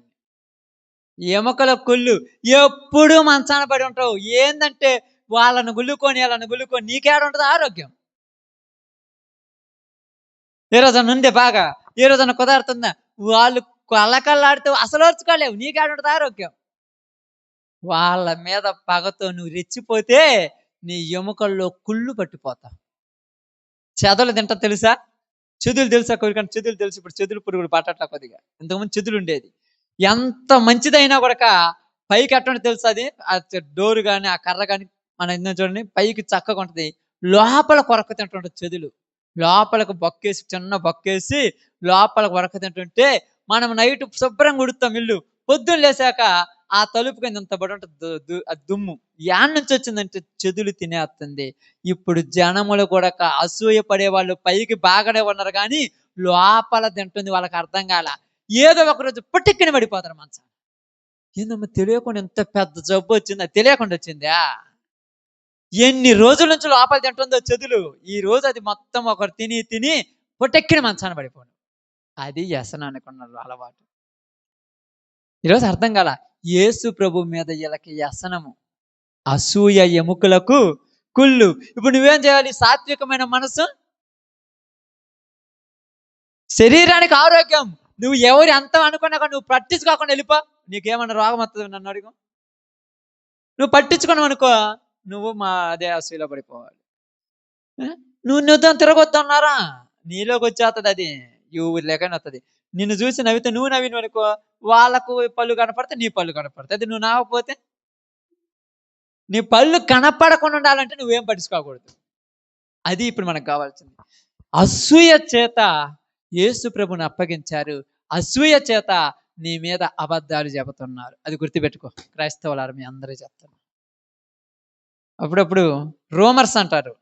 ఎముకల కుళ్ళు. ఎప్పుడు మంచాన పడి ఉంటావు. ఏందంటే వాళ్ళను గుల్లుకొని నీకేడ ఉంటుంది ఆరోగ్యం? ఏ రోజన్నా ఉందే బాగా, ఏ రోజన్నా కుదరుతుందా? వాళ్ళు కళ్ళకల్లాడితే అసలు ఓర్చుకోలేవు. నీకేడ ఉంటుంది ఆరోగ్యం? వాళ్ళ మీద పగతో నువ్వు రెచ్చిపోతే నీ ఎముకల్లో కుళ్ళు పట్టిపోతావు. చెదలు తింటా తెలుసా? చెదులు తెలుసా? కోరికన్నా చెదులు తెలుసు. ఇప్పుడు చెదులు పురుగులు పట్టట్లా కొద్దిగా. ఇంతకుముందు చెదులు ఉండేది. ఎంత మంచిదైనా కూడా పైకి ఎట్లా తెలుసు? అది ఆ డోరు కానీ ఆ కర్ర కానీ మన ఇందులో చూడండి, పైకి చక్కగా ఉంటుంది, లోపల కొరక తింటుంటుంది చెదులు. లోపలకు బొక్కేసి, చిన్న బొక్కేసి లోపల కొరక తింటుంటే మనం నైట్ శుభ్రంగా ఉడుతాం ఇల్లు. పొద్దున్న లేసాక ఆ తలుపు కింద ఇంత పడి ఉంటుంది దుమ్ము. యాన్ నుంచి వచ్చిందంటే చెదులు తినేస్తుంది. ఇప్పుడు జనములు కూడా అసూయ పడే వాళ్ళు పైకి బాగానే ఉన్నారు కానీ లోపల తింటుంది. వాళ్ళకి అర్థం కాల. ఏదో ఒకరోజు పుట్టిక్కని పడిపోతారు మంచం. ఏందమ్మా తెలియకుండా ఎంత పెద్ద జబ్బు వచ్చిందా? తెలియకుండా వచ్చిందా? ఎన్ని రోజుల నుంచి లోపల తింటుందో చెదులు. ఈ రోజు అది మొత్తం ఒకరు తిని తిని పుట్టెక్కిన మంచాన పడిపోను. అది వ్యసనానికి ఉన్న అలవాటు. ఈరోజు అర్థం కాల. యేసు ప్రభు మీద వీళ్ళకి వ్యసనము, అసూయ ఎముకలకు కుళ్ళు. ఇప్పుడు నువ్వేం చేయాలి? సాత్వికమైన మనసు శరీరానికి ఆరోగ్యం. నువ్వు ఎవరు ఎంత అనుకున్నా నువ్వు పట్టించుకోకుండా వెళ్ళిపో. నీకేమన్నా రోగం వస్తుంది నన్ను అడుగు. నువ్వు పట్టించుకున్నావు అనుకో, నువ్వు మా అదే అసూయలో పడిపోవాలి. నువ్వు తిరగొద్దన్నారా? నీలోకి వచ్చేస్తుంది అది. ఊరి లేకనే వస్తుంది. నిన్ను చూసి నవ్వితే నువ్వు నవ్విను అనుకో, వాళ్ళకు పళ్ళు కనపడితే నీ పళ్ళు కనపడతాయి. అది నువ్వు నవ్వకపోతే, నీ పళ్ళు కనపడకుండా ఉండాలంటే నువ్వేం పట్టించుకోకూడదు. అది ఇప్పుడు మనకు కావాల్సింది. అసూయ చేత యేసు ప్రభుని అప్పగించారు. అసూయ చేత నీ మీద అబద్ధాలు చెబుతున్నారు. అది గుర్తుపెట్టుకో. క్రైస్తవులారు మీ అందరూ చెప్తారు. అప్పుడప్పుడు రోమర్స్ అంటారు.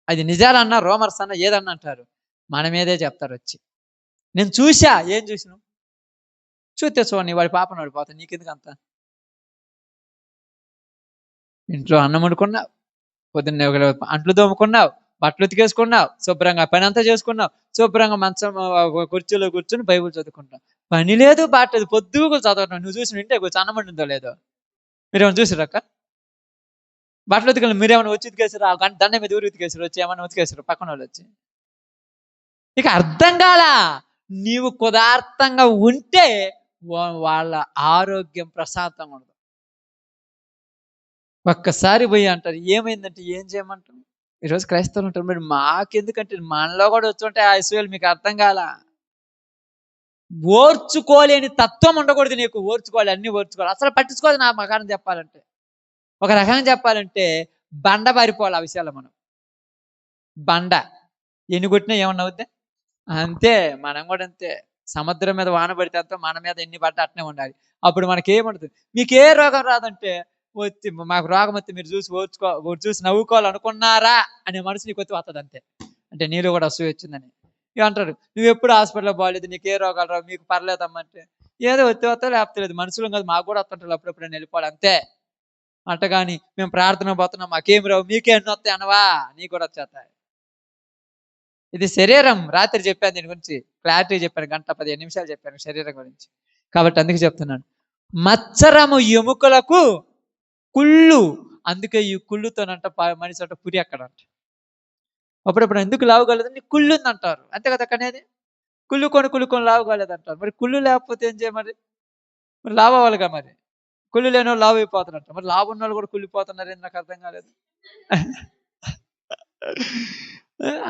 అది నిజాలన్నా రోమర్స్ అన్నా ఏదన్నా అంటారు. మన మీదే చెప్తారు వచ్చి. నేను చూసా. ఏం చూసినావు? చూస్తే చూడండి, వాడి పాపను వాడిపోతా. నీకెందుకు అంత? ఇంట్లో అన్నం వండుకున్నావు, పొద్దున్నే అంట్లు తోముకున్నావు, బట్టలు ఉతికేసుకున్నావు, శుభ్రంగా పని అంతా చేసుకున్నావు, శుభ్రంగా మంచం కుర్చీలో కూర్చొని బైబిల్ చదువుకుంటావు. పని లేదు బాట లేదు, పొద్దుగా చదవటం. నువ్వు చూసిన ఇంటే అన్నం ఉందో లేదో మీరేమైనా చూసారక్క? బట్టలు ఉతికలు మీరేమైనా వచ్చి ఉతికేసారు? ఆ గంట దండ మీద ఊరు ఉతికేసారు, వచ్చి ఏమైనా ఉతికేసారు పక్కన వాళ్ళు వచ్చి? ఇక అర్థం కాలా. నీవు కుదార్థంగా ఉంటే వాళ్ళ ఆరోగ్యం ప్రశాంతంగా ఉండదు. ఒక్కసారి పోయి అంటారు ఏమైందంటే ఏం చేయమంటాం? ఈరోజు క్రైస్తవులు ఉంటారు, మరి మాకెందుకంటే మనలో కూడా వచ్చుంటే ఆ ఇసువేలు మీకు అర్థం కాలా. ఓర్చుకోలేని తత్వం ఉండకూడదు నీకు. ఓర్చుకోవాలి, అన్ని ఓర్చుకోవాలి, అసలు పట్టించుకోవాలి. నా ప్రకారం చెప్పాలంటే, ఒక రకంగా చెప్పాలంటే బండ పారిపోవాలి ఆ విషయాల్లో. మనం బండ ఎన్ని కొట్టినా ఏమన్నా అవుద్దా? అంతే. మనం కూడా అంతే. సముద్రం మీద వాన పడితే అంతా మన మీద ఎన్ని పడ్డా అట్నే ఉండాలి. అప్పుడు మనకేముండదు. మీకే రోగం రాదంటే వచ్చి మాకు రోగం వస్తే మీరు చూసి నవ్వుకోవాలనుకున్నారా అనే మనసు నీకు వచ్చి వస్తుంది అంతే. అంటే నీలో కూడా అసూయ వచ్చిందని ఇక అంటారు. నువ్వు ఎప్పుడు హాస్పిటల్లో బాగాలేదు, నీకే రోగాలు రావు, మీకు పర్లేదమ్మంటే ఏదో వస్తే లేకపోతే లేదు. మనుషులు కాదు, మాకు కూడా వస్తుంటారు అప్పుడప్పుడు, నేను వెళ్ళిపోవాలి అంతే. అంటగాని మేము ప్రార్థన పోతున్నాం, మాకేం రావు, మీకే ఎన్ని వస్తాయి అనవా, నీకు కూడా వచ్చేస్తాయి. ఇది శరీరం. రాత్రి చెప్పాను దీని గురించి, క్లారిటీ చెప్పాను, 1:15 చెప్పాను శరీరం గురించి. కాబట్టి అందుకే చెప్తున్నాను, మత్సరము ఎముకలకు కుళ్ళు. అందుకే ఈ కుళ్ళుతోనంట మనిషి అంట పురి అక్కడంట. అప్పుడప్పుడు ఎందుకు లావుగలదు, నీ కుళ్ళు ఉందంటారు, అంతే కదా అనేది. కుళ్ళుకొని లావుగలేదంటారు. మరి కుళ్ళు లేకపోతే ఏం చేయమరి? మరి లావు అవ్వాలిగా. మరి కుళ్ళు లేని వాళ్ళు లావు అయిపోతారంట. మరి లావు ఉన్న వాళ్ళు కూడా కుళ్ళిపోతున్నారు, నాకు అర్థం కాలేదు.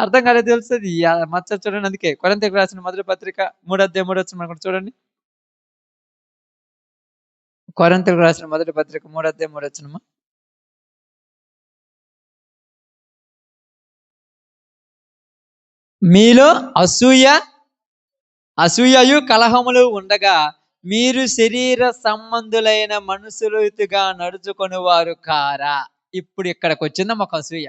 అర్థం కాలేదు, తెలుస్తుంది మచ్చ. చూడండి, అందుకే కొరింథీయులకు రాసిన మొదటి పత్రిక 3:3 చూడండి. కొరింథీయులకు రాసిన మొదటి పత్రిక 3:3. మీలో అసూయయు కలహములు ఉండగా మీరు శరీర సంబంధులైన మనుషులుగా నడుచుకొని వారు కారా. ఇప్పుడు ఇక్కడికి వచ్చిందమ్మ ఒక అసూయ.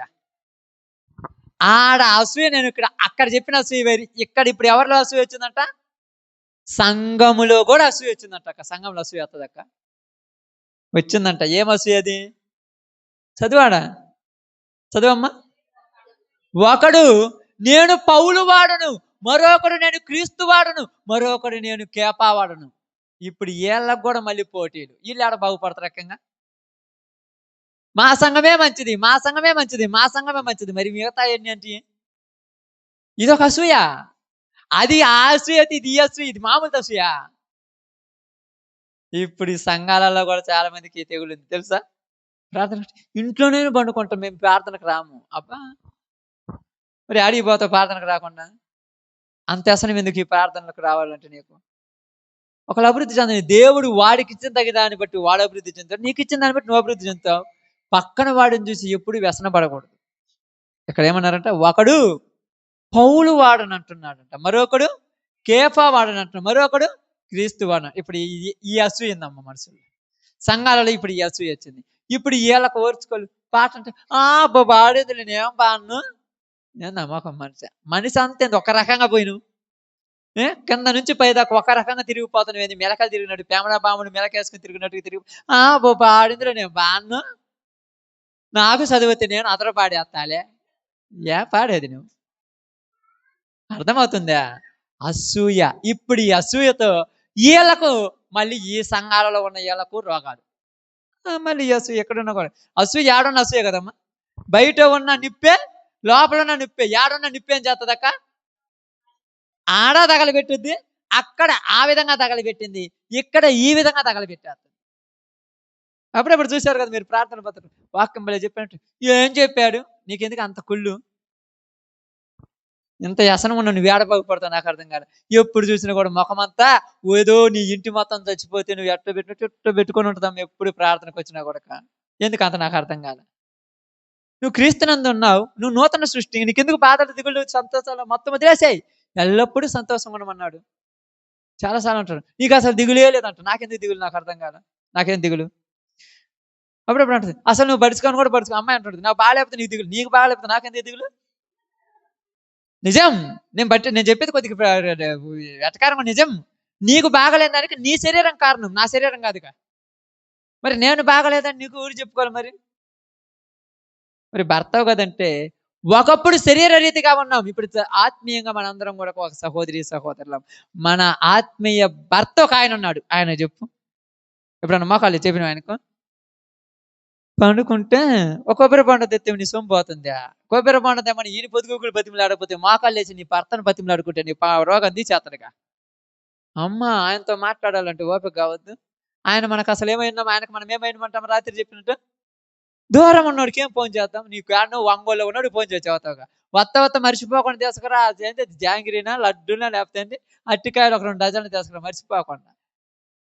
ఆడ అసూయ నేను అక్కడ చెప్పిన అసూయ వేరు. ఇక్కడ ఇప్పుడు ఎవరిలో అసూయ వచ్చిందంట? సంఘములో కూడా అసూయ వచ్చిందంట. అక్క సంఘంలో అసూయ వస్తుందక్క, వచ్చిందంట. ఏం అసూయ అది? చదువమ్మా. ఒకడు నేను పౌలు వాడను, మరొకడు నేను క్రీస్తు వాడను, మరొకడు నేను కేపా వాడను. ఇప్పుడు వీళ్ళకు కూడా మళ్ళీ పోటీలు. వీళ్ళు ఆడ బాగుపడతారు రకంగా. మా సంఘమే మంచిది, మా సంఘమే మంచిది, మా సంఘమే మంచిది. మరి మిగతా ఏంటి? ఇదొక అసూయ. అది ఆ అసూయ, ఇది ఈ అసూయ, ఇది మామూలు అసూయ. ఇప్పుడు ఈ సంఘాలలో కూడా చాలా మందికి తెగులు ఉంది తెలుసా? ప్రార్థన ఇంట్లోనే పండుకుంటాం, మేము ప్రార్థనకు రాము. అబ్బా, మరి ఆడికి పోతావు ప్రార్థనకు రాకుండా? అంత వ్యసనం ఎందుకు ఈ ప్రార్థనలకు రావాలంటే? నీకు ఒకళ్ళు అభివృద్ధి చెందని దేవుడు వాడికి ఇచ్చిన తగ్గ దాన్ని బట్టి వాడు అభివృద్ధి చెందుతాడు, నీకు ఇచ్చిన దాన్ని బట్టి నువ్వు అభివృద్ధి చెందుతావు. పక్కన వాడిని చూసి ఎప్పుడు వ్యసన పడకూడదు. ఇక్కడ ఏమన్నారంట? ఒకడు పౌలు వాడని అంటున్నాడంట, మరొకడు కేఫా వాడని అంటున్నాడు, మరొకడు క్రీస్తు వాడని. ఇప్పుడు ఈ అసూయ ఉందమ్మ మనసులో. సంఘాలలో ఇప్పుడు ఈ అసూయ వచ్చింది. ఇప్పుడు వీళ్ళకు ఓర్చుకోలు. పాట అంటే బాబా ఆడేది, నేనేం బాను, నేను నమ్మకం. మనిషి అంతే, ఒక రకంగా పోయిను. కింద నుంచి పైదాకా ఒక రకంగా తిరిగిపోతున్నావు. ఏంది మెలకలు తిరిగినట్టు, పేమడా బాముడు మెలకేసుకుని తిరిగినట్టు తిరిగి బాబా ఆడిందిలో నేను బాను, నాకు చదివితే నేను అతను పాడేస్తాలే. పాడేది నువ్వు? అర్థమవుతుందా? అసూయ. ఇప్పుడు ఈ అసూయతో వీళ్ళకు మళ్ళీ ఈ సంఘాలలో ఉన్న వీళ్ళకు రోగాలు. మళ్ళీ ఈ అసూయ ఎక్కడున్నా కూడా అసూయ. ఏడున్న అసూయ కదమ్మా? బయట ఉన్న నిప్పే, లోపల ఉన్న నిప్పే. ఏడున్న నిప్పే ఏం చేస్తుందక్క? ఆడ తగలబెట్టుద్ది, అక్కడ ఆ విధంగా తగలబెట్టింది, ఇక్కడ ఈ విధంగా తగలబెట్టేస్తుంది. అప్పుడప్పుడు చూశారు కదా మీరు ప్రార్థన పత్రం, వాక్యం బలే చెప్పినట్టు. ఏం చెప్పాడు? నీకెందుకు అంత కుళ్ళు? ఇంత వ్యసనం ఉన్న నువ్వు ఏడ బాగుపడతావు? నాకు అర్థం కాదు. ఎప్పుడు చూసినా కూడా ముఖమంతా ఏదో నీ ఇంటి మొత్తం చచ్చిపోతే నువ్వు ఎట్ట పెట్టుకొని ఉంటుందాం ఎప్పుడు ప్రార్థనకు వచ్చినా కూడా. ఎందుకు అంత నాకు అర్థం కాదు. నువ్వు క్రీస్తునందు ఉన్నావు, నువ్వు నూతన సృష్టి, నీకెందుకు బాధలు, దిగులు, సంతోషాలు మొత్తం వదిలేసాయి. ఎల్లప్పుడూ సంతోషంగా ఉండమన్నాడు. చాలాసార్లు అంటాడు నీకు అసలు దిగులే లేదంట. నాకెందుకు దిగులు? నాకు అర్థం కాదు, నాకేం దిగులు? అప్పుడప్పుడు అంటుంది అసలు నువ్వు పడుచుకొని కూడా పడుచుకో. అమ్మాయి అంటుంది నాకు బాగాలేకపోతే నీకు దిగులు, నీకు బాగాలేకపోతే నాకెందుకు దిగులు? నిజం. నేను చెప్పేది కొద్దిగా వెటకారంగా నిజం. నీకు బాగలేని దానికి నీ శరీరం కారణం, నా శరీరం కాదుగా. మరి నేను బాగలేదని నీకు ఊరు చెప్పుకోవాలి. మరి భర్తవు కదంటే ఒకప్పుడు శరీర రీతిగా ఉన్నాం, ఇప్పుడు ఆత్మీయంగా మనందరం కూడా ఒక సహోదరి సహోదరులం. మన ఆత్మీయ భర్త ఒక ఆయన ఉన్నాడు. ఆయన చెప్పు, ఎప్పుడన్నా మోకాళ్ళు చెప్పిన ఆయనకు పండుకుంటే ఒక కొబ్బరి బొండ తెత్తే నీ సొమ్ము పోతుందా? కొబ్బరి బొండ తెమ్మని ఈయన పొదుగుకులు బతిమలాడకపోతే మోకాళ్ళు వేసి నీ భర్తను బతిమలాడుకుంటే నీ రోగం తీసేస్తాడుగా. అమ్మ ఆయనతో మాట్లాడాలంటే ఓపిక కావద్దు. ఆయన మనకు అసలు ఏమైనా, ఆయనకు మనం ఏమైనమంటాం? రాత్రి చెప్పినట్టు దూరం ఉన్నోడికి ఏం ఫోన్ చేద్దాం? నీకు ఆడనో ఒంగోలు ఉన్నాడు ఫోన్ చేసి చదువుతావుగా. వత్త మర్చిపోకుండా తీసుకురా. ఏంటి జాంగిరీనా, లడ్డూనా, లేకపోతే అట్టికాయలు ఒక 2 డజన్లు తీసుకురా మర్చిపోకుండా.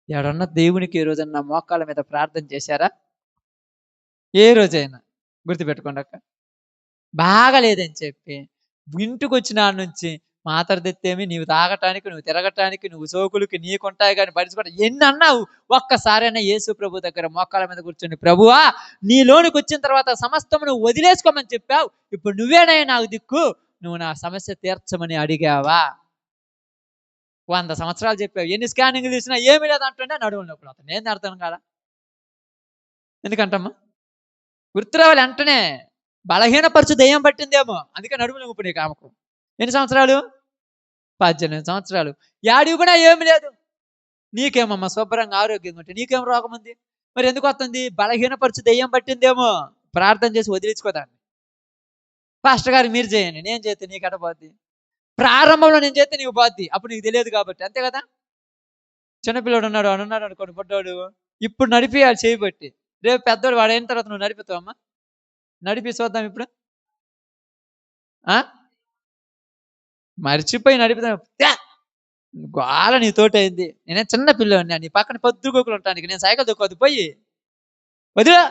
ఎవడన్నా దేవునికి ఈ రోజున మోకాళ్ళ మీద ప్రార్థన చేశారా? ఏ రోజైనా గుర్తుపెట్టుకోండి అక్క. బాగలేదని చెప్పి ఇంటికి వచ్చిన నుంచి మాత్ర తెత్తేమి, నీవు తాగటానికి, నువ్వు తిరగటానికి, నువ్వు సోకులకి నీకుంటాయి కానీ బడిచుకోవడం ఎన్ని అన్నావు. ఒక్కసారైనా యేసు ప్రభు దగ్గర మోకాళ్ళ మీద కూర్చొని, ప్రభువా నీలోనికి వచ్చిన తర్వాత సమస్తం నువ్వు వదిలేసుకోమని చెప్పావు, ఇప్పుడు నువ్వేనా నాకు దిక్కు, నువ్వు నా సమస్య తీర్చమని అడిగావా? 100 సంవత్సరాలు చెప్పావు, ఎన్ని స్కానింగ్ తీసినా ఏమి లేదంటుంటే నడువులు నొప్పులు అవుతాయి. నేను అర్థం కాదా? ఎందుకంటమ్మా గుర్తురావాలి వెంటనే. బలహీనపరచు దెయ్యం పట్టిందేమో, అందుకే నడుములు నొప్పి నీకు ఆమెకు. ఎన్ని సంవత్సరాలు? 18 సంవత్సరాలు. యాడివి కూడా ఏమి లేదు. నీకేమమ్మా శుభ్రంగా ఆరోగ్యంగా ఉంటే నీకేం రోగం ఉంది? మరి ఎందుకు వస్తుంది? బలహీనపరచు దెయ్యం పట్టిందేమో. ప్రార్థన చేసి వదిలించుకోదాన్ని. పాస్టర్ గారు మీరు చేయండి, నేను చేస్తే నీకు ఎట పోద్ది? ప్రారంభంలో నేను చేస్తే నీకు పోద్ది, అప్పుడు నీకు తెలియదు కాబట్టి. అంతే కదా. చిన్నపిల్లడు ఉన్నాడు, అన్నాడు అనుకోండి పొట్టోడు, ఇప్పుడు నడిపియాలి చేయబట్టి. రేపు పెద్దోడు వాడు అయిన తర్వాత నువ్వు నడిపిస్తావమ్మా? నడిపి చూద్దాం ఇప్పుడు. మర్చిపోయి నడిపిద్దాం. గోల నీతోటి అయింది. నేనే చిన్న పిల్లోని, నీ పక్కన పొద్దుగోకులు ఉంటానికి నేను సైకిల్ దొక్కోదు పోయి వదిలా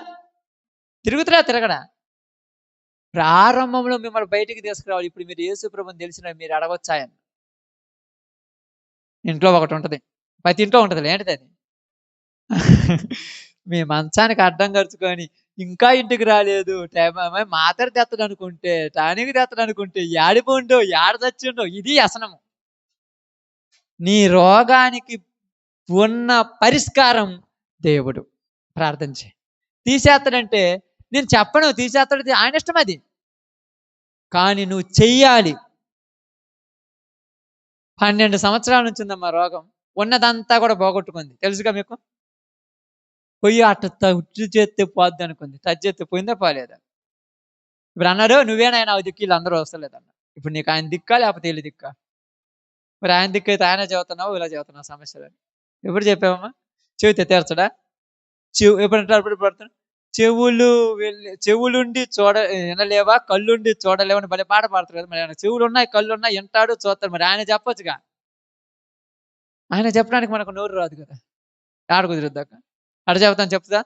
తిరగడా. ప్రారంభంలో మిమ్మల్ని బయటికి తీసుకురావాలి. ఇప్పుడు మీరు యేసు ప్రభువుని తెలిసిన మీరు అడగొచ్చు ఆయన. ఇంట్లో ఒకటి ఉంటది, ప్రతి ఇంట్లో ఉంటది. ఏంటిది అది? మీ మంచానికి అడ్డం ఖర్చుకొని ఇంకా ఇంటికి రాలేదు, మాత్ర తెత్తడు అనుకుంటే, టానిక్ తెత్తడు అనుకుంటే, ఏడిపోండో ఏడ తెచ్చిండో. ఇది వ్యసనము. నీ రోగానికి ఉన్న పరిష్కారం దేవుడు. ప్రార్థన చేయి. తీసేస్తాడంటే నేను చెప్పను, తీసేస్తాడు ఆయన ఇష్టం అది, కానీ నువ్వు చెయ్యాలి. 12 సంవత్సరాల నుంచి ఉందమ్మా రోగం. ఉన్నదంతా కూడా పోగొట్టుకుంది, తెలుసుగా మీకు. పొయ్యి అట్ట ఉట్టు చేస్తే పోద్ది అనుకుంది, టచ్ చేస్తే పోయిందా పోలేదా? ఇప్పుడు అన్నాడు నువ్వేనాయన దిక్కు, వీళ్ళు అందరూ వస్తలేదన్న. ఇప్పుడు నీకు ఆయన దిక్కా లేకపోతే వీళ్ళు దిక్కా? మరి ఆయన దిక్కు అయితే ఆయన చెబుతున్నావు, ఇలా చెబుతున్నావు సమస్యలు. ఎప్పుడు చెప్పావమ్మా? చెబితే తీర్చడా? ఎప్పుడంటారు అప్పుడు పడుతున్నాడు. చెవులుండి వినలేవా, కళ్ళుండి చూడలేవా అని భలే పాట పాడతారు కదా. మరి ఆయన చెవులు ఉన్నాయి, కళ్ళు ఉన్నాయి, వింటాడు, చూస్తాడు. మరి ఆయన చెప్పొచ్చుగా. ఆయన చెప్పడానికి మనకు నోరు రాదు కదా. ఆడ కుదిరిద్దాక అడ చెబుతాను, చెప్తా.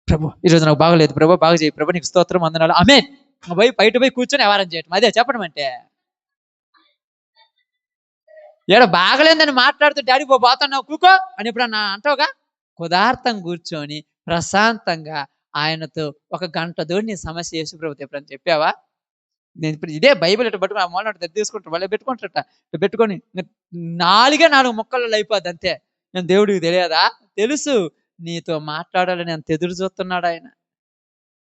ప్రభు ఈరోజు నాకు బాగలేదు ప్రభు, బాగా చేయి ప్రభు, నీకు స్తోత్రం అందనాలు ఆమేన్. బయట పోయి కూర్చొని వ్యవహారం చేయటం, అదే చెప్పడం అంటే. ఏడ బాగలేదని మాట్లాడుతూ డాడీ పోతున్నావు కూకో అని ఎప్పుడన్నా అంటావుగా? కుదార్థం కూర్చొని ప్రశాంతంగా ఆయనతో 1 గంట దోడి నీ సమస్య యేసు ప్రభుతో ఎప్పుడని చెప్పావా? నేను ఇప్పుడు ఇదే బైబిల్ ఇట్లా పట్టుకుని ఆ మూల తీసుకుంటారు, వాళ్ళు పెట్టుకుంటారట. పెట్టుకొని 4 ముక్కలలో అయిపోద్ది అంతే. నేను దేవుడికి తెలియదా? తెలుసు, నీతో మాట్లాడాలని అంత ఎదురు చూస్తున్నాడు ఆయన.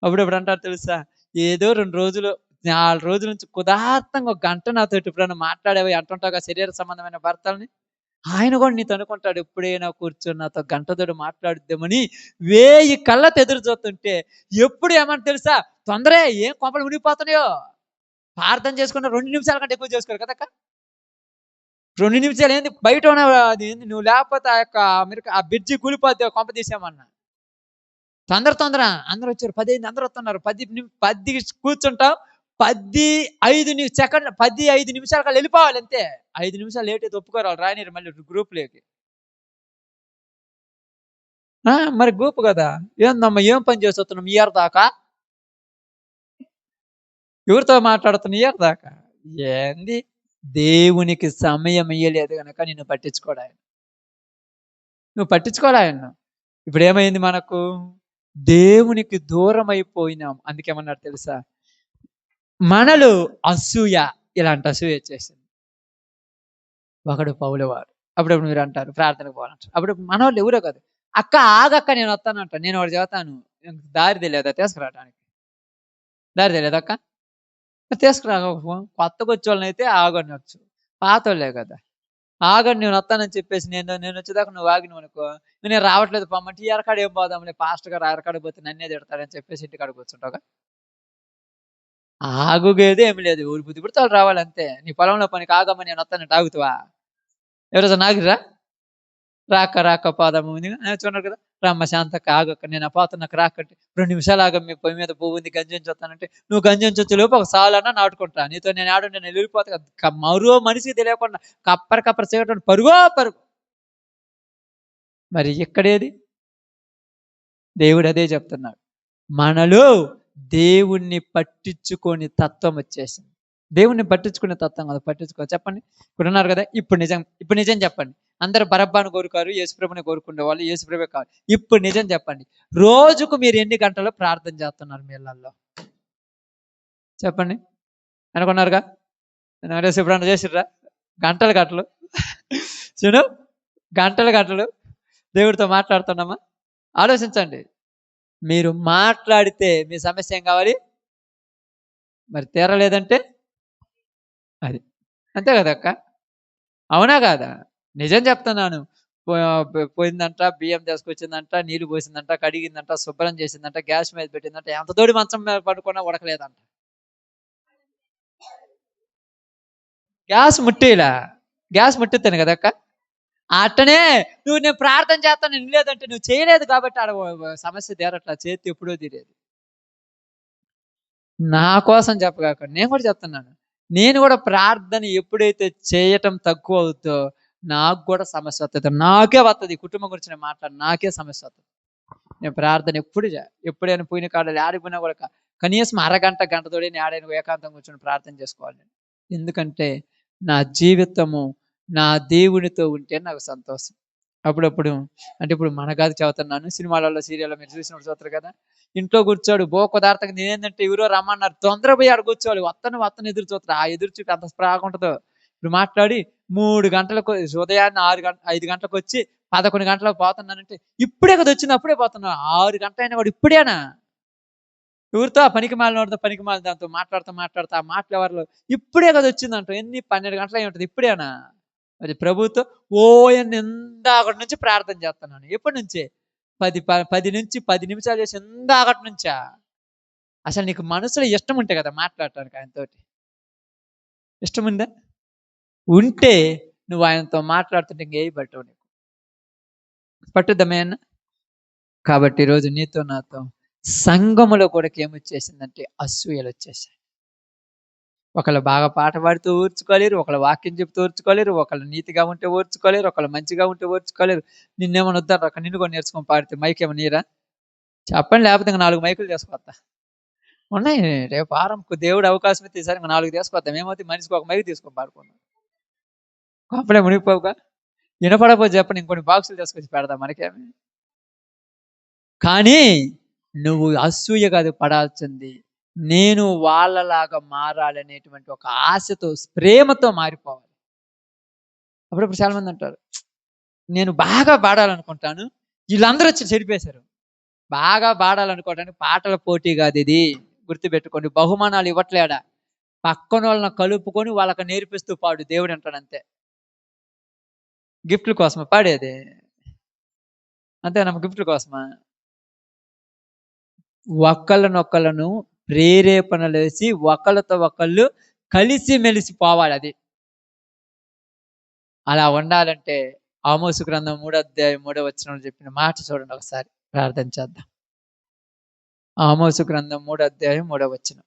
అప్పుడప్పుడు అంటారు తెలుసా, ఏదో 2 రోజులు 4 రోజుల నుంచి కుదార్థంగా 1 గంట నాతో ఎప్పుడైనా మాట్లాడేవి అంటుంటావుగా శరీర సంబంధమైన భర్తల్ని. ఆయన కూడా నీతో అనుకుంటాడు, ఎప్పుడైనా కూర్చొని నాతో 1 గంటతోటి మాట్లాడుద్దామని 1000 కళ్ళతో ఎదురు చూస్తుంటే ఎప్పుడు ఏమన్నా తెలుసా, తొందరే ఏం కొంపలు మునిగిపోతున్నాయో. ప్రార్థన చేసుకున్న 2 నిమిషాల కంటే ఎక్కువ చేసుకోరు కదక్క. 2 నిమిషాలు ఏంది బయట అది ఏంది, నువ్వు లేకపోతే ఆ బ్రిడ్జి కూలిపోతే కొంప తీసామన్నా. తొందర అందరూ వచ్చారు, 10 అయింది, అందరూ వస్తున్నారు. 10 కూర్చుంటాం, 15 నిమిషాల కల్లా వెళ్ళిపోవాలి అంతే. 5 నిమిషాలు లేట్ అయితే ఒప్పుకోరాలి, రానిరు మళ్ళీ గ్రూప్లోకి. మరి గ్రూప్ కదా. ఏందమ్మా ఏం పని చేసి వస్తున్నాం ఇయర్ దాకా, ఎవరితో మాట్లాడుతున్నా ఇయర్ దాకా? ఏంది, దేవునికి సమయం ఇయ్యలేదు కనుక నిన్ను పట్టించుకోడు ఆయన. నువ్వు పట్టించుకోలే ఆయన. ఇప్పుడు ఏమైంది మనకు? దేవునికి దూరం అయిపోయినాం. అందుకేమన్నారు తెలుసా, మనలో అసూయ, ఇలాంటి అసూయ వచ్చేసింది. ఒకడు పౌలవాడు. అప్పుడప్పుడు మీరు అంటారు ప్రార్థనకు పోవాలంటారు. అప్పుడు మనోళ్ళు ఎవరో కాదు, అక్క ఆగక్క నేను వస్తానంట. నేను ఒకటి చెబుతాను, దారి తెలియదా తీసుకురావడానికి? దారి తెలియదక్క? తీసుకురా. కొత్తగా వచ్చేవాళ్ళని అయితే ఆగనొచ్చు, పాతోళ్ళే కదా. ఆగండి, నేను వస్తానని చెప్పేసి నేను వచ్చేదాకా నువ్వు ఆగినావు అనుకో, నేను రావట్లేదు పొమ్మంటే ఈ ఎరకాడ ఏం పోదాంలే, పాస్టర్ గారు ఎరకాడికి పోతే నన్నే తిడతాడని చెప్పేసి ఇంటికాడికి కూర్చుంటావుగా. ఆగుగేది ఏమి లేదు, ఊరి బుద్ధి పుడితే వాళ్ళు రావాలి అంతే. నీ పొలంలో పనికి ఆగమ్మని నేను వస్తానంటే ఆగుతావా? ఎవరోజు నాగిరా రాక పోదాము చూడరు కదా, రమ్మ శాంతక్క ఆగక్క, నేను పోతున్నకు రాకంటే 2 నిమిషాలు ఆగ, మీ పొయ్యి మీద పువ్వు ఉంది గంజించి వస్తానంటే, నువ్వు గంజించొచ్చు లోపు ఒక సాలన్నా నాటుకుంటా, నీతో నేను ఆడుంటే నేను వెళ్ళిపోతా కదా. మరో మనిషికి తెలియకుండా కప్పర చేయటం పరుగో పరుగు. మరి ఇక్కడేది? దేవుడు అదే చెప్తున్నాడు, మనలో దేవుణ్ణి పట్టించుకొని తత్వం వచ్చేసింది. దేవుణ్ణి పట్టించుకునే తత్వం కదా, పట్టించుకో. చెప్పండి, ఇప్పుడు ఉన్నారు కదా, ఇప్పుడు నిజం చెప్పండి. అందరు బరబ్బాను కోరుకారు, యేసుప్రభుని కోరుకునే వాళ్ళు యేసుప్రభే కాదు. ఇప్పుడు నిజం చెప్పండి, రోజుకు మీరు ఎన్ని గంటలు ప్రార్థన చేస్తున్నారు మీ ఇళ్ళల్లో? చెప్పండి. అనుకున్నారుగా, ఎప్పుడన్నా చేసిర్రా? గంటలు చూడు, గంటలు దేవుడితో మాట్లాడుతున్నామా? ఆలోచించండి. మీరు మాట్లాడితే మీ సమస్య ఏం కావాలి? మరి తీరలేదంటే అది అంతే కదా అక్క, అవునా కాదా? నిజం చెప్తున్నాను. పోయిందంట, బియ్యం తీసుకొచ్చిందంట, నీళ్లు పోసిందంట, కడిగిందంట, శుభ్రం చేసిందంట, గ్యాస్ మీద పెట్టిందంట, ఎంత తోడి మంచం మీద పడుకున్నా ఉడకలేదంట. గ్యాస్ ముట్టిస్తాను కదా అక్క. అట్టనే నువ్వు నేను ప్రార్థన చేస్తాను లేదంటే నువ్వు చేయలేదు కాబట్టి ఆడ సమస్య తీరట్లా, చేతి ఎప్పుడో తీరేది. నా కోసం చెప్పగాక నేను కూడా చెప్తున్నాను, నేను కూడా ప్రార్థన ఎప్పుడైతే చేయటం తక్కువ అవుతుందో నాకు కూడా సమస్య వస్తుంది. నాకే వస్తుంది, కుటుంబం గురించి నేను మాట్లాడు, నాకే సమస్య వస్తుంది. నేను ప్రార్థన ఎప్పుడైనా పోయిన కాడలు ఆడిపోయినా కూడా కనీసం అరగంట గంటతోడే నేను ఆడైనా ఏకాంతం కూర్చొని ప్రార్థన చేసుకోవాలి. ఎందుకంటే నా జీవితము నా దేవునితో ఉంటే నాకు సంతోషం. అప్పుడప్పుడు అంటే ఇప్పుడు మన కాదు చదువుతున్నాను, సినిమాలలో సీరియల్లో మీరు చూసినప్పుడు చూస్తారు కదా, ఇంట్లో కూర్చోడు బోకుదార్తగా, నేనేంటంటే ఎవరో రమ్మన్నారు తొందర పోయి ఆడ కూర్చోవాలి, వత్తను ఎదురు చూస్తారు. ఆ ఎదురు చూపి అంత స్ప్రాగా ఉంటుందో. ఇప్పుడు మాట్లాడి 3 గంటలకు ఉదయాన్నే 5 గంటలకు వచ్చి 11 గంటలకు పోతున్నానంటే ఇప్పుడే కదా వచ్చింది, అప్పుడే పోతున్నా. 6 గంటలు అయినా కూడా ఇప్పుడేనా? ఎవరితో పనికి మాలినోడితో పనికి మాలిన దాంతో మాట్లాడుతా ఆ మాటలు ఎవరిలో ఇప్పుడే కదా వచ్చిందంట. ఎన్ని 12 గంటలు అయి ఉంటుంది, ఇప్పుడేనా? మరి ప్రభుత్వం ఇందాకటి నుంచి ప్రార్థన చేస్తున్నాను. ఎప్పటి నుంచే 10 నుంచి 10 నిమిషాలు చేసి ఇందాకటి నుంచా? అసలు నీకు మనసులో ఇష్టం ఉంటే కదా మాట్లాడటానికి, ఆయనతోటి ఇష్టం ఉందా? ఉంటే నువ్వు ఆయనతో మాట్లాడుతుంటే ఇంకేయి పట్టవు, నీకు పట్టుద్దమే అన్న. కాబట్టి ఈరోజు నీతో నాతో సంఘములో కూడా ఏమొచ్చేసిందంటే అసూయలు వచ్చేసాయి. ఒకళ్ళు బాగా పాట పాడుతూ ఓర్చుకోలేరు, ఒకళ్ళు వాక్యం చెప్తూ ఓర్చుకోలేరు, ఒకళ్ళు నీతిగా ఉంటే ఓర్చుకోలేరు, ఒకళ్ళు మంచిగా ఉంటే ఓర్చుకోలేరు. నిన్నేమని వద్దారు అక్కడ, నిన్ను కూడా నేర్చుకొని పాడితే మైక్ ఏమో నీరా చెప్పండి, లేకపోతే ఇంకా 4 మైకులు తీసుకొస్తా. ఉన్నాయి రేపు వారంకు దేవుడు అవకాశం అయితే ఈసారి ఇంకా 4 తీసుకొద్దాం. ఏమవుతుంది, మనిషికి ఒక మైక్ తీసుకొని పాడుకున్నాం. అప్పుడే మునిగిపోవుగా. వినపడపోతే చెప్పండి, ఇంకొన్ని బాక్సులు తీసుకొచ్చి పెడదాం, మనకేమి. కానీ నువ్వు అసూయ కాదు పడాల్సింది, నేను వాళ్ళలాగా మారాలనేటువంటి ఒక ఆశతో ప్రేమతో మారిపోవాలి. అప్పుడప్పుడు చాలా మంది అంటారు, నేను బాగా పాడాలనుకుంటాను, వీళ్ళందరూ వచ్చి చెడిపేశారు. బాగా పాడాలనుకోవడానికి పాటల పోటీ కాదు ఇది, గుర్తుపెట్టుకోండి. బహుమానాలు ఇవ్వట్లేడా, పక్కన వాళ్ళని కలుపుకొని వాళ్ళకి నేర్పిస్తూ పాడు, దేవుడు అంటాడు అంతే. గిఫ్ట్ల కోసమా పాడేది? అంతేనమ్మా, గిఫ్ట్ల కోసమా? ఒకళ్ళనొక్కళ్ళను ప్రేరేపణలు వేసి ఒకళ్ళతో ఒకళ్ళు కలిసి మెలిసి పోవాలి. అది అలా ఉండాలంటే ఆమోసు గ్రంథం 3:3 చెప్పిన మాట చూడండి ఒకసారి, ప్రార్థన చేద్దాం. ఆమోసు గ్రంథం 3:3.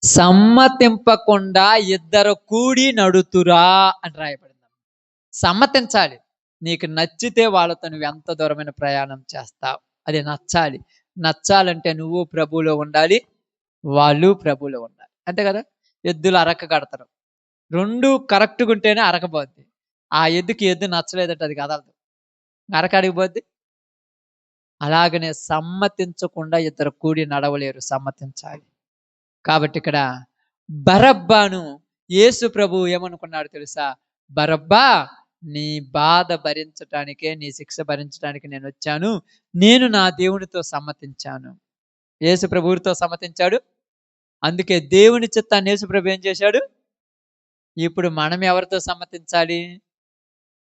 సమ్మతింపకుండా ఇద్దరు కూడి నడుతురా అని రాయబడింది. సమ్మతించాలి. నీకు నచ్చితే వాళ్ళతో నువ్వు ఎంత దూరమైన ప్రయాణం చేస్తావు, అది నచ్చాలి. నచ్చాలంటే నువ్వు ప్రభువులో ఉండాలి, వాళ్ళు ప్రభువులో ఉండాలి, అంతే కదా. ఎద్దులు అరక కడతారు, 2 కరెక్ట్గా ఉంటేనే అరకపోద్ది. ఆ ఎద్దు నచ్చలేదంటే అది కదలదు, అరక అడిగిపోద్ది. అలాగనే సమ్మతించకుండా ఇద్దరు కూడి నడవలేరు, సమ్మతించాలి. కాబట్టి ఇక్కడ బరబ్బాను యేసు ప్రభు ఏమనుకున్నాడు తెలుసా? బరబ్బా నీ బాధ భరించటానికే, నీ శిక్ష భరించడానికి నేను వచ్చాను. నేను నా దేవునితో సమ్మతించాను. యేసు ప్రభువుతో సమ్మతించాడు. అందుకే దేవుని చిత్తాన్ని యేసు ప్రభు ఏం చేశాడు? ఇప్పుడు మనం ఎవరితో సమ్మతించాలి?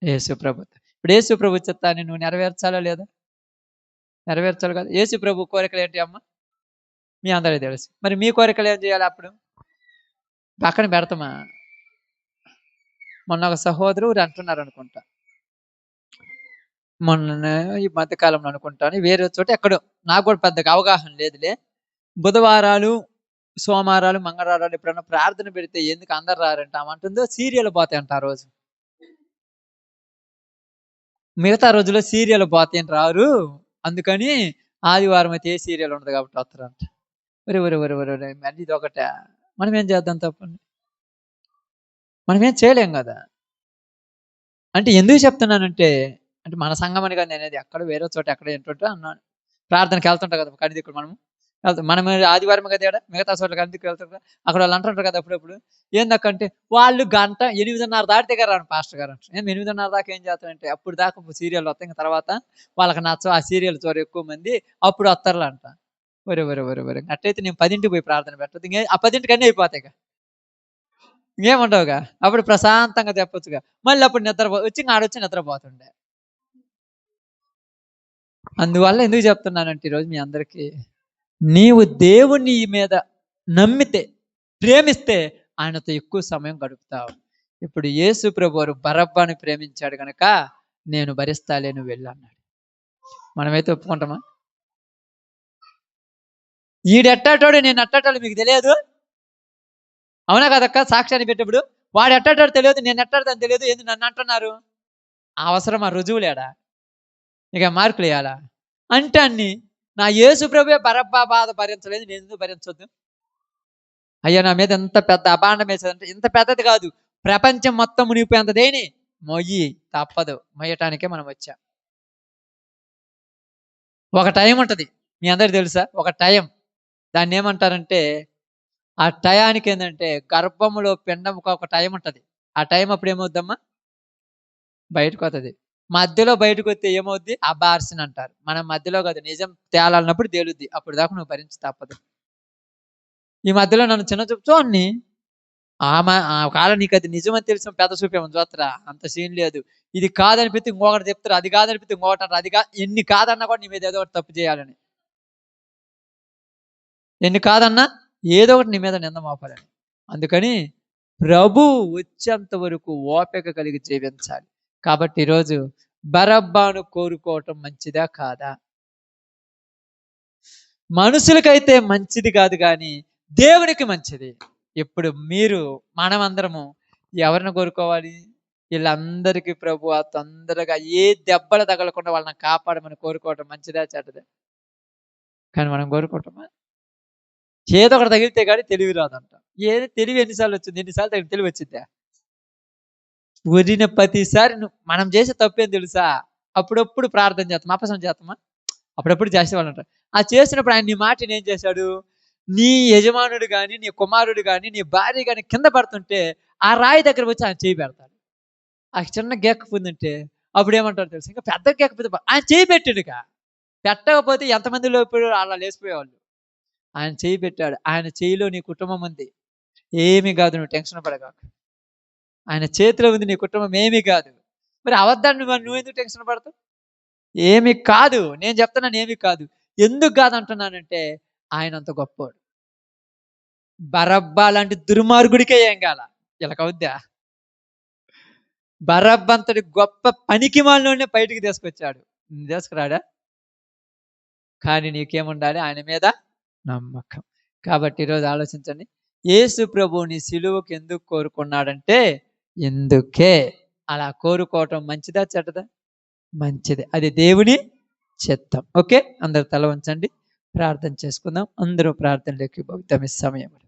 యేసు ప్రభుతో. ఇప్పుడు యేసు ప్రభు చిత్తాన్ని నువ్వు నెరవేర్చాలా లేదా? నెరవేర్చాలి కదా. యేసు ప్రభు కోరికలు ఏంటి అమ్మ? మీ అందరికీ తెలుసు. మరి మీ కోరికలు ఏం చేయాలి అప్పుడు? పక్కన పెడతామా? మొన్న ఒక సహోదరుడు అంటున్నారు అనుకుంటా, మొన్న ఈ మధ్యకాలంలో అనుకుంటాను, వేరే చోట ఎక్కడో, నాకు కూడా పెద్దగా అవగాహన లేదులే, బుధవారాలు, సోమవారాలు, మంగళవారాలు ఎప్పుడన్నా ప్రార్థన పెడితే ఎందుకు అందరు రారంట అంటుందో, సీరియల్ పోతాయంట ఆ రోజు. మిగతా రోజుల్లో సీరియల్ పోతాయని రారు, అందుకని ఆదివారం అయితే ఏ సీరియల్ ఉండదు కాబట్టి వస్తారంట. ఒరే ఒరే ఒరే ఒరే మళ్ళీ ఇది ఒకట. మనం ఏం చేద్దాం తప్పండి? మనం ఏం చేయలేం కదా. అంటే ఎందుకు చెప్తున్నానంటే, అంటే మన సంఘం అని కాదు అనేది, ఎక్కడ వేరే చోట ఎక్కడ ఏంటంటే అన్నాను, ప్రార్థనకి వెళ్తుంటాం కదా కానీ ఇక్కడ మనం ఆదివారం కదా ఏడా, మిగతా చోట్లకి అందుకు వెళ్తుంటాం. అక్కడ వాళ్ళు అంటుంటారు కదా అప్పుడప్పుడు, ఏందక్కంటే వాళ్ళు గంట 8:30 దాటితే గారు రాను పాస్టర్ గారు అంటారు. 8:30 దాకా ఏం చేస్తారంటే, అప్పుడు దాకా సీరియల్ వస్తాయి, ఇంకా తర్వాత వాళ్ళకి నచ్చవు ఆ సీరియల్ చూడరు ఎక్కువ మంది, అప్పుడు వస్తారులే అంట. ఒరే ఒరే ఒరే ఒరే అట్లయితే నేను 10ంటికి పోయి ప్రార్థన పెట్టదు, ఇంకే ఆ 10ంటికి అన్నీ అయిపోతాయి. ఇంకేముండవుగా, అప్పుడు ప్రశాంతంగా చెప్పొచ్చుగా. మళ్ళీ అప్పుడు వచ్చి ఆడొచ్చి నిద్రపోతుండే. అందువల్ల ఎందుకు చెప్తున్నానంటే ఈరోజు మీ అందరికీ, నీవు దేవుని మీద నమ్మితే, ప్రేమిస్తే ఆయనతో ఎక్కువ సమయం గడుపుతావు. ఇప్పుడు యేసు ప్రభువారు బరబ్బని ప్రేమించాడు కనుక నేను భరిస్తాలే, నువ్వు వెళ్ళు అన్నాడు. మనమైతే ఒప్పుకుంటామా? ఈడెట్టాటోడు నేను ఎట్టాటాడు మీకు తెలియదు, అవునా కదక్క? సాక్ష్యాన్ని పెట్టేప్పుడు వాడు ఎట్టాటాడు తెలియదు, నేను ఎట్టాడదని తెలియదు, ఎందుకు నన్ను అంటున్నారు? అవసరమా? రుజువులేడా? ఇక మార్కులు వేయాలా? అంటే అన్ని నా యేసు ప్రభువే బరబ్బా బాధ భరించలేదు, నేను ఎందుకు భరించొద్దు? అయ్యా నా మీద ఎంత పెద్ద అభాండం వేసేదంటే, ఇంత పెద్దది కాదు, ప్రపంచం మొత్తం మునిగిపోయేంత దేని మొయ్యి, తప్పదు, మొయ్యటానికే మనం వచ్చాం. ఒక టైం ఉంటుంది, మీ అందరికి తెలుసా? ఒక టైం, దాన్ని ఏమంటారంటే, ఆ టయానికి ఏంటంటే గర్భములో పిండంకి ఒక టైం ఉంటుంది. ఆ టైం అప్పుడు ఏమవుద్దమ్మా? బయటకు వస్తుంది. మధ్యలో బయటకు వస్తే ఏమవుద్ది? అబార్షన్ అంటారు. మనం మధ్యలో కాదు, నిజం తేలాలన్నప్పుడు తేలుద్ది, అప్పుడు దాకా నువ్వు భరించి తప్పదు. ఈ మధ్యలో నన్ను చిన్న చూపుతో అన్ని కాల నీకు అది నిజమని తెలిసిన పెద్ద చూపేమని చూస్తారా? అంత సీన్ లేదు. ఇది కాదనిపిస్తే ఇంకొకటి చెప్తారు, అది కాదనిపిస్తే ఇంకొకటి అంటారు, అది ఎన్ని కాదన్నా కూడా నీ మీద ఏదో ఒకటి తప్పు చేయాలని, ఎన్ని కాదన్నా ఏదో ఒకటి నీ మీద నింద మోపాలని. అందుకని ప్రభు వచ్చేంత వరకు ఓపిక కలిగి జీవించాలి. కాబట్టి ఈరోజు బరబ్బాను కోరుకోవటం మంచిదా కాదా? మనుషులకైతే మంచిది కాదు, కానీ దేవునికి మంచిది. ఇప్పుడు మనమందరము ఎవరిని కోరుకోవాలి? వీళ్ళందరికీ ప్రభు తొందరగా ఏ దెబ్బలు తగలకుండా వాళ్ళని కాపాడమని కోరుకోవటం మంచిదా చెడ్డదా? కానీ మనం కోరుకోవటమా? ఏదో ఒకటి తగిలితే కానీ తెలివి రాదంట. తెలివి ఎన్నిసార్లు వచ్చింది? ఎన్నిసార్లు తగిలి తెలివి వచ్చిందా? వదిన ప్రతిసారి మనం చేసే తప్పేం తెలుసా? అప్పుడప్పుడు ప్రార్థన చేస్తాం, అపసం చేస్తామా? అప్పుడప్పుడు చేసేవాళ్ళు అంటారు. ఆ చేసినప్పుడు ఆయన నీ మాటని ఏం చేశాడు? నీ యజమానుడు కానీ, నీ కుమారుడు కానీ, నీ భార్య కానీ కింద పడుతుంటే ఆ రాయి దగ్గర వచ్చి ఆయన చేయి పెడతాడు. ఆ చిన్న గెక్కపోతుందంటే అప్పుడు ఏమంటారు తెలుసు? ఇంకా పెద్ద గెక్కపోతే ఆయన చేయి పెట్టాడుగా. పెట్టకపోతే ఎంతమంది లోపు అలా లేచిపోయేవాళ్ళు. ఆయన చేయి పెట్టాడు. ఆయన చేయిలో నీ కుటుంబం ఉంది, ఏమీ కాదు, నువ్వు టెన్షన్ పడగాక. ఆయన చేతిలో ఉంది నీ కుటుంబం, ఏమీ కాదు. మరి అవద్దాన్ని నువ్వు ఎందుకు టెన్షన్ పడతావు? ఏమి కాదు, నేను చెప్తున్నాను ఏమి కాదు. ఎందుకు కాదంటున్నానంటే ఆయన అంత గొప్పవాడు. బరబ్బా లాంటి దుర్మార్గుడికే ఏం కాల, ఇలా కవుద్దా? బరబ్బంతటి గొప్ప పనికి మాలినోడినే బయటికి తీసుకొచ్చాడు, తీసుకురాడా? కానీ నీకేముండాలి? ఆయన మీద నమ్మకం. కాబట్టి ఈరోజు ఆలోచించండి, యేసు ప్రభువుని సిలువకు ఎందుకు కోరుకున్నాడంటే ఎందుకే. అలా కోరుకోవటం మంచిదా చెడ్డదా? మంచిది, అది దేవుని చిత్తం. ఓకే, అందరు తల వంచండి, ప్రార్థన చేసుకుందాం. అందరూ ప్రార్థనలోకి భవితం ఈ సమయంలో.